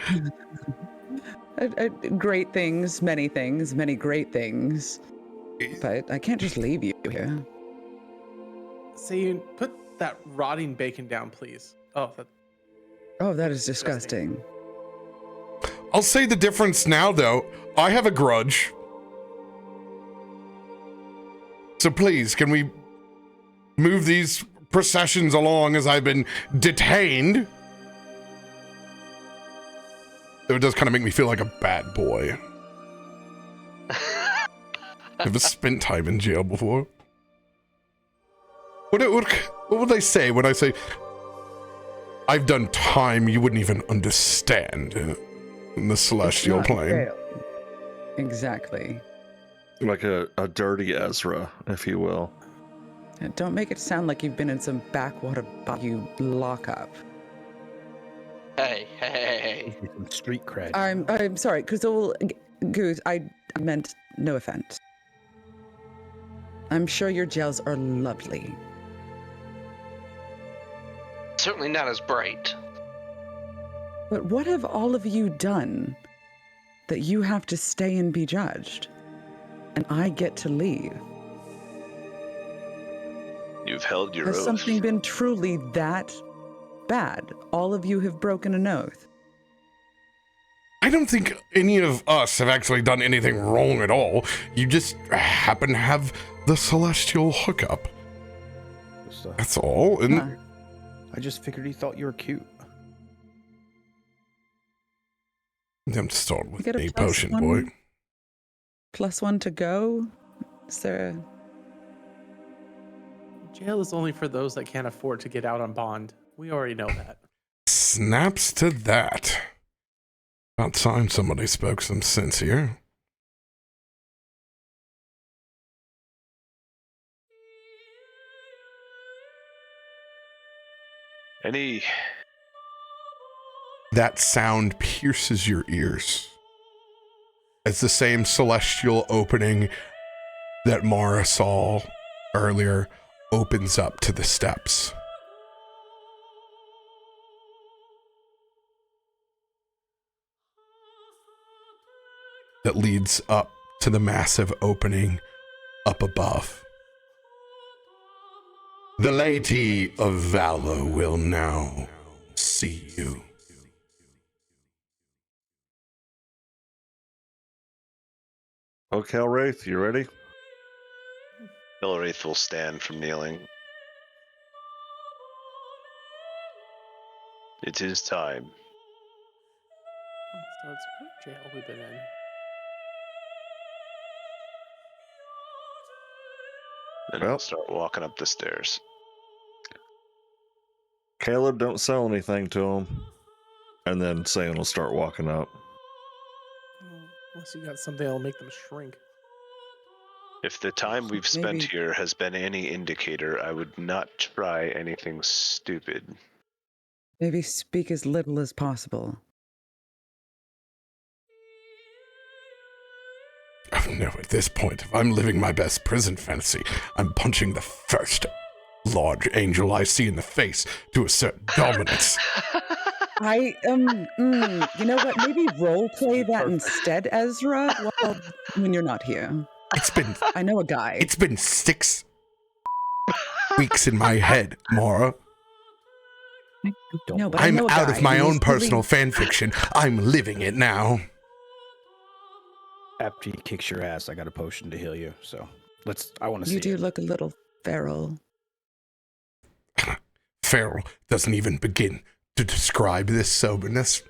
Great things, many great things. But I can't just leave you here. Sayun, put that rotting bacon down, please. That is disgusting. I'll say the difference now, though. I have a grudge. So please, can we move these processions along as I've been detained? It does kind of make me feel like a bad boy. I've spent time in jail before. What would they say when I say I've done time you wouldn't even understand in the celestial plane? Fair. Exactly. Like a dirty Ezra, if you will. And don't make it sound like you've been in some backwater you lockup. Hey. Some street cred. I'm sorry, Goose, I meant no offense. I'm sure your gels are lovely. Certainly not as bright. But what have all of you done that you have to stay and be judged? And I get to leave? You've held your Has oath. something been truly that bad? All of you have broken an oath. I don't think any of us have actually done anything wrong at all. You just happen to have the celestial hookup. That's all. And I just figured he thought you were cute. I'm starting with You get a a plus potion, one. boy. +1 to go? Is there Jail is only for those that can't afford to get out on bond. We already know that. Snaps to that. About time somebody spoke some sense here. That sound pierces your ears as the same celestial opening that Mara saw earlier opens up to the steps. That leads up to the massive opening up above. The Lady of Valor will now see you. Okay, Wraith, you ready? Wraith will stand from kneeling. It is time. So it's per jail we've been in. And Well. I'll start walking up the stairs. Caleb, don't sell anything to him. And then Satan will start walking up. Unless you got something that'll make them shrink. If the time we've spent Maybe. here has been any indicator, I would not try anything stupid. Maybe speak as little as possible. Oh no, at this point, if I'm living my best prison fantasy, I'm punching the first large angel I see in the face to assert dominance. I you know what? Maybe role play that instead, Ezra. Well, when you're not here. I know a guy. It's been 6 weeks in my head, Mara. No, but I I'm know a out guy, of my and own he's personal really- fan fiction. I'm living it now. After he kicks your ass, I got a potion to heal you. So I want to see You do it. look a little feral. Feral doesn't even begin to describe this soberness.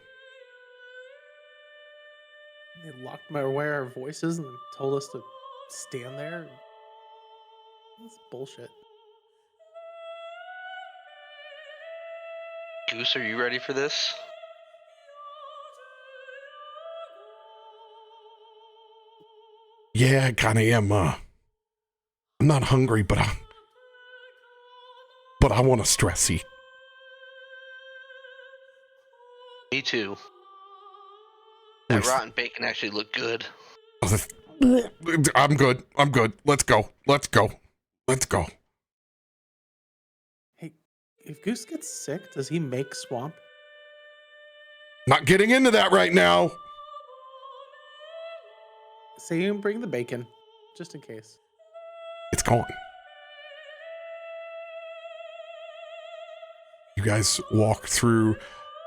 They locked my aware our voices and told us to stand there. That's bullshit. Goose, are you ready for this? Yeah, I kind of am. I'm not hungry, but I want a stress eat. Me too. That rotten bacon actually looked good. I'm good. Let's go. Hey, if Goose gets sick, does he make swamp? Not getting into that right now. Say you bring the bacon, just in case. It's gone. You guys walk through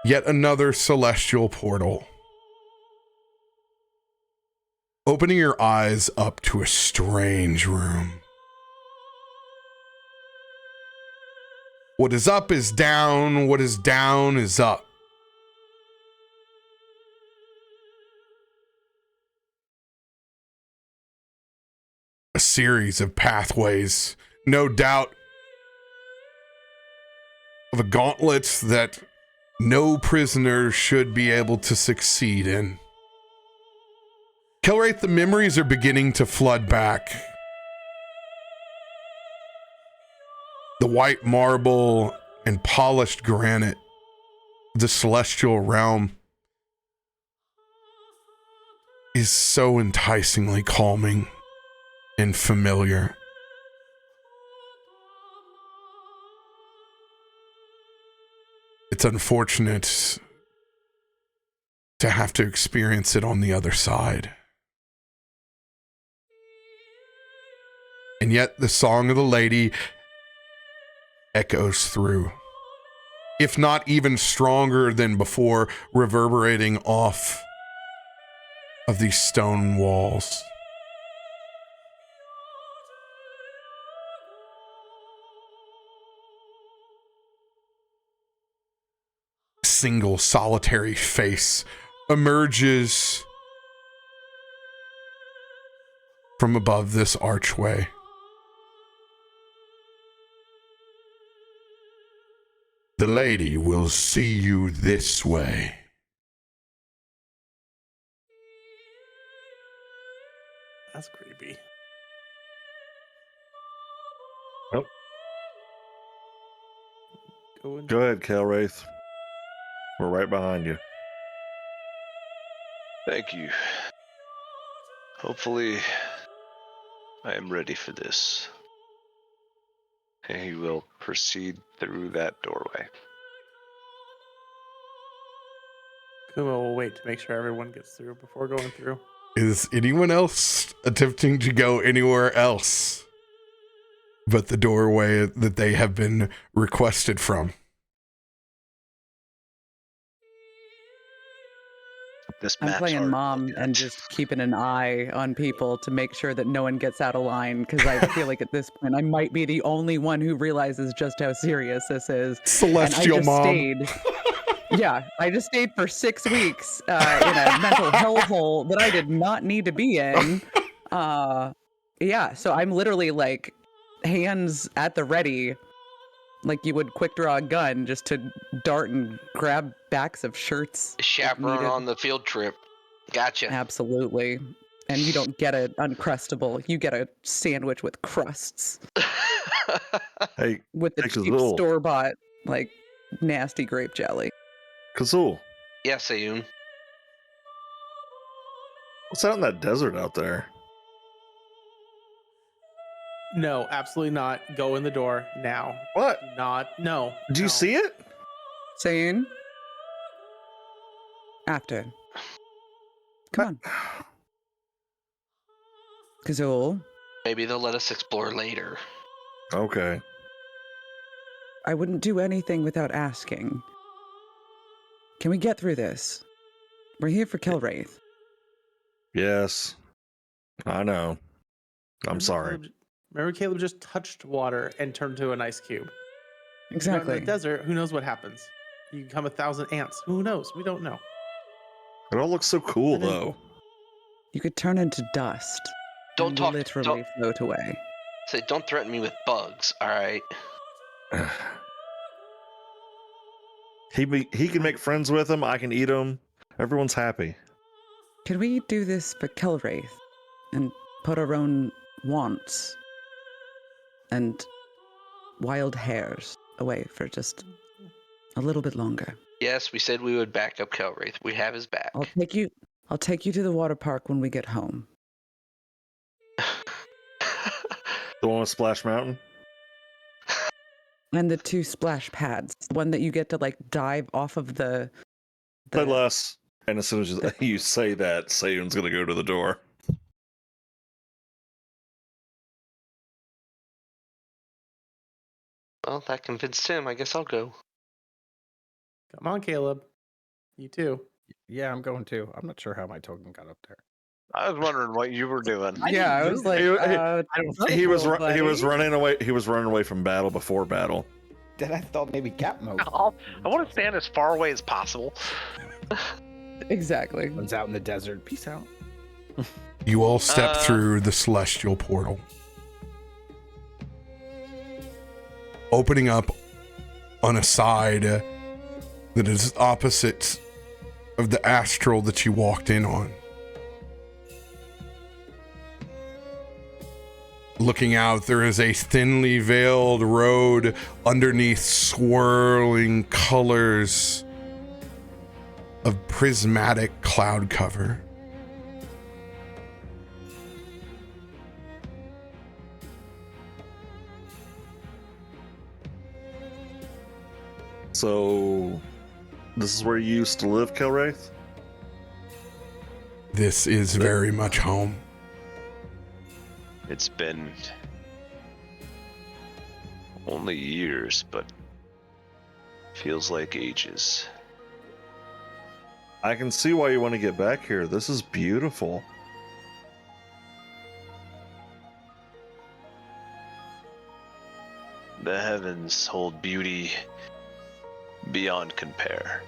yet another celestial portal, opening your eyes up to a strange room. What is up is down, what is down is up. A series of pathways, no doubt, of a gauntlet that no prisoner should be able to succeed in. Kelwraith, the memories are beginning to flood back. The white marble and polished granite, the celestial realm, is so enticingly calming and familiar. It's unfortunate to have to experience it on the other side. And yet the song of the lady echoes through, if not even stronger than before, reverberating off of these stone walls. Single solitary face emerges from above this archway. The lady will see you this way. That's creepy. Oh. Going. Go ahead, Kelwraith. We're right behind you. Thank you. Hopefully, I am ready for this. And he will proceed through that doorway. Kuma will wait to make sure everyone gets through before going through. Is anyone else attempting to go anywhere else but the doorway that they have been requested from? This I'm map's playing hard to mom look and at. just keeping an eye on people to make sure that no one gets out of line, because I feel like at this point I might be the only one who realizes just how serious this is. Celestial and I just mom. stayed. Yeah, I just stayed for 6 weeks in a mental hellhole that I did not need to be in. Yeah, so I'm literally like hands at the ready, like you would quick draw a gun just to dart and grab backs of shirts. if Chaperone needed. on the field trip. Gotcha. Absolutely. And you don't get an Uncrustable. You get a sandwich with crusts Hey, with the Hey, cheap Kazul. store-bought, like, nasty grape jelly. Kazul, Yeah, Sayun. what's out in that desert out there? No, absolutely not. Go in the door now. What? No. Do you no. see it? Saying? After. Come on. Kazul, Maybe they'll let us explore later. Okay. I wouldn't do anything without asking. Can we get through this? We're here for Kelwraith. Yes. I know. I'm sorry. Remember Caleb just touched water and turned to an ice cube. You go Exactly. in the desert, who knows what happens? You become 1,000 ants. Who knows? We don't know. It all looks so cool, And then- though. You could turn into dust. Don't and talk- literally don't- float away. Say, don't threaten me with bugs, alright? He can make friends with them. I can eat them. Everyone's happy. Can we do this for Kelwraith and put our own wants and wild hairs away for just a little bit longer? Yes, we said we would back up Kelwraith. We have his back. I'll take you to the water park when we get home. The one with Splash Mountain? And the 2 splash pads. The one that you get to like dive off of the Play less. And as soon as the- you say that, Sayun's gonna go to the door. Well, that convinced him. I guess I'll go. Come on, Caleb. You too. Yeah, I'm going too. I'm not sure how my token got up there. I was wondering what you were doing. Yeah, I was like, He- I don't He was know, he was buddy. running away. He was running away from battle before battle. Then I thought maybe Cap mode. I want to stand as far away as possible. Exactly. One's out in the desert. Peace out. You all step through the celestial portal, opening up on a side that is opposite of the astral that you walked in on. Looking out, there is a thinly veiled road underneath swirling colors of prismatic cloud cover. So, this is where you used to live, Kelwraith? This is very much home. It's been only years, but feels like ages. I can see why you want to get back here. This is beautiful. The heavens hold beauty beyond compare.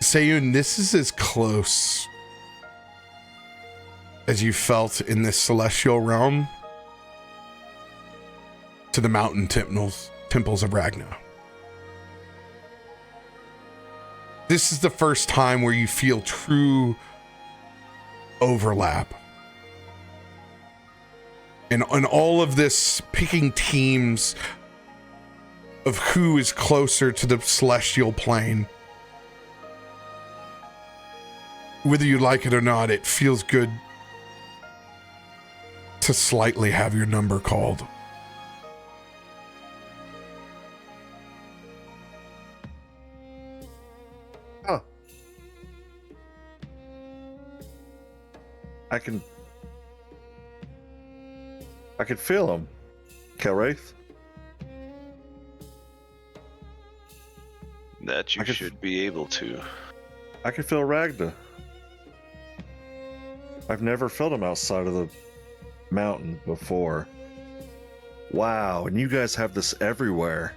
Sayun, this is as close as you felt in this celestial realm to the mountain temples of Ragnar. This is the first time where you feel true overlap. And on all of this picking teams of who is closer to the celestial plane. Whether you like it or not, it feels good to slightly have your number called. Huh. I can feel him, Kelwraith. That you should be able to. I can feel Ragna. I've never felt him outside of the mountain before. Wow, and you guys have this everywhere.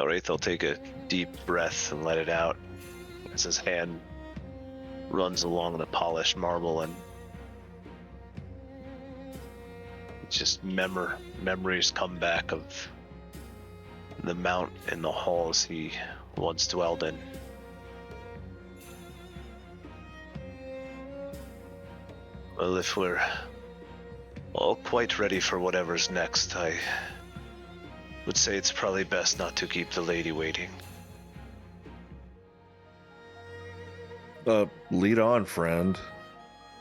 Wraith will take a deep breath and let it out as his hand runs along the polished marble, and just memories come back of the mount and the halls he once dwelled in. Well, if we're all quite ready for whatever's next, I would say it's probably best not to keep the lady waiting. Lead on, friend.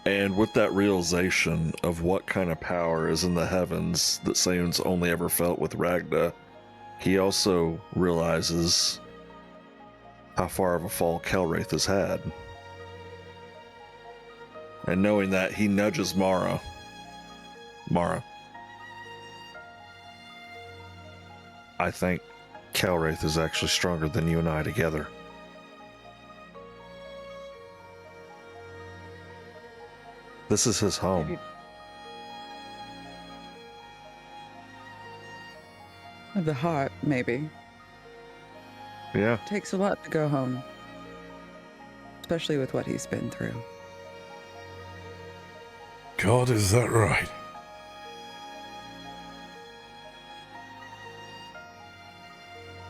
And with that realization of what kind of power is in the heavens that Sayun's only ever felt with Ragna, he also realizes how far of a fall Kelwraith has had. And knowing that, he nudges Mara. Mara, I think Kelwraith is actually stronger than you and I together. This is his home. Of the heart, maybe. Yeah. Takes a lot to go home. Especially with what he's been through. God, is that right?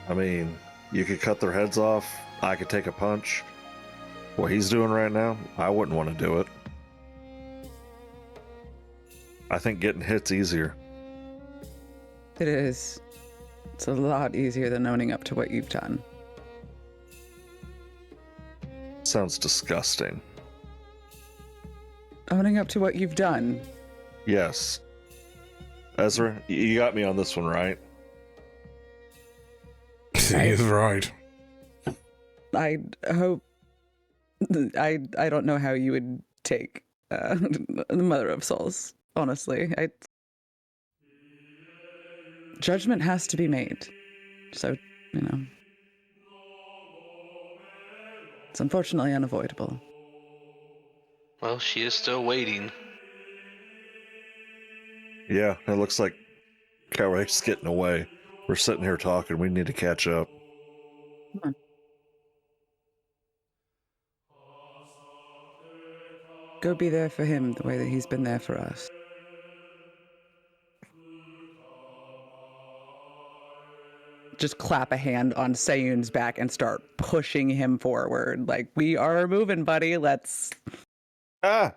I mean, you could cut their heads off. I could take a punch. What he's doing right now, I wouldn't want to do it. I think getting hit's easier. It is. It's a lot easier than owning up to what you've done. Sounds disgusting. Owning up to what you've done. Yes. Ezra, you got me on this one, right? He is right. I hope. I don't know how you would take the Mother of Souls. Honestly, judgment has to be made. So, it's unfortunately unavoidable. Well, she is still waiting. Yeah, it looks like Kelwraith's getting away. We're sitting here talking. We need to catch up. Come on. Go be there for him the way that he's been there for us. Just clap a hand on Sayun's back and start pushing him forward. Like, we are moving, buddy. Let's... Ah!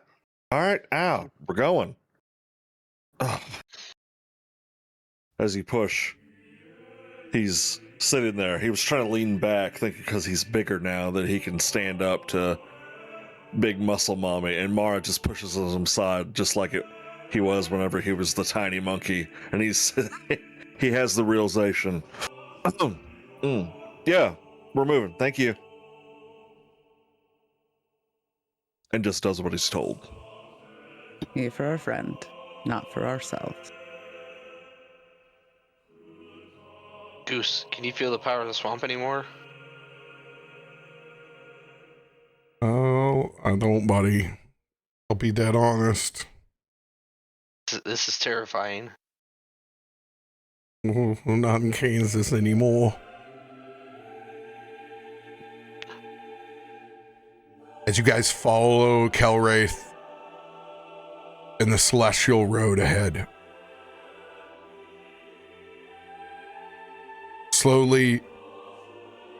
Alright, out. We're going. Ugh. As you push, he's sitting there. He was trying to lean back, thinking because he's bigger now that he can stand up to big muscle mommy, and Mara just pushes him aside just like he was whenever he was the tiny monkey, and he has the realization. Yeah, we're moving. Thank you. And just does what he's told. Here for our friend, not for ourselves. Goose, can you feel the power of the swamp anymore? Oh, I don't, buddy. I'll be dead honest. This is terrifying. We're not in Kansas anymore. As you guys follow Kelwraith and the celestial road ahead. Slowly,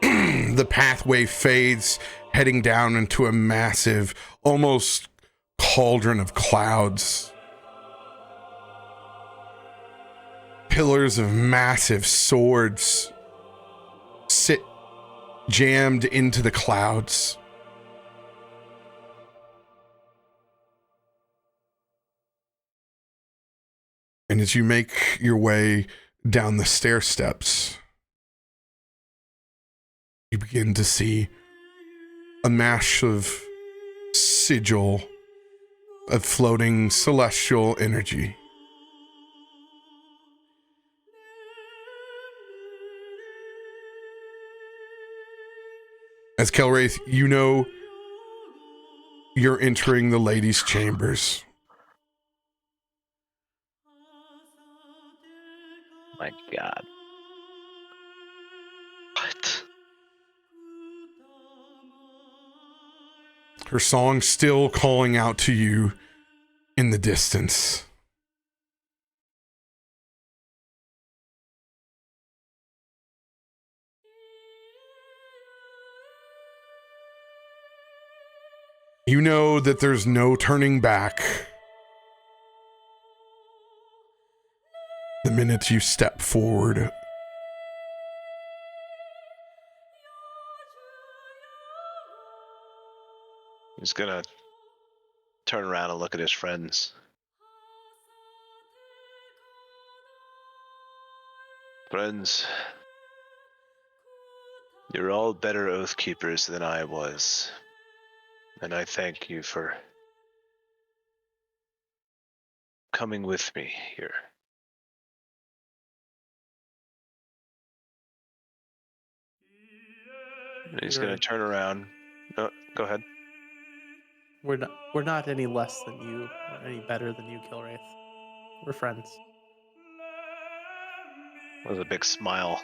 the pathway fades, heading down into a massive, almost cauldron of clouds. Pillars of massive swords sit jammed into the clouds. And as you make your way down the stair steps, you begin to see a massive sigil of floating celestial energy. As Kelwraith, you know you're entering the ladies' chambers. My God. What? Her song still calling out to you in the distance. You know that there's no turning back the minute you step forward. He's gonna turn around and look at his friends. Friends, you're all better oath keepers than I was, and I thank you for coming with me here. And he's gonna turn around. No, go ahead. We're not any less than you or any better than you, Kilwraith. We're friends. With a big smile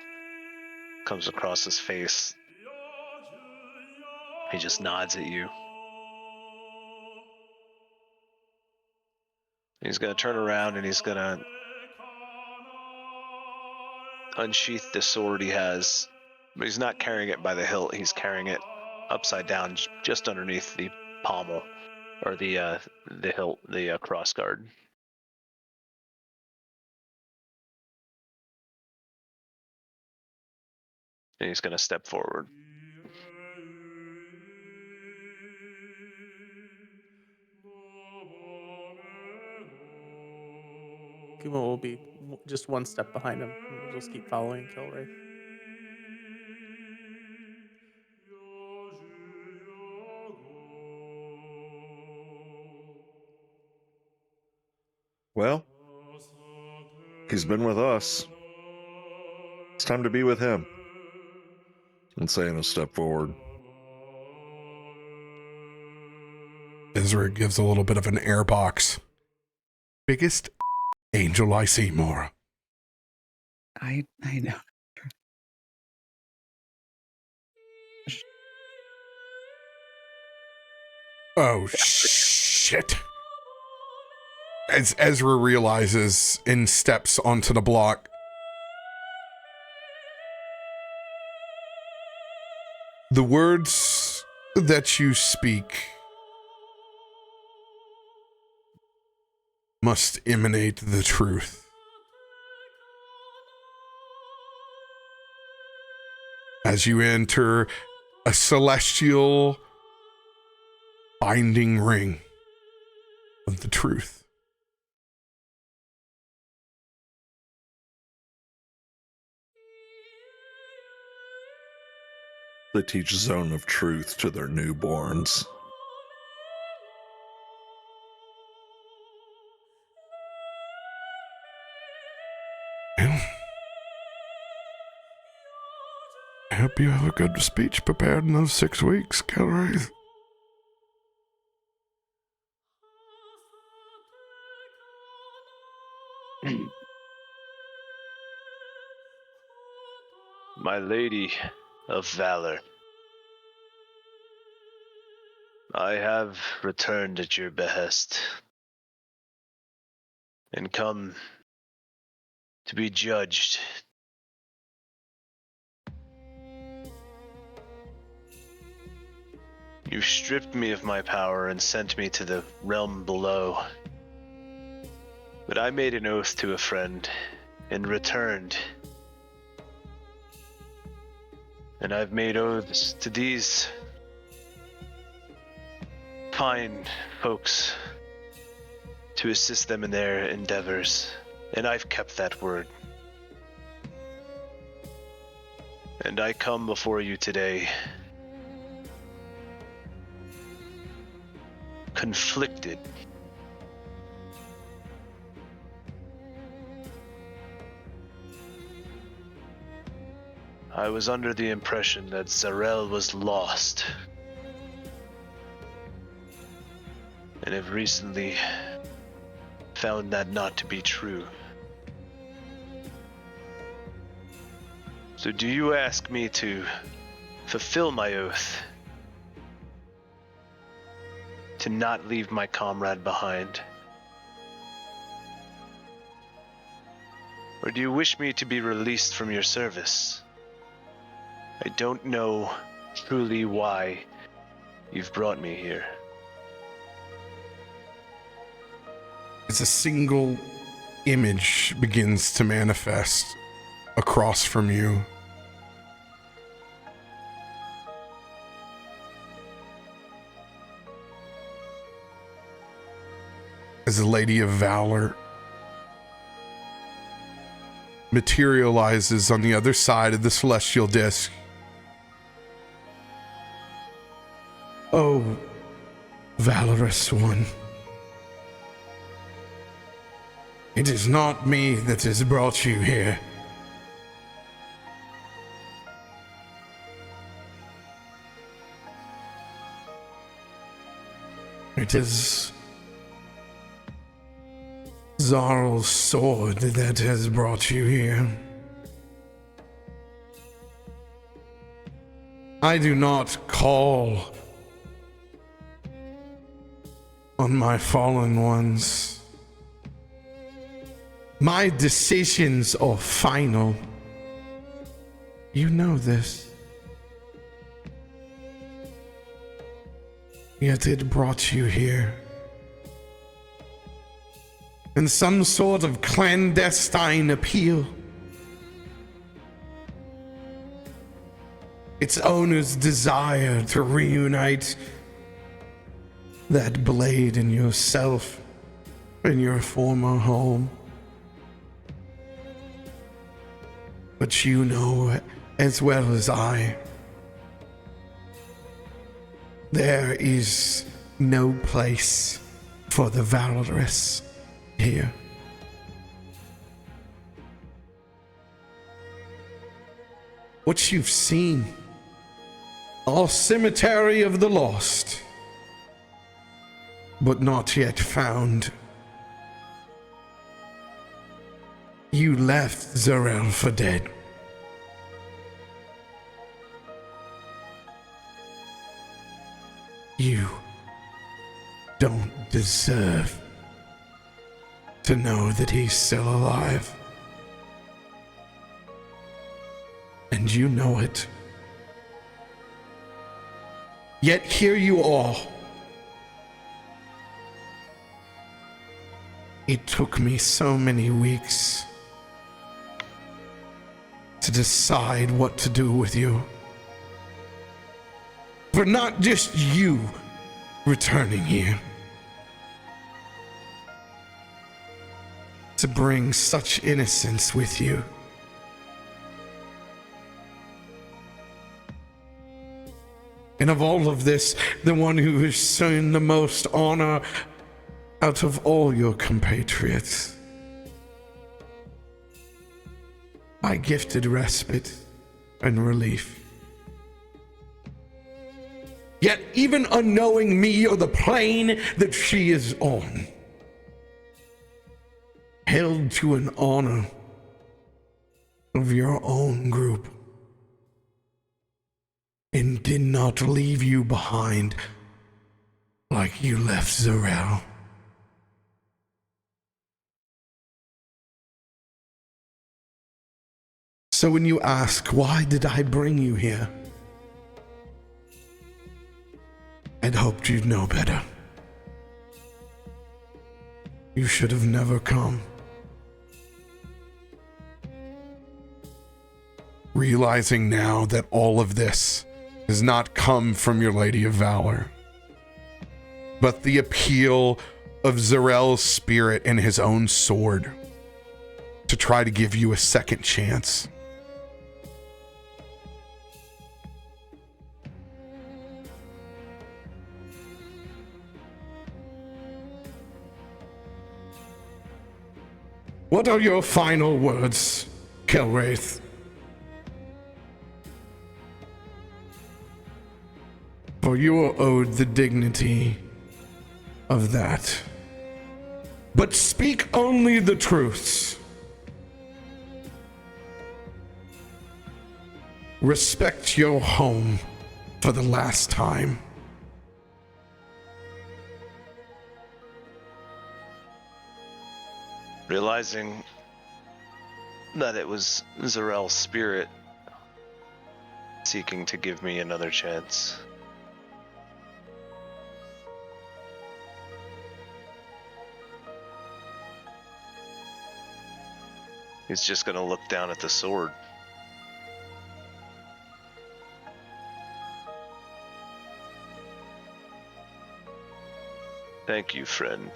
comes across his face. He just nods at you. He's gonna turn around and he's gonna unsheath the sword he has, but he's not carrying it by the hilt. He's carrying it upside down, just underneath the pommel, or the hilt, the cross guard. And he's gonna step forward. Kuma will be just one step behind him. And we'll just keep following Kilwraith. Well, he's been with us. It's time to be with him. And saying a step forward. Ezra gives a little bit of an airbox. Biggest angel I see, Mora. I know. Oh, shit. As Ezra realizes and steps onto the block, the words that you speak must emanate the truth. As you enter a celestial binding ring of the truth. They teach zone of truth to their newborns. Well, I hope you have a good speech prepared in those 6 weeks, Kelwraith. My lady of valor, I have returned at your behest. and come to be judged. You stripped me of my power and sent me to the realm below. But I made an oath to a friend and returned. And I've made oaths to these fine folks to assist them in their endeavors. And I've kept that word. And I come before you today conflicted. I was under the impression that Zarel was lost, and have recently found that not to be true. So do you ask me to fulfill my oath to not leave my comrade behind? Or do you wish me to be released from your service? I don't know truly why you've brought me here. As a single image begins to manifest across from you, as a Lady of Valor materializes on the other side of the celestial disc. Oh, valorous one. It is not me that has brought you here. It is Zarl's sword that has brought you here. I do not call on my fallen ones. My decisions are final. You know this. Yet it brought you here. In some sort of clandestine appeal. Its owner's desire to reunite that blade in yourself in your former home. But you know as well as I, there is no place for the valorous here. What you've seen, all cemetery of the lost, but not yet found. You left Zarel for dead. You don't deserve to know that he's still alive. And you know it. Yet here you are. It took me so many weeks to decide what to do with you. For not just you returning here, to bring such innocence with you. And of all of this, the one who has shown the most honor out of all your compatriots. I gifted respite and relief. Yet even unknowing me or the plane that she is on, held to an honor of your own group, and did not leave you behind like you left Zarel. So when you ask, why did I bring you here? I'd hoped you'd know better. You should have never come. Realizing now that all of this has not come from your Lady of Valor, but the appeal of Zarel's spirit and his own sword to try to give you a second chance. What are your final words, Kelwraith? For you are owed the dignity of that. But speak only the truths. Respect your home for the last time. Realizing that it was Zarel's spirit seeking to give me another chance. He's just gonna look down at the sword. Thank you, friend.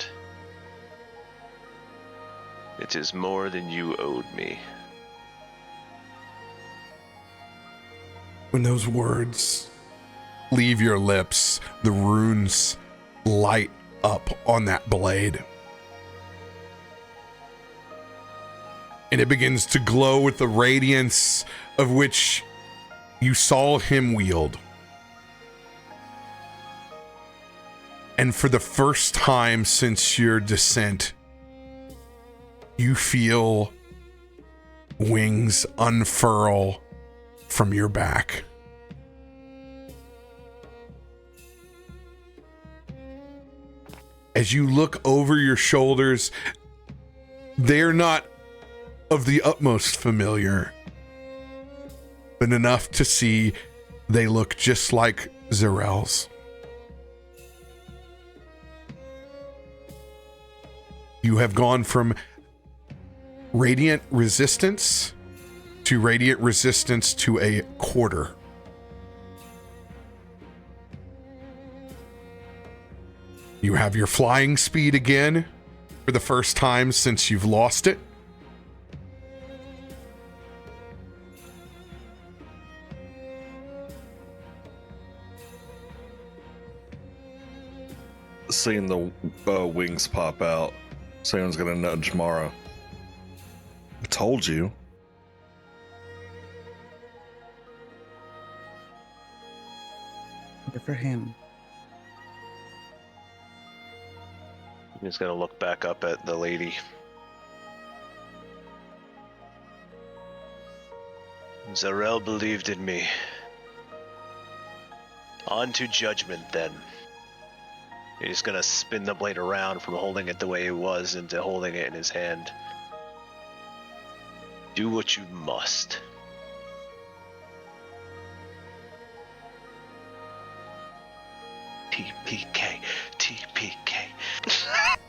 It is more than you owed me. When those words leave your lips, the runes light up on that blade. And it begins to glow with the radiance of which you saw him wield. And for the first time since your descent, you feel wings unfurl from your back. As you look over your shoulders, they're not of the utmost familiar, but enough to see they look just like Zarel's. You have gone from radiant resistance to radiant resistance to a quarter. You have your flying speed again for the first time since you've lost it. Seeing the wings pop out, someone's gonna nudge Mara. I told you. Good for him. He's gonna look back up at the lady. Zarel believed in me. On to judgment then. He's gonna spin the blade around from holding it the way it was into holding it in his hand. Do what you must. TPK, TPK.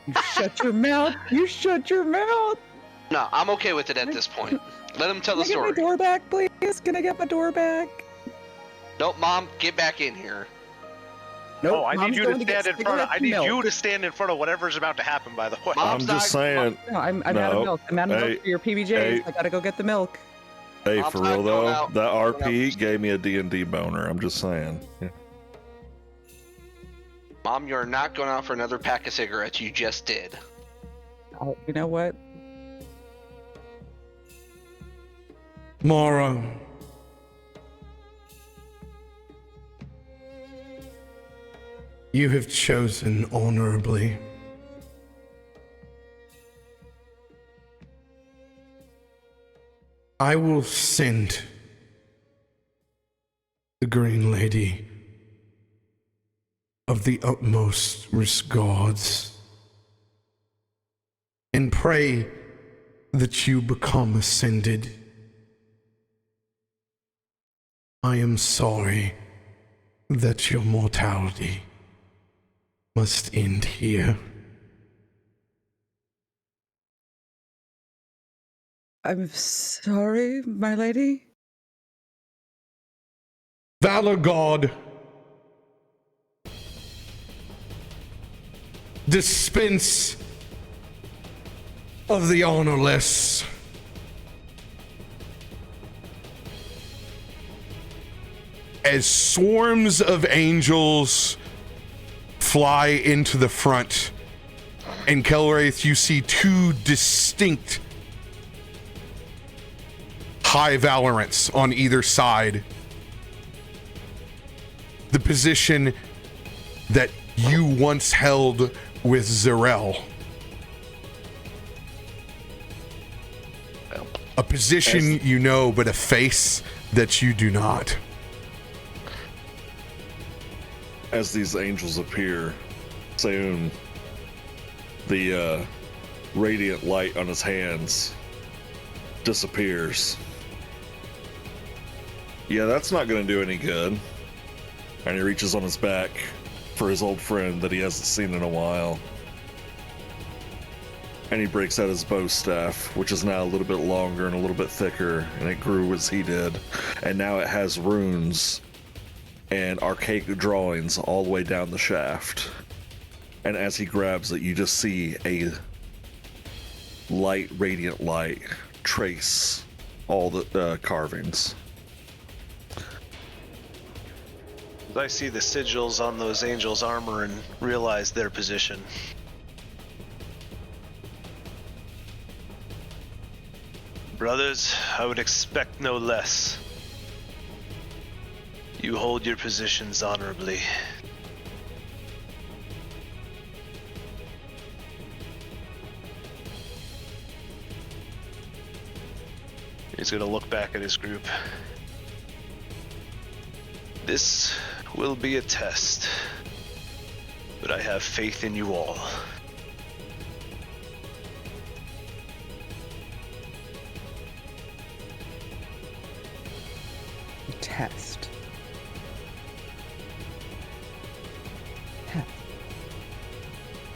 You shut your mouth. You shut your mouth. No, I'm okay with it at this point. Let him tell the Can I story. get my door back, please? Can I get my door back? Nope, Mom, get back in here. Nope, Oh, I Mom's need you going to get stand in front of. cigarettes I and need milk. you to stand in front of whatever's about to happen. By the way. Mom's I'm just not- saying. No, I'm out No. of milk. I'm out of Hey, milk for your PBJs. hey. I gotta go get the milk. Hey, Mom's for not real going though, out. that Going RP out. gave me a D&D boner. I'm just saying. Yeah. Mom, you're not going out for another pack of cigarettes. You just did. Oh, you know what? Mara, you have chosen honorably. I will send the Green Lady of the utmost regards and pray that you become ascended I am sorry that your mortality must end here. I'm sorry, my lady. Valor God, dispense of the honorless. As swarms of angels fly into the front, and Kelwraith, you see two distinct high Valorants on either side. The position that you once held with Zarel. A position you know, but a face that you do not. As these angels appear, Sayun, the radiant light on his hands disappears. Yeah, that's not going to do any good. And he reaches on his back for his old friend that he hasn't seen in a while. And he breaks out his bow staff, which is now a little bit longer and a little bit thicker, and it grew as he did. And now it has runes and archaic drawings all the way down the shaft. And as he grabs it, you just see a light, radiant light trace all the carvings. I see the sigils on those angels' armor and realize their position. Brothers, I would expect no less. You hold your positions honorably. He's gonna look back at his group. This will be a test, but I have faith in you all. Test.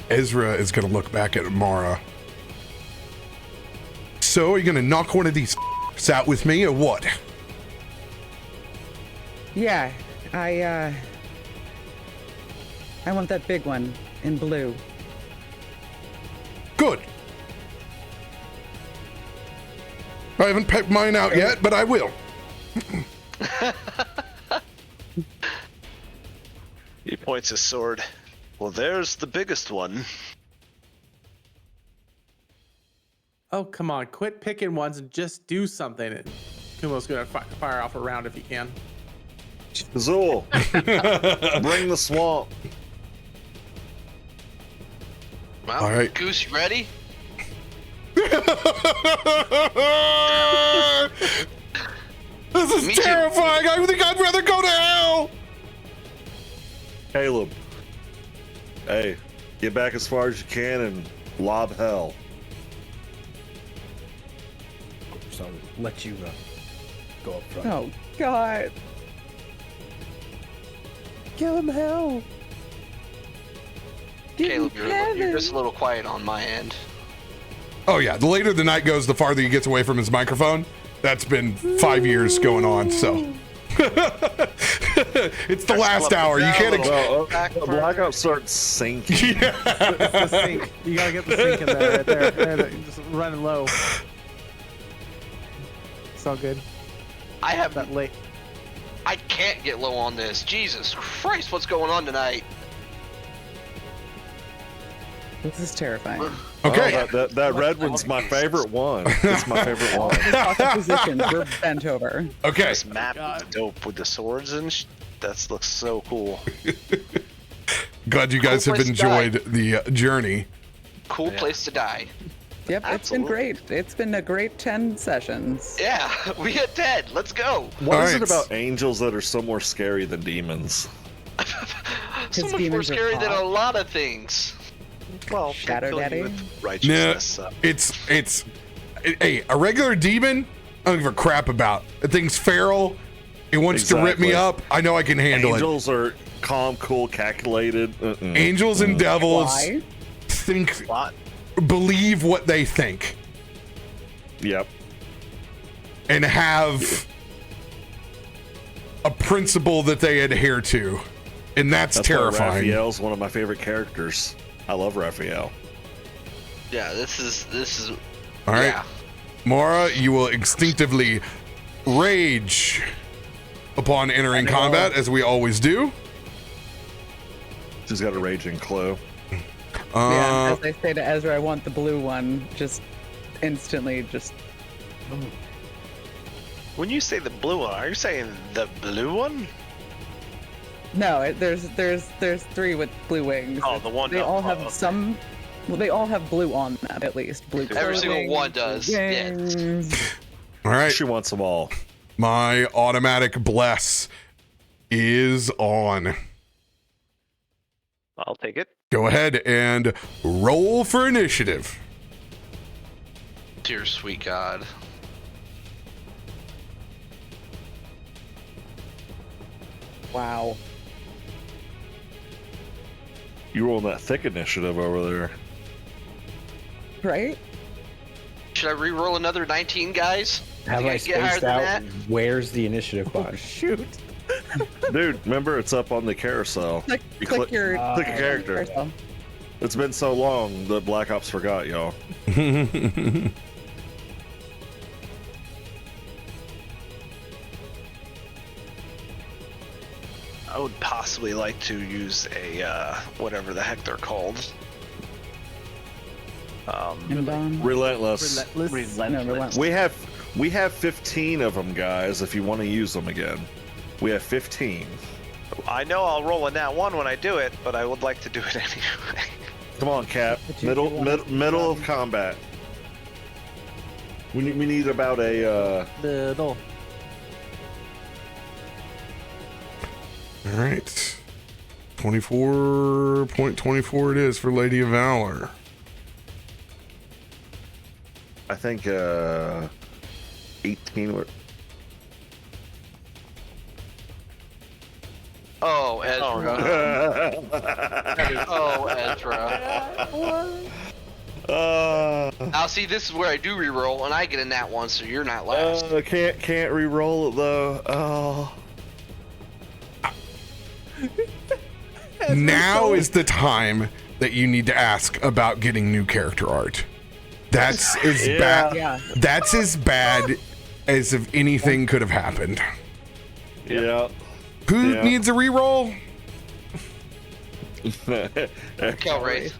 Ezra is going to look back at Mara. So, are you going to knock one of these out with me or what? Yeah, I want that big one in blue. Good. I haven't picked mine out yet, but I will. He points his sword. Well, there's the biggest one. Oh, come on. Quit picking ones and just do something. And Kumo's going to fire off a round if he can. Azul, bring the swamp. Well, All right. Goose, you ready? This is Me too. terrifying. I think I'd rather go to hell. Caleb, hey, get back as far as you can and lob hell. So I'll let you go up front. Oh, God. Give him hell. Give Caleb, him you're heaven. just a little quiet on my end. Oh, yeah. The later the night goes, the farther he gets away from his microphone. That's been 5 years going on, so. It's the last hour. You can't. Well, blackout starts sinking. Yeah. It's the sink. You got to get the sink in there, right there. There, just running low. It's all good. I have That late. I can't get low on this. Jesus Christ, what's going on tonight? This is terrifying. Okay. Oh, that red one's my favorite one. It's my favorite one. Talk of positions. We're bent over. Okay. This map is dope with the swords and that looks so cool. Glad you guys Cool have place to die. enjoyed the journey. Cool place to die. Yep, it's Absolutely. been great. It's been a great 10 sessions. Yeah, we hit 10. Let's go. What is Alright. it about angels that are so more scary than demons? So much more demons are scary than hot. a lot of things. Well, Shadow fill you Daddy? with righteousness. Hey, a regular demon, I don't give a crap about. The thing's feral, It wants to rip me Exactly. up. I know I can handle Angels are calm, cool, calculated. it. Angels and devils Why? think, What? believe what they think, Yep. and have a principle that they adhere to, and that's Why terrifying. Raphael's one of my favorite characters. I love Raphael. Yeah, this is All right, yeah. Mara, you will instinctively rage upon entering combat, as we always do. She's got a raging clue. Yeah, as I say to Ezra, I want the blue one. Just instantly, just When you say the blue one, are you saying the blue one? no. There's 3 with blue wings. Oh, the one. They all have okay. some. Well, they all have blue on them at least. Blue. Every single clothing, one blue does, yeah. wings. All right, She wants them all. my automatic bless is on. I'll take it. Go ahead and roll for initiative. Dear sweet God. Wow. You rolling that thick initiative over there. Right? Should I re-roll another 19, guys? Have Think I I can get higher spaced than out? that? Where's the initiative button? Shoot. Dude, remember it's up on the carousel. Click, You click your click a character. carousel. It's been so long that Black Ops forgot, y'all. I would possibly like to use a whatever the heck they're called. And Relentless. no, relentless. We have 15 of them, guys. If you want to use them again, we have 15. I know I'll roll a nat 1 when I do it, but I would like to do it anyway. Come on, Cap. But you do want Middle of combat. We need about a Little. All right. 24.24 it is for Lady of Valor. I think 18 or Oh, Ezra. Oh, Ezra. Now, see, this is where I do re-roll, and I get a nat 1, so you're not last. can't re-roll it though. Oh. Now is the time that you need to ask about getting new character art. That's as bad. Yeah. That's as bad as if anything could have happened. Yeah. Who Yeah. needs a reroll? Kill race.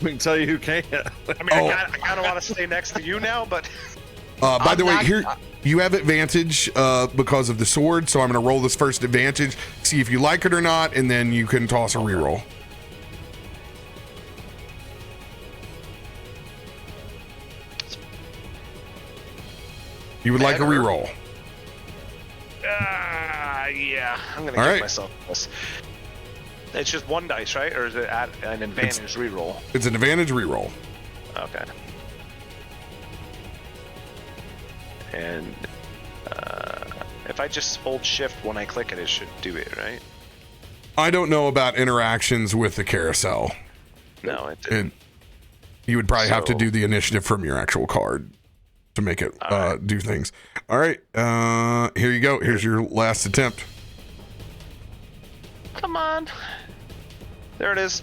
We can tell you who can't. I mean, Oh. I kind of want to stay next to you now, but By the way, not- here you have advantage because of the sword, so I'm going to roll this first advantage, see if you like it or not, and then you can toss a reroll. You would like a Better. reroll. yeah, I'm gonna All give right. myself this. It's just 1 dice, right? Or is it at an advantage reroll? It's an advantage reroll. Okay. And if I just hold shift when I click it, it should do it, right? I don't know about interactions with the carousel. No, it didn't. You would probably have to So- do the initiative from your actual card to make it do things. All right, here you go. Here's your last attempt. Come on. There it is.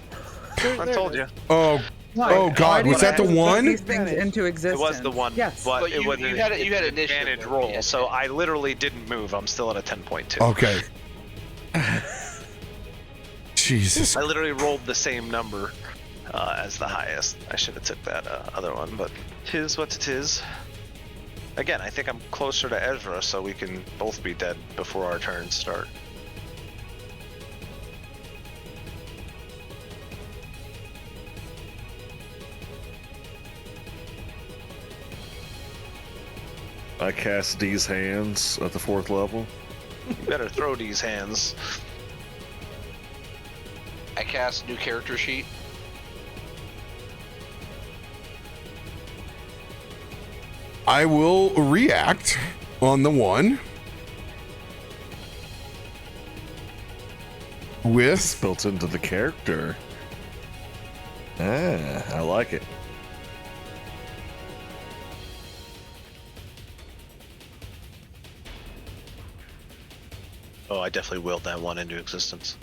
I told you. Oh, oh God, was that the Put one? These things into It existence. was the one. Yes. But But it you- was you had it- you had an initiative advantage there. roll, Yeah. so I literally didn't move. I'm still at a 10.2. Okay. Jesus. I literally rolled the same number as the highest. I should have took that other one, but tis what it is. Again, I think I'm closer to Ezra, so we can both be dead before our turns start. I cast D's hands at the 4th level. You better throw these hands. I cast new character sheet. I will react on the one. with built into the character. I like it. Oh, I definitely willed that one into existence.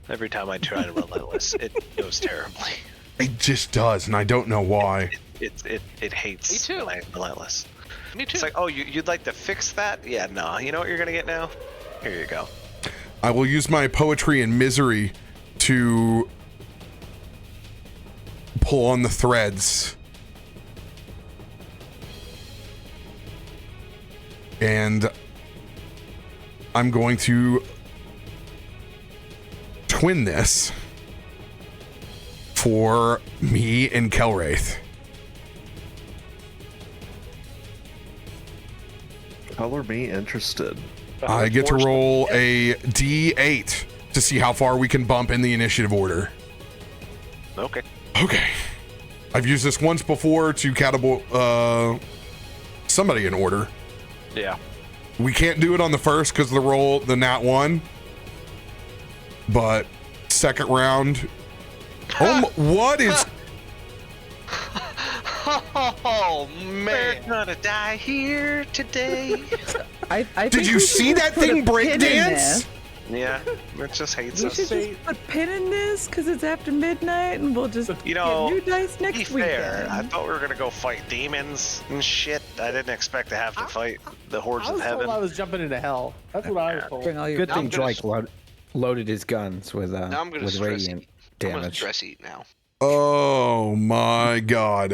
Every time I try to relentless, it goes terribly. it just does, and I don't know why. It hates Me too. when I relentless. Me too. It's like, oh, you'd like to fix that? Yeah, no. You know what you're gonna get now? Here you go. I will use my poetry and misery to pull on the threads. And I'm going to twin this for me and Kelwraith. Color me interested. I get to roll a D8 to see how far we can bump in the initiative order. Okay. Okay. I've used this once before to catapult somebody in order. Yeah. We can't do it on the first because of the nat 1. But second round. What is... Oh man! We're gonna die here today. I Did think you we see should that put a thing break pin in dance? this. Yeah, it just hates We us. should just put a pin in this because it's after midnight, and we'll just You know, get new dice Be next fair, weekend. I thought we were gonna go fight demons and shit. I didn't expect to have to fight the hordes I of was told heaven. I was jumping into hell. That's what I was told. Bring all your Good Now I'm thing gonna Drake loaded his guns with Now I'm gonna with stress radiant eat. I'm gonna damage. stress eat now. Oh my god.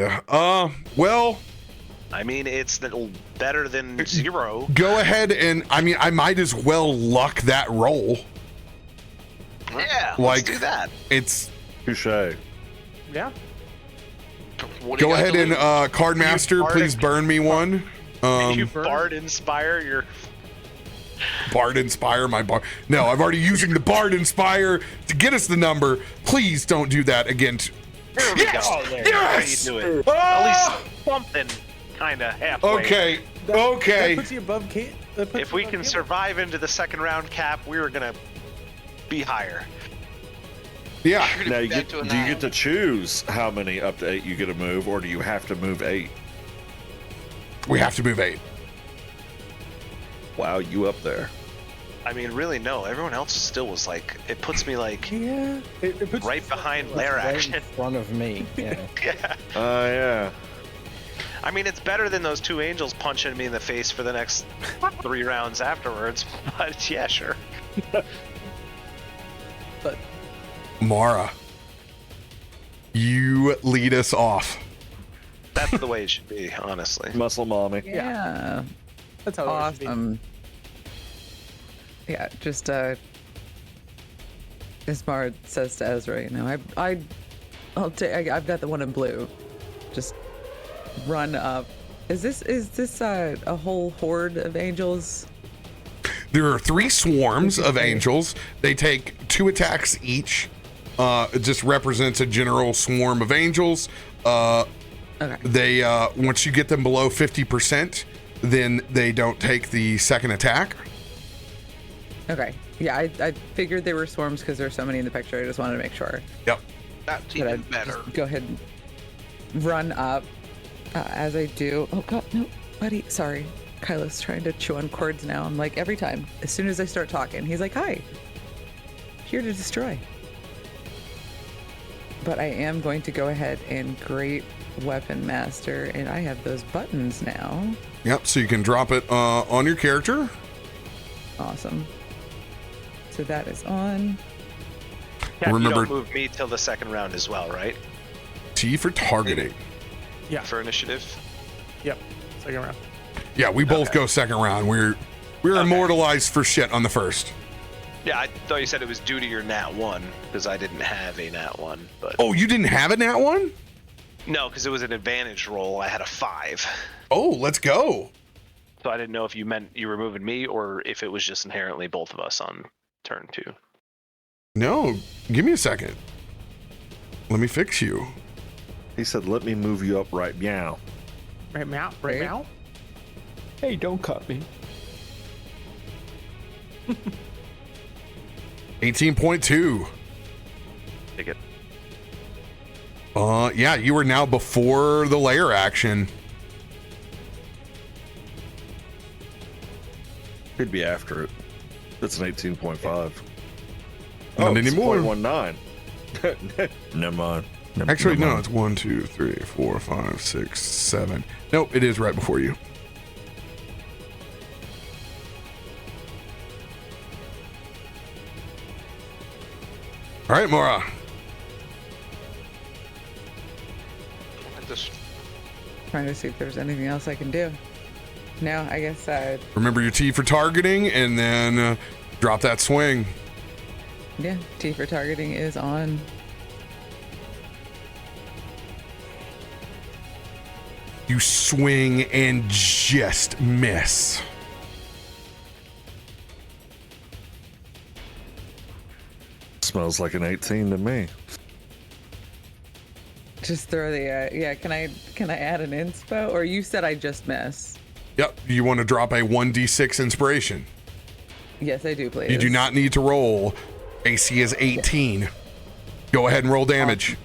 Well, I mean, it's better than 0. go ahead and I might as well luck that roll. Yeah, Like- let's do that. It's Touche. Yeah. What do go you got ahead to and lose? Cardmaster, You please burn me one. you Bard Inspire your... Bard Inspire my bar. No, I've already using the Bard Inspire to get us the number. Please don't do that again. There we Yes! go. Yes! There you do it. Ah! At least something kind of halfway. Okay. That Okay. puts you above Kate. If we can survive into the second round cap, we were gonna be higher. Yeah. You're gonna Now be you back get, to a do you 9. get to choose how many up to 8 you get to move, or do you have to move 8? We have to move 8. Wow, you up there. I mean, really, no. Everyone else still was like, it puts me like Yeah. It puts right you- behind It's lair right action. in front of me. Yeah. Yeah. Yeah. I mean, it's better than those 2 angels punching me in the face for the next 3 rounds afterwards. But yeah, sure. But Mara, you lead us off. That's the way it should be, honestly. Muscle mommy. Yeah. that's how it should be. Awesome. Yeah, just Ismar says to Ezra, you know, I'll take. I've got the one in blue. Just run up. Is this a whole horde of angels? There are 3 swarms of angels. They take 2 attacks each. It just represents a general swarm of angels. Okay. They once you get them below 50%, then they don't take the second attack. Okay. Yeah, I figured they were swarms because there were so many in the picture. I just wanted to make sure. Yep. That's But even I'd better. just go ahead and run up as I do. Oh god, no, buddy. Sorry. Kylo's trying to chew on cords now. I'm like, every time, as soon as I start talking, he's like, hi. Here to destroy. But I am going to go ahead and Great Weapon Master, and I have those buttons now. Yep. So you can drop it on your character. Awesome. So that is on. Yeah, Remember- you don't move me till the second round as well, right? T for targeting. Yeah. For initiative. Yep. Second round. Yeah, we both go second round. We're immortalized for shit on the first. Yeah, I thought you said it was due to your nat 1 because I didn't have a nat 1, but Oh, you didn't have a nat one? no, because it was an advantage roll. I had a 5, Oh, let's go. so I didn't know if you meant you were moving me or if it was just inherently both of us on turn 2. No, give me a second. Let me fix you. He said, let me move you up right meow. Right meow. Right Right. meow. Hey, don't cut me. 18.2. Take it. Yeah, you are now before the layer action. Could be after it. That's an 18.5. Not anymore. 0.19. Never mind. Actually, Never no, mind. it's 1, 2, 3, 4, 5, 6, 7. Nope, it is right before you. All right, Mora. Just Trying to see if there's anything else I can do. No, I guess Remember your T for targeting, and then drop that swing. yeah, T for targeting is on. You swing and just miss. Smells like an 18 to me. Just throw the yeah. Can I add an inspo? Or you said I just miss? Yep. You want to drop a 1d6 inspiration. Yes, I do, please. You do not need to roll. AC is 18. Go ahead and roll damage.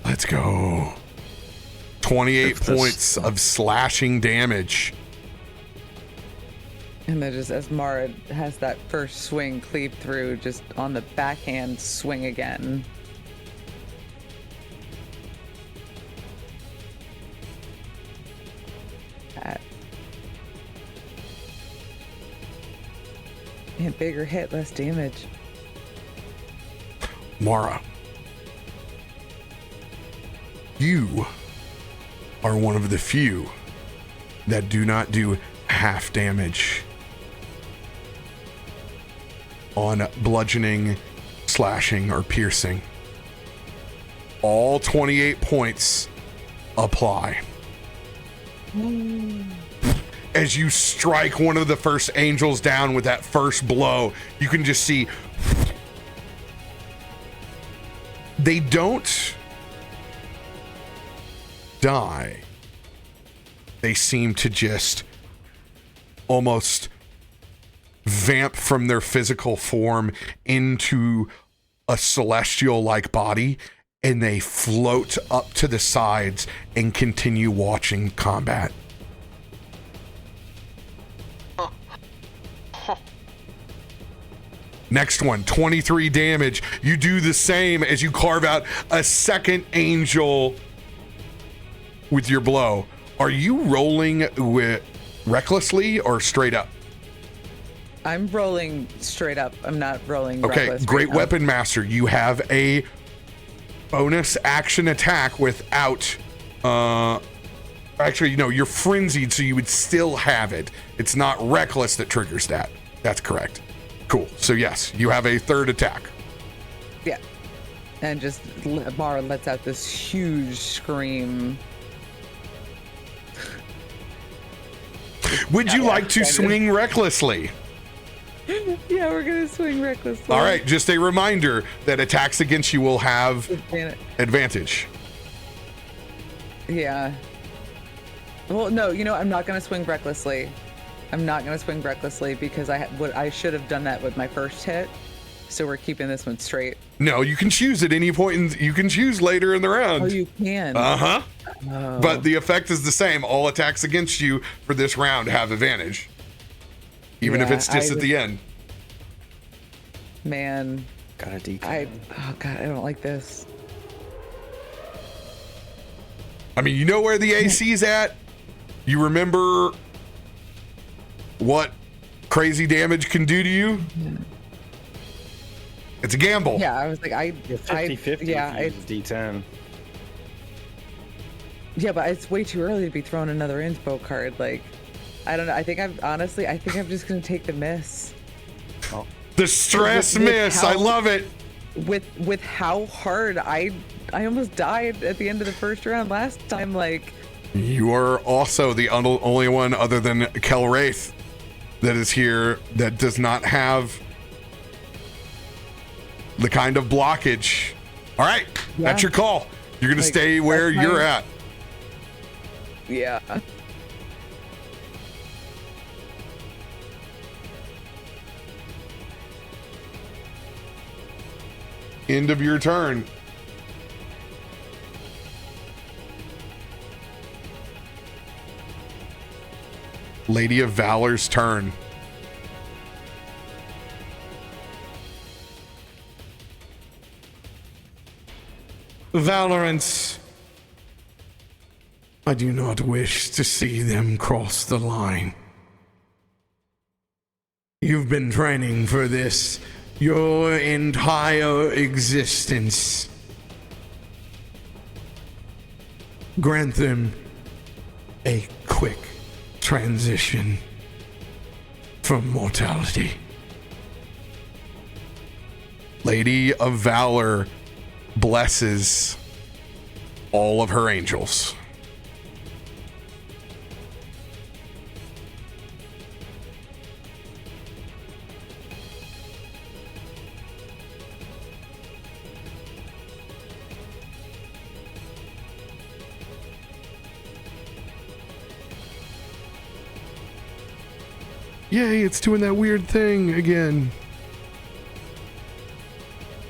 Let's go. 28 If this- points of slashing damage. And then just as Mara has that first swing cleave through, just on the backhand swing again. Man, bigger hit, less damage. Mara, you are one of the few that do not do half damage on bludgeoning, slashing, or piercing. All 28 points apply. As you strike one of the first angels down with that first blow, you can just see they don't die. They seem to just almost vamp from their physical form into a celestial-like body, and they float up to the sides and continue watching combat. Next one, 23 damage. You do the same as you carve out a second angel with your blow. Are you rolling with recklessly or straight up? I'm rolling straight up. I'm not rolling Okay, reckless great right now. weapon master. You have a bonus action attack without actually, no, you're frenzied, so you would still have it. It's not reckless that triggers that. That's correct. Cool. So yes, you have a third attack. Yeah. And just Mara lets out this huge scream. Would you like to swing recklessly? Yeah, we're gonna swing recklessly. All right, just a reminder that attacks against you will have advantage. Yeah. Well, no, you know, I'm not gonna swing recklessly. I'm not gonna swing recklessly because I should have done that with my first hit. So we're keeping this one straight. No, you can choose at any point. You can choose later in the round. Oh, you can. Uh-huh. Oh. But the effect is the same. All attacks against you for this round have advantage. Even if Yeah, it's just at the end. Man. Got a DK. Oh god, I don't like this. I mean, you know where the AC's at? You remember what crazy damage can do to you? It's a gamble. Yeah, I was like, You're 50-50 yeah, if you use a D10. yeah, but it's way too early to be throwing another inspo card. Like, I don't know. I think I'm just gonna take the miss. The stress With miss. I how- love it. With how hard I almost died at the end of the first round last time. Like, You are also the only one other than Kel Wraith that is here that does not have the kind of blockage. All right, that's Yeah. your call. You're gonna Like, stay where that's you're my- at. yeah. end of your turn. Lady of Valor's turn. Valorants, I do not wish to see them cross the line. You've been training for this your entire existence. Grant them a quick transition from mortality. Lady of Valor blesses all of her angels. Yay, it's doing that weird thing again.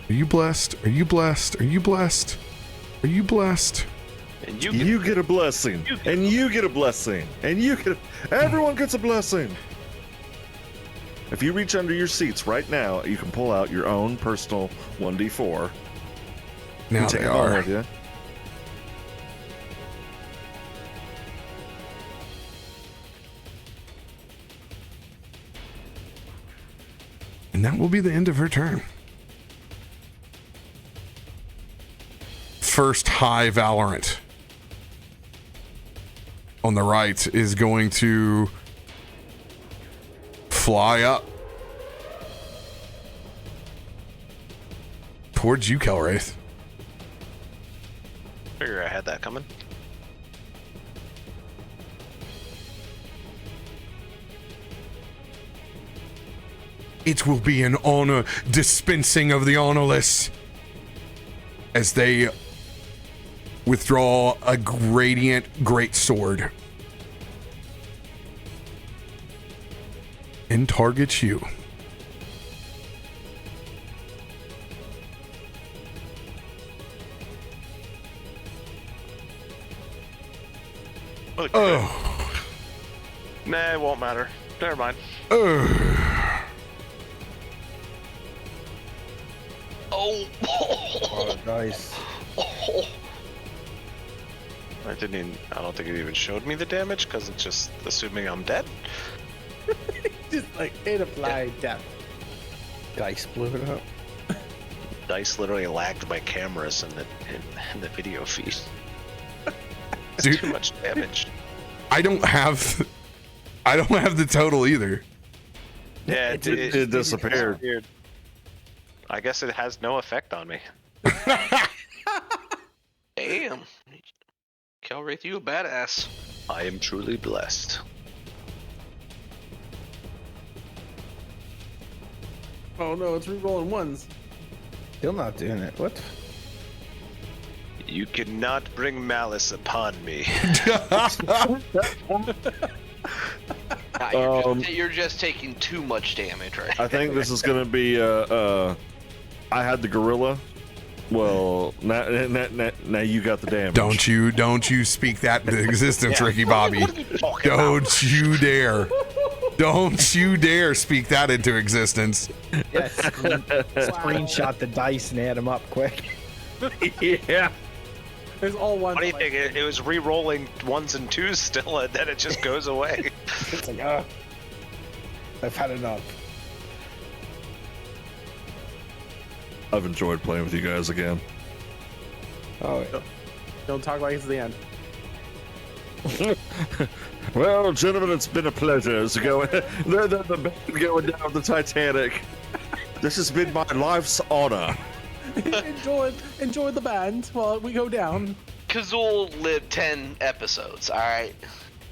Are you blessed? Are you blessed? Are you blessed? Are you blessed? And you get a blessing. And you get a blessing. And you get everyone gets a blessing. If you reach under your seats right now, you can pull out your own personal 1d4. Now Take they it home are. with you. And that will be the end of her turn. First High Valorant on the right is going to fly up towards you, Kelwraith. figure I had that coming. It will be an honor dispensing of the honorless as they withdraw a radiant greatsword and targets you. Look, Oh, nah, it won't matter. Never mind. oh. Oh. Oh, nice. I don't think it even showed me the damage because it's just assuming I'm dead. Just like it applied death. Dice blew it up. Dice literally lagged my cameras in the video feed. It's Dude. too much damage. I don't have the total either. Yeah, It disappeared. Weird. I guess it has no effect on me. Damn. Kelwraith, you a badass. I am truly blessed. Oh no, it's re-rolling ones. Still not doing it. What? You cannot bring malice upon me. Nah, you're just taking too much damage, right? I think this is going to be I had the gorilla. Well, now you got the damage. Don't you speak that into existence, Yeah. Ricky Bobby. What are you talking about? Don't you dare. Don't you dare speak that into existence. Yes. Screenshot the dice and add them up quick. Yeah. There's all ones. What do you like- think? It was re-rolling ones and twos still, and then it just goes away. It's like, I've had enough. I've enjoyed playing with you guys again. Oh, yeah. Don't talk like it's the end. Well, gentlemen, it's been a pleasure. It's going the band going down the Titanic. This has been my life's honor. enjoy the band while we go down. Kazul lived 10 episodes, alright?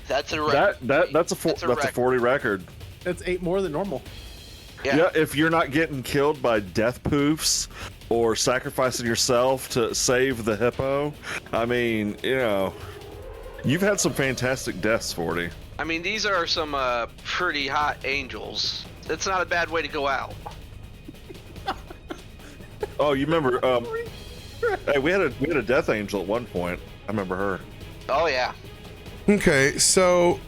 That's a record. That's a 40 record. That's 8 more than normal. Yeah, if you're not getting killed by death poofs or sacrificing yourself to save the hippo, I mean, you've had some fantastic deaths, 40. I mean, these are some pretty hot angels. That's not a bad way to go out. Oh, you remember? Hey, we had a Death Angel at one point. I remember her. Oh yeah. Okay, so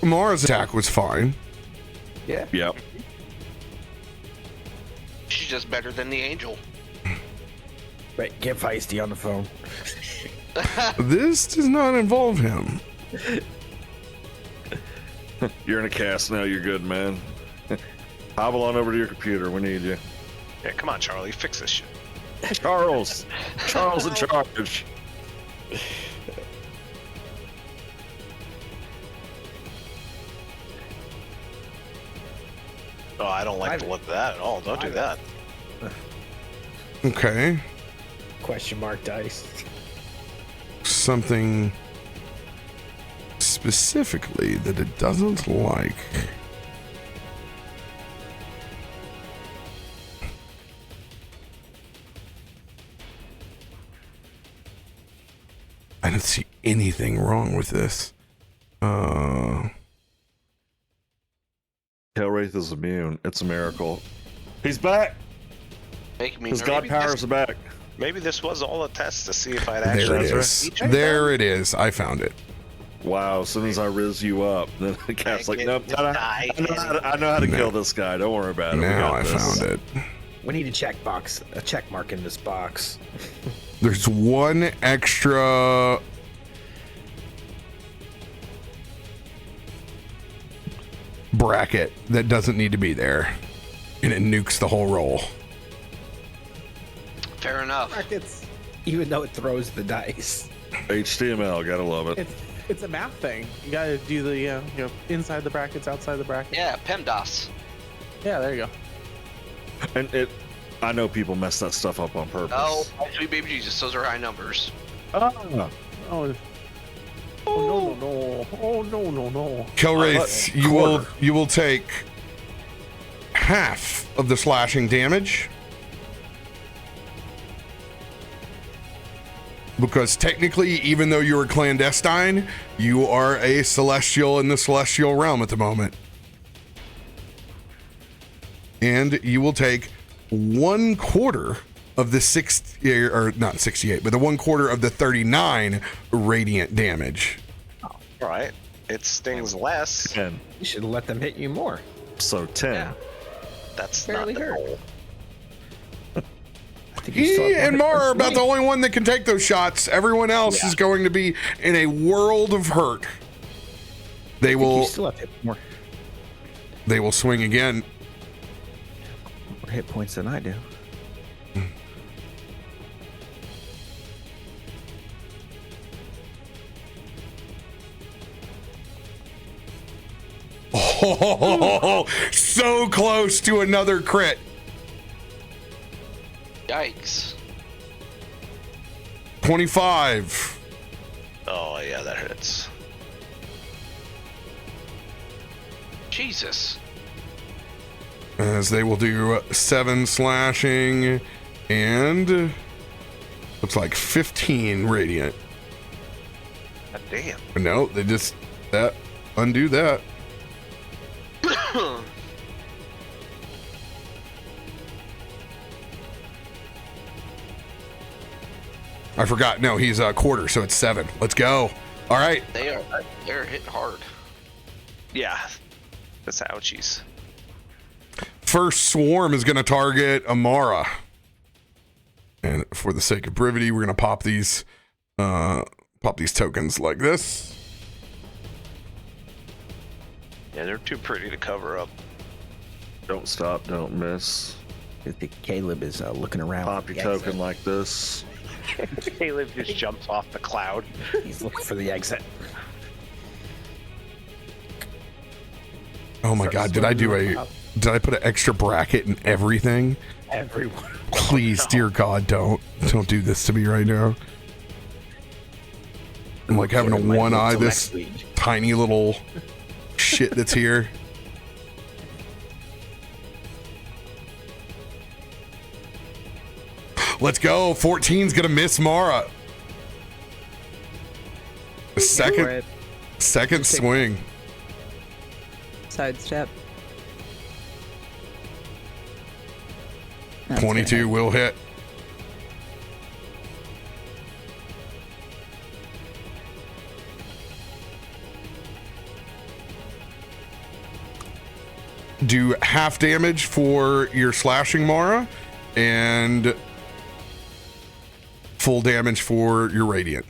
Mara's attack was fine. Yeah. Yep. She's just better than the angel. Wait, get feisty on the phone. This does not involve him. You're in a cast now. You're good, man. Hobble on over to your computer. We need you. Yeah, come on, Charlie, fix this shit. Charles in charge. Oh, I don't like the look of that at all. Don't do that. Okay. Question mark dice. Something specifically that it doesn't like. I don't see anything wrong with this. Hellwraith is immune. It's a miracle. He's back. Make me His god powers are back. Maybe this was all a test to see if I'd There actually. it is. There it is. I found it. Wow, as soon as I riz you up, then the cat's like, nope, I know how to kill this guy. Don't worry about it. Now I found it. We need a check mark in this box. There's one extra bracket that doesn't need to be there, and it nukes the whole roll. Fair enough. Brackets. Even though it throws the dice. HTML, gotta love it. It's a math thing. You gotta do the you know, inside the brackets, outside the brackets. Yeah, PEMDAS. Yeah, there you go. And I know people mess that stuff up on purpose. Oh, sweet baby Jesus, those are high numbers. Oh. Oh no. Oh no. Killwraith, you will take half of the slashing damage, because technically, even though you are clandestine, you are a celestial in the celestial realm at the moment. And you will take 1/4 of the 60, or not 68, but the 1/4 of the 39 radiant damage. All right, it stings less. 10. You should let them hit you more. So 10. Yeah. That's Barely not the hurt. goal. I think you still He have and one Mara are at about first the only one that can take those shots. Everyone else is going to be in a world of hurt. They You will still have hit more swing again. hit points than I do. Oh, so close to another crit. Yikes. 25. Oh yeah, that hurts. Jesus. As they will do 7 slashing and looks like 15 radiant. God damn. No, they just undo that. I forgot. No, he's a quarter, so it's 7. Let's go. All right. They're hitting hard. Yeah, that's ouchies. First swarm is going to target Amara. And for the sake of brevity, we're going to pop these tokens like this. Yeah, they're too pretty to cover up. Don't stop, don't miss. I think Caleb is looking around. Pop your token like this. Caleb just jumps off the cloud. He's looking for the exit. Oh my God! Did I put an extra bracket in everything? Everyone. Please, dear God, don't do this to me right now. I'm like having a one eye this tiny little shit that's here. Let's go. 14's gonna miss Mara. Second swing. Sidestep. That's 22 will hit. Do half damage for your slashing, Mara, and full damage for your radiant.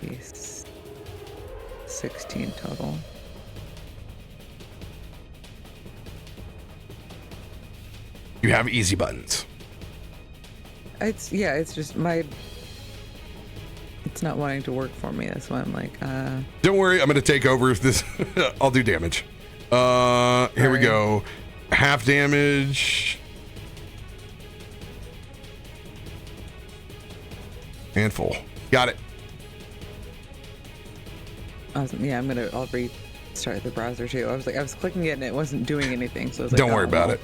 Piece 16 total. You have easy buttons. It's just it's not wanting to work for me. That's why I'm like, Don't worry, I'm going to take over this. I'll do damage. Here we go. Half damage. And full. Got it. awesome. Yeah, I'll restart the browser too. I was clicking it and it wasn't doing anything. So I was like, Don't worry about it.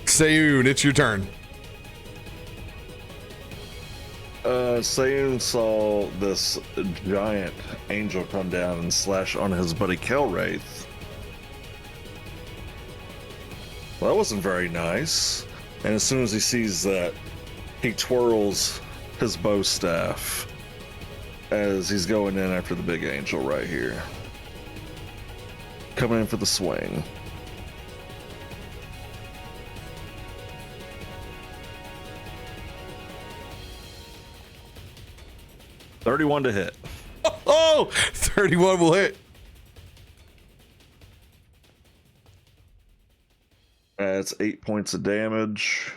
Sayun, it's your turn. Sayun saw this giant angel come down and slash on his buddy Kelwraith. Well, that wasn't very nice. And as soon as he sees that, he twirls his bow staff as he's going in after the big angel right here. Coming in for the swing. $31 to hit. Oh, 31 will hit. That's 8 points of damage.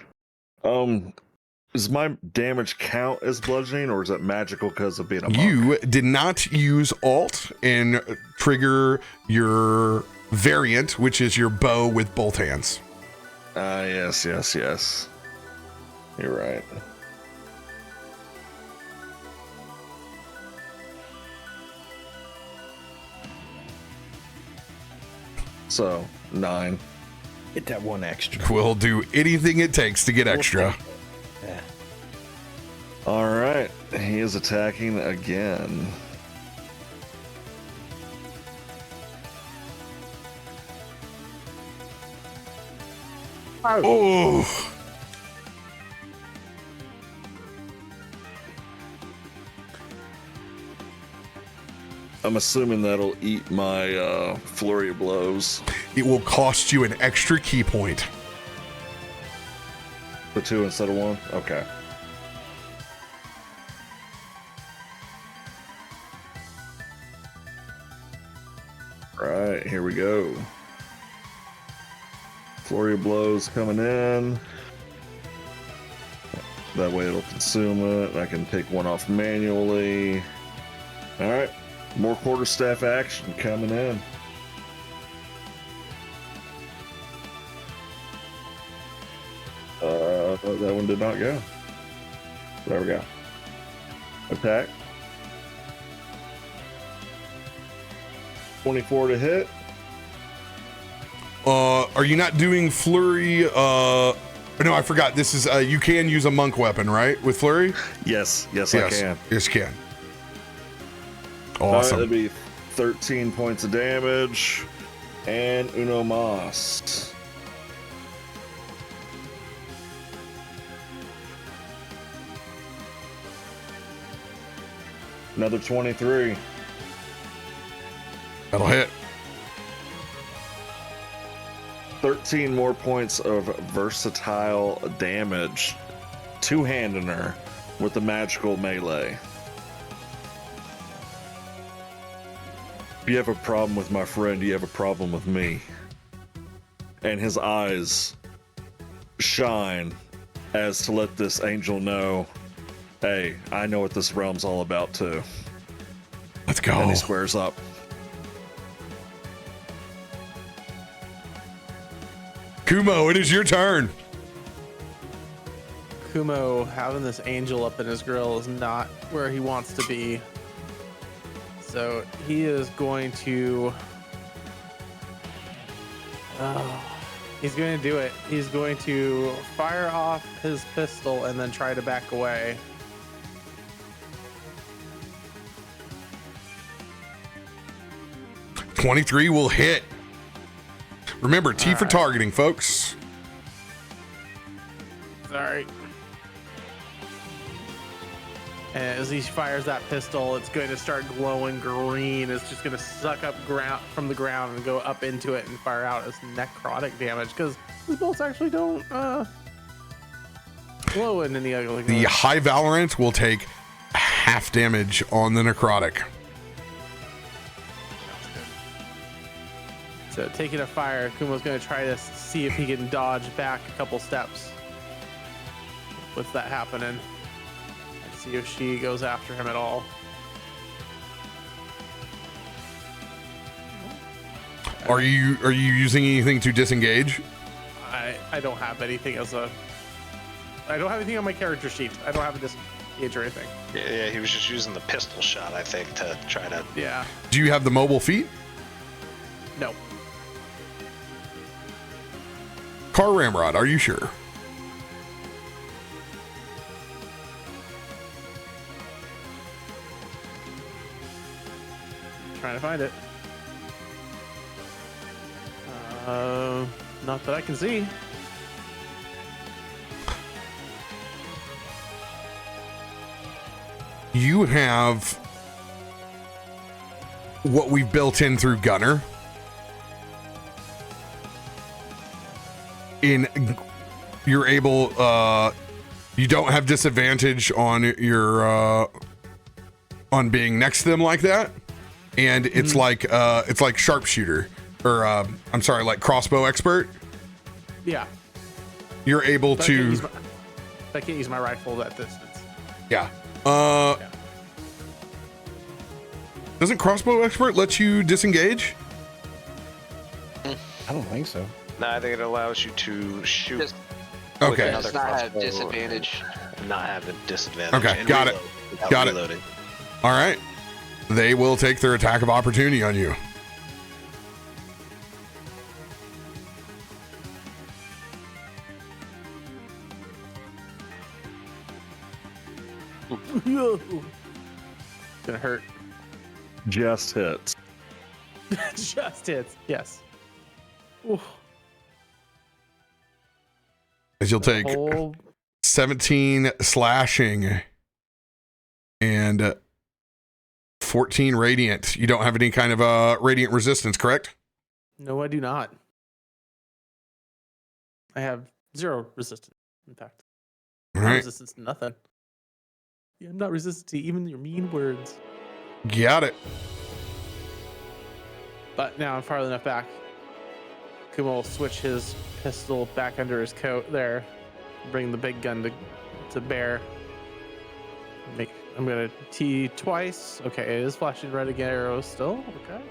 Does my damage count as bludgeoning, or is it magical because of being a monk? You did not use alt and trigger your variant, which is your bow with both hands. Yes. You're right. So, 9. Get that one extra. We'll do anything it takes to get extra. Yeah. All right, he is attacking again. Oh. I'm assuming that'll eat my flurry of blows. It will cost you an extra key point. For 2 instead of 1? Okay. Right, here we go. Flurry of blows coming in. That way it'll consume it. I can take one off manually. All right, more quarterstaff action coming in. That one did not go. There we go. Attack. 24 to hit. Are you not doing flurry? No, I forgot. This is you can use a monk weapon, right? With flurry? Yes, I can. Yes, you can. All right, Awesome. that'd be 13 points of damage. And Uno Mas. Another 23. That'll hit. 13 more points of versatile damage. Two-handing her with the magical melee. If you have a problem with my friend, you have a problem with me. And his eyes shine as to let this angel know, hey, I know what this realm's all about too. Let's go. And he squares up. Kumo, it is your turn. Kumo having this angel up in his grill is not where he wants to be. So he is going to He's going to do it. He's going to fire off his pistol and then try to back away. .23 will hit. Remember, T for right. targeting, folks. Sorry. And as he fires that pistol, it's going to start glowing green. It's just going to suck up ground from the ground and go up into it and fire out as necrotic damage because these bolts actually don't glow in any other. The High Valorant will take half damage on the necrotic. So taking a fire, Kumo's going to try to see if he can dodge back a couple steps. What's that happening? Let's see if she goes after him at all. Are you using anything to disengage? I don't have anything as a. I don't have anything on my character sheet. I don't have a disengage or anything. Yeah, he was just using the pistol shot, I think, to try to. Yeah. Do you have the mobile feat? No. Car Ramrod, are you sure? Trying to find it. Not that I can see. You have what we've built in through Gunner. You're able, you don't have disadvantage on your, on being next to them like that. And it's like sharpshooter or, I'm sorry, like crossbow expert. Yeah. You're able But to, I can't use my rifle at that distance. yeah. Doesn't crossbow expert let you disengage? I don't think so. No, I think it allows you to shoot. Just- Okay. Another Does not have crossbow disadvantage. and not have a disadvantage. Okay, and got it. reload without Got it. reloading. All right. They will take their attack of opportunity on you. Gonna hurt. Just hits. Just hits. Yes. Oof. As you'll take Whole 17 slashing and 14 radiant. You don't have any kind of radiant resistance, correct? No, I do not. I have 0 resistance. In fact, All no right. resistance to nothing. Yeah, I'm not resistant to even your mean words. Got it. But now I'm far enough back. Kumo will switch his pistol back under his coat there. Bring the big gun to bear. I'm gonna T twice. Okay, it is flashing red again, arrows still. Okay.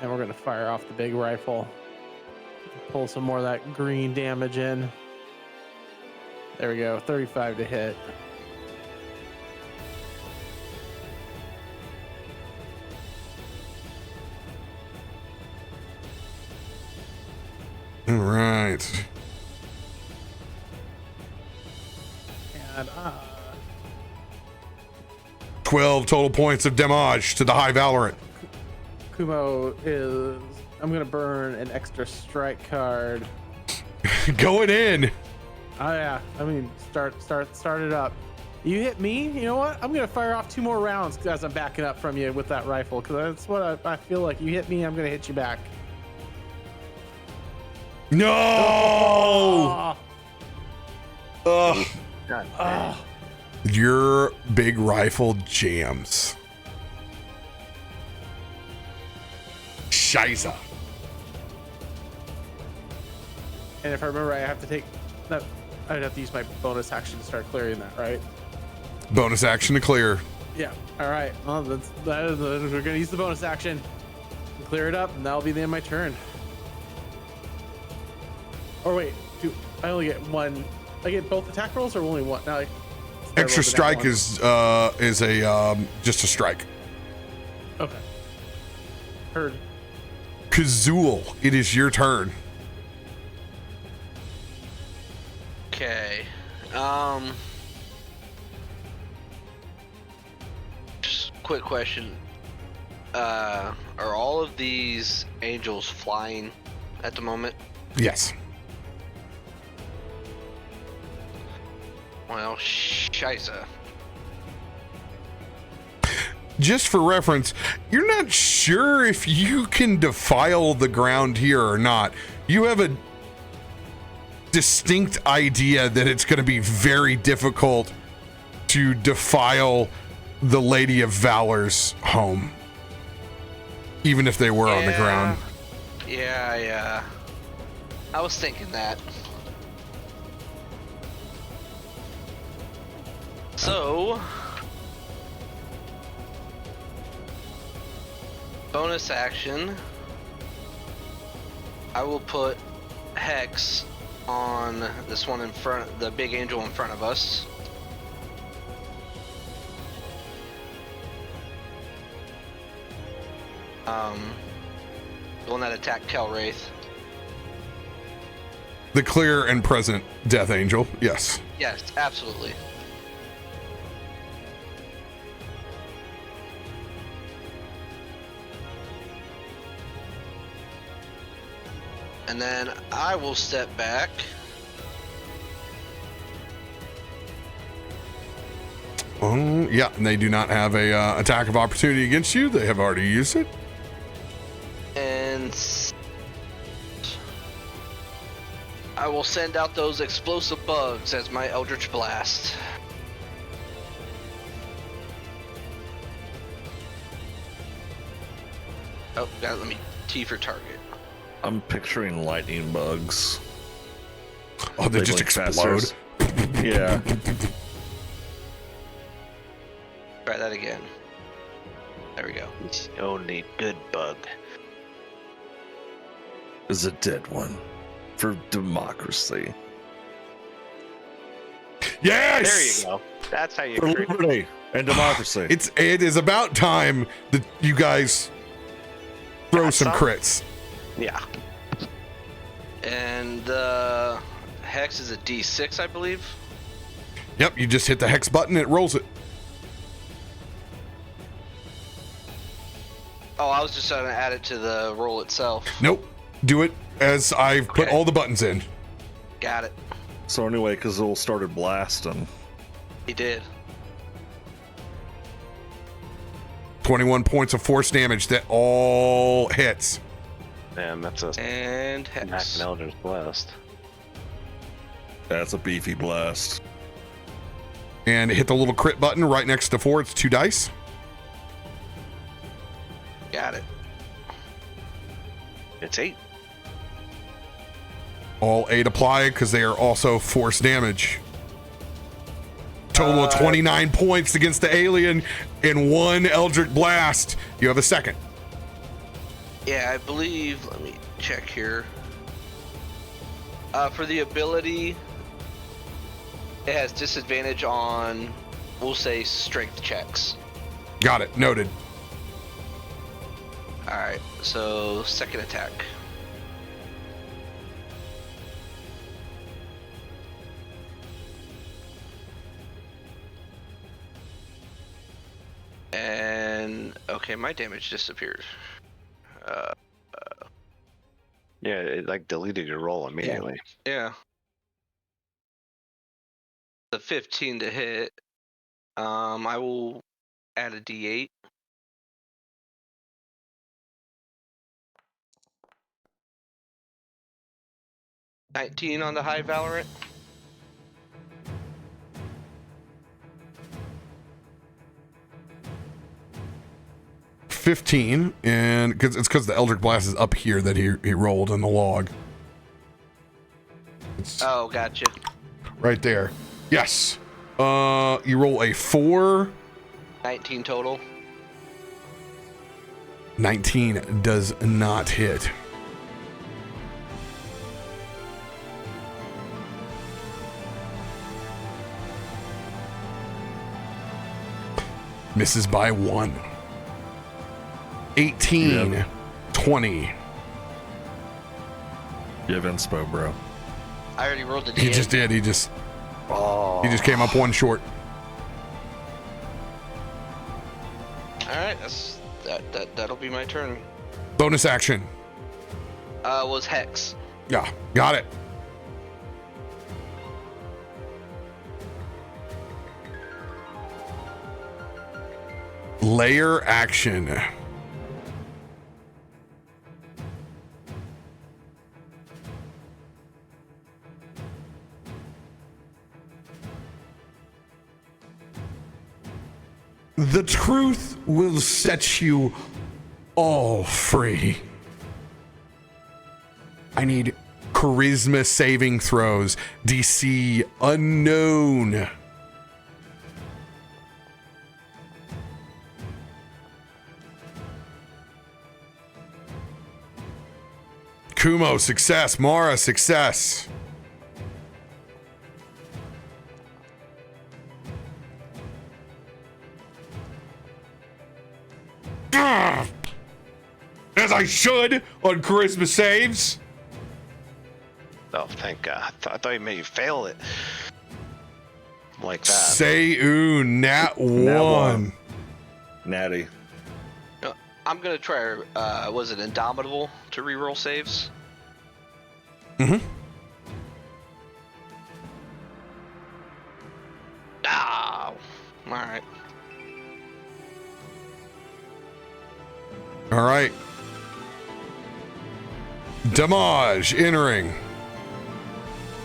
And we're gonna fire off the big rifle. Pull some more of that green damage in. There we go, 35 to hit. All right. And 12 total points of damage to the High Valorant. Kumo is. I'm gonna burn an extra strike card. Going in. Oh yeah, I mean start it up. You hit me, you know what? I'm gonna fire off 2 more rounds as I'm backing up from you with that rifle, because that's what I feel like. You hit me, I'm gonna hit you back. No. Oh, Ugh. oh. Your big rifle jams. Scheiße. And if I remember, I have to take that. I'd have to use my bonus action to start clearing that, right? Bonus action to clear. Yeah. All right. Well, we're gonna use the bonus action, clear it up, and that'll be the end of my turn. Or wait, I only get one? I get both attack rolls, or only one? No, Extra strike is a just a strike. Okay. Heard. Kazul, it is your turn. Just quick question. Are all of these angels flying at the moment? Yes. Well, scheisse. Just for reference, you're not sure if you can defile the ground here or not. You have a distinct idea that it's going to be very difficult to defile the Lady of Valor's home, even if they were on the ground. Yeah. I was thinking that. So, bonus action, I will put Hex on this one in front, the big angel in front of us. The one that attacked Kelwraith. The clear and present Death Angel, yes. Yes, absolutely. And then I will step back. Yeah, and they do not have a attack of opportunity against you. They have already used it. And I will send out those explosive bugs as my Eldritch Blast. Oh, God, let me T for target. I'm picturing lightning bugs. Oh, they just explode. Yeah. Try that again. There we go. It's only good bug. Is a dead one for democracy. Yes! There you go. That's how you For create. liberty and democracy. It is about time that you guys throw some crits. Yeah. And Hex is a D6, I believe. Yep, you just hit the hex button, it rolls it. Oh, I was just trying to add it to the roll itself. Nope, do it as I've put all the buttons in. Got it. So anyway, Kazul started blasting. He did. 21 points of force damage that all hits. Man, that's a And Mac Hex. and Eldritch Blast. That's a beefy blast. And hit the little crit button right next to 4. It's 2 dice. Got it. It's 8. All 8 apply because they are also force damage. Total of 29 points against the alien in 1 Eldritch Blast. You have a second. Yeah, I believe. Let me check here. For the ability, it has disadvantage on, we'll say, strength checks. Got it. Noted. Alright, so second attack. And, okay, my damage disappeared. Yeah, it like deleted your roll immediately. Yeah. The 15 to hit. I will add a D8. $19 on the high Valorant. $15, and because the Eldritch Blast is up here that he rolled in the log. It's Oh, gotcha. right there. Yes. You roll a 4. 19 total. 19 does not hit. Misses by 1. 18, Yep. 20. You have inspo, bro. I already rolled the D8. He just did. He just Oh. He just came up one short. All right, that'll be my turn. Bonus action. Was Hex. Yeah, got it. Layer action. The truth will set you all free. I need charisma saving throws. DC unknown. Kumo, success. Mara, success. As I should on charisma saves. Oh, thank God. I thought you made you fail it. Like that. Say nat one. Natty. I'm gonna try. Was it Indomitable to reroll saves? Mm-hmm. Ah. All right. All right. Damage entering.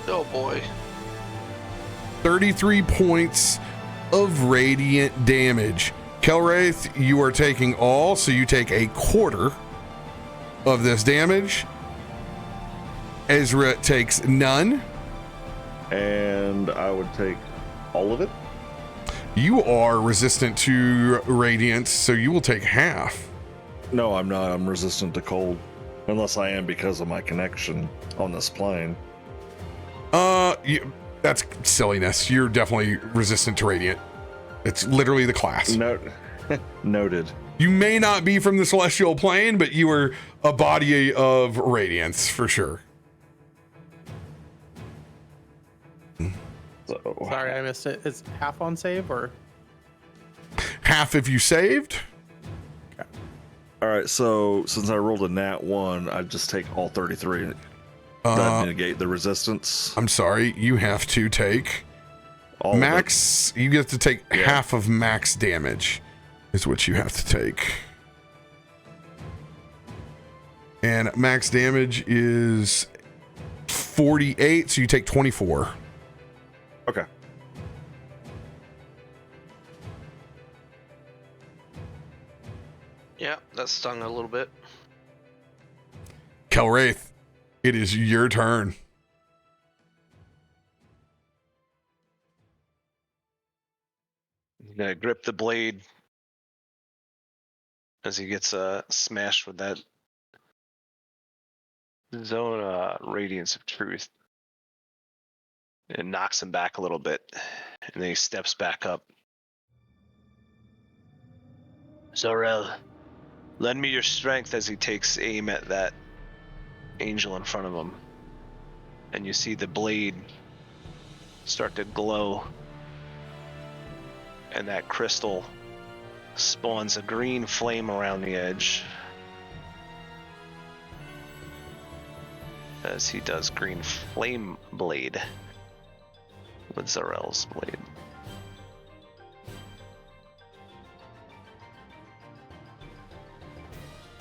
Oh boy. 33 points of radiant damage. Kelwraith, you are taking all, so you take a quarter of this damage. Ezra takes none. And I would take all of it. You are resistant to radiance, so you will take half. No, I'm not. I'm resistant to cold. Unless I am because of my connection on this plane. That's silliness. You're definitely resistant to radiant. It's literally the class. Noted. You may not be from the celestial plane, but you are a body of radiance for sure. So, Sorry, I missed it. It's half on save or? Half if you saved. all right, so since I rolled a nat 1, I just take all 33. That negate the resistance. I'm sorry, you have to take All max. You get to take half of max damage, is what you have to take. And max damage is 48, so you take 24. Okay. Yeah, that stung a little bit. Kelwraith, it is your turn. He's gonna grip the blade as he gets smashed with that zone radiance of truth. It knocks him back a little bit, and then he steps back up. Zorel, lend me your strength as he takes aim at that angel in front of him. And you see the blade start to glow. And that crystal spawns a green flame around the edge. As he does green flame blade with Zorel's blade.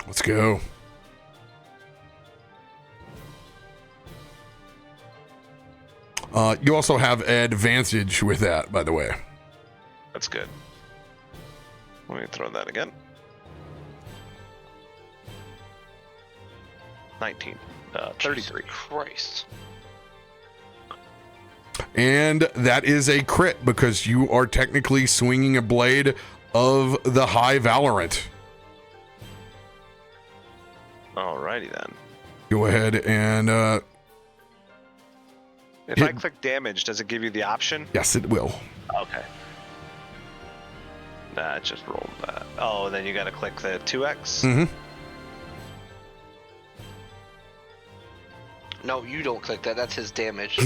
Let's go. You also have advantage with that, by the way. That's good. Let me throw that again. 19. 33. Christ. And that is a crit because you are technically swinging a blade of the High Valorant. Alrighty then. Go ahead and If I click damage, does it give you the option? yes, it will. Okay. Nah, it just rolled that. Oh, and then you gotta click the 2x? Mm-hmm. No, you don't click that. That's his damage.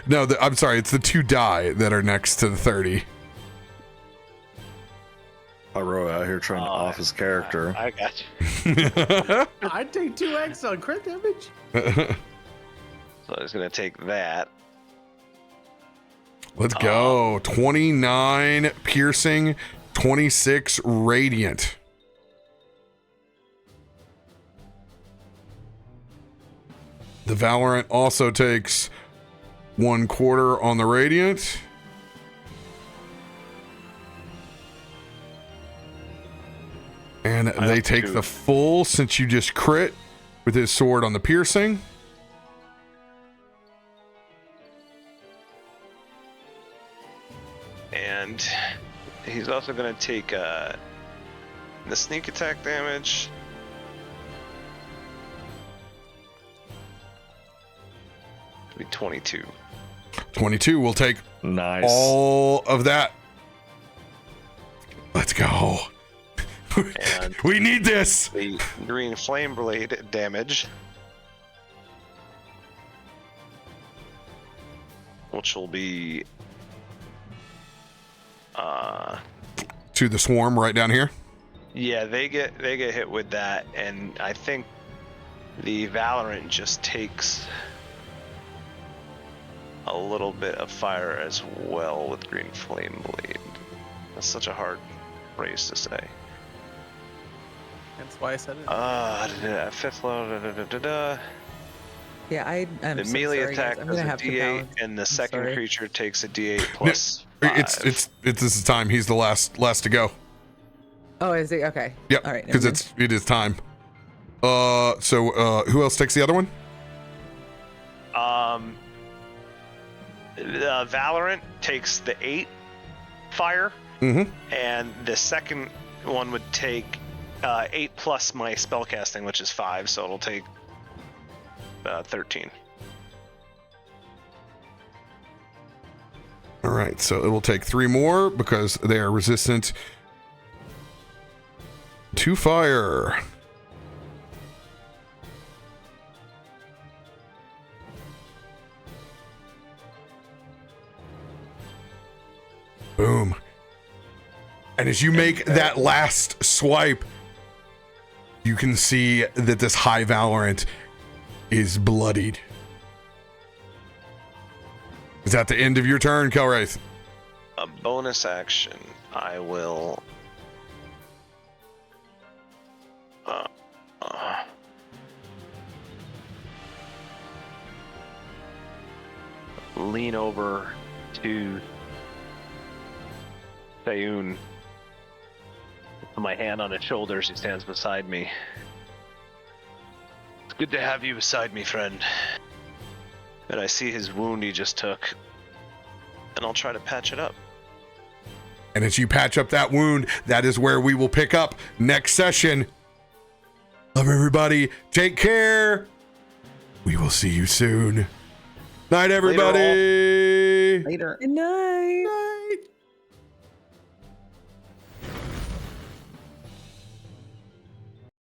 No, I'm sorry. It's the 2 die that are next to the 30. Ro out here trying to off his character. I got you. I'd take 2x on crit damage. So I was gonna take that. Let's go. 29 piercing, 26 radiant. The Valorant also takes 1/4 on the radiant. And they take the full since you just crit with his sword on the piercing. And he's also going to take the sneak attack damage. It'll be 22. 22 will take Nice. all of that. Let's go. And We need this. the green flame blade damage, which will be To the swarm right down here. yeah, they get hit with that, and I think the Valorant just takes a little bit of fire as well with green flame blade. That's such a hard phrase to say. That's why I said it. Fifth level. Yeah, I'm The so melee sorry, attack guys. I'm does gonna a have to D8, balance. and the I'm second sorry. creature takes a D8 plus. It's 5. this is time. He's the last to go. Oh, is he? Okay. Yep. All right. Because never mind. it is time. So who else takes the other one? Valorant takes the 8 fire, Mm-hmm. and the second one would take 8 plus my spellcasting, which is 5, so it'll take 13. All right. So it will take 3 more because they are resistant to fire. Boom. And as you make that last swipe, you can see that this High Valorant is bloodied. Is that the end of your turn, Kelwraith? A bonus action, I will. Lean over to Sayun. Put my hand on his shoulders. He stands beside me. It's good to have you beside me, friend. And I see his wound he just took, and I'll try to patch it up. And as you patch up that wound, that is where we will pick up next session. Love everybody. Take care. We will see you soon. Night, everybody. Later. Good night.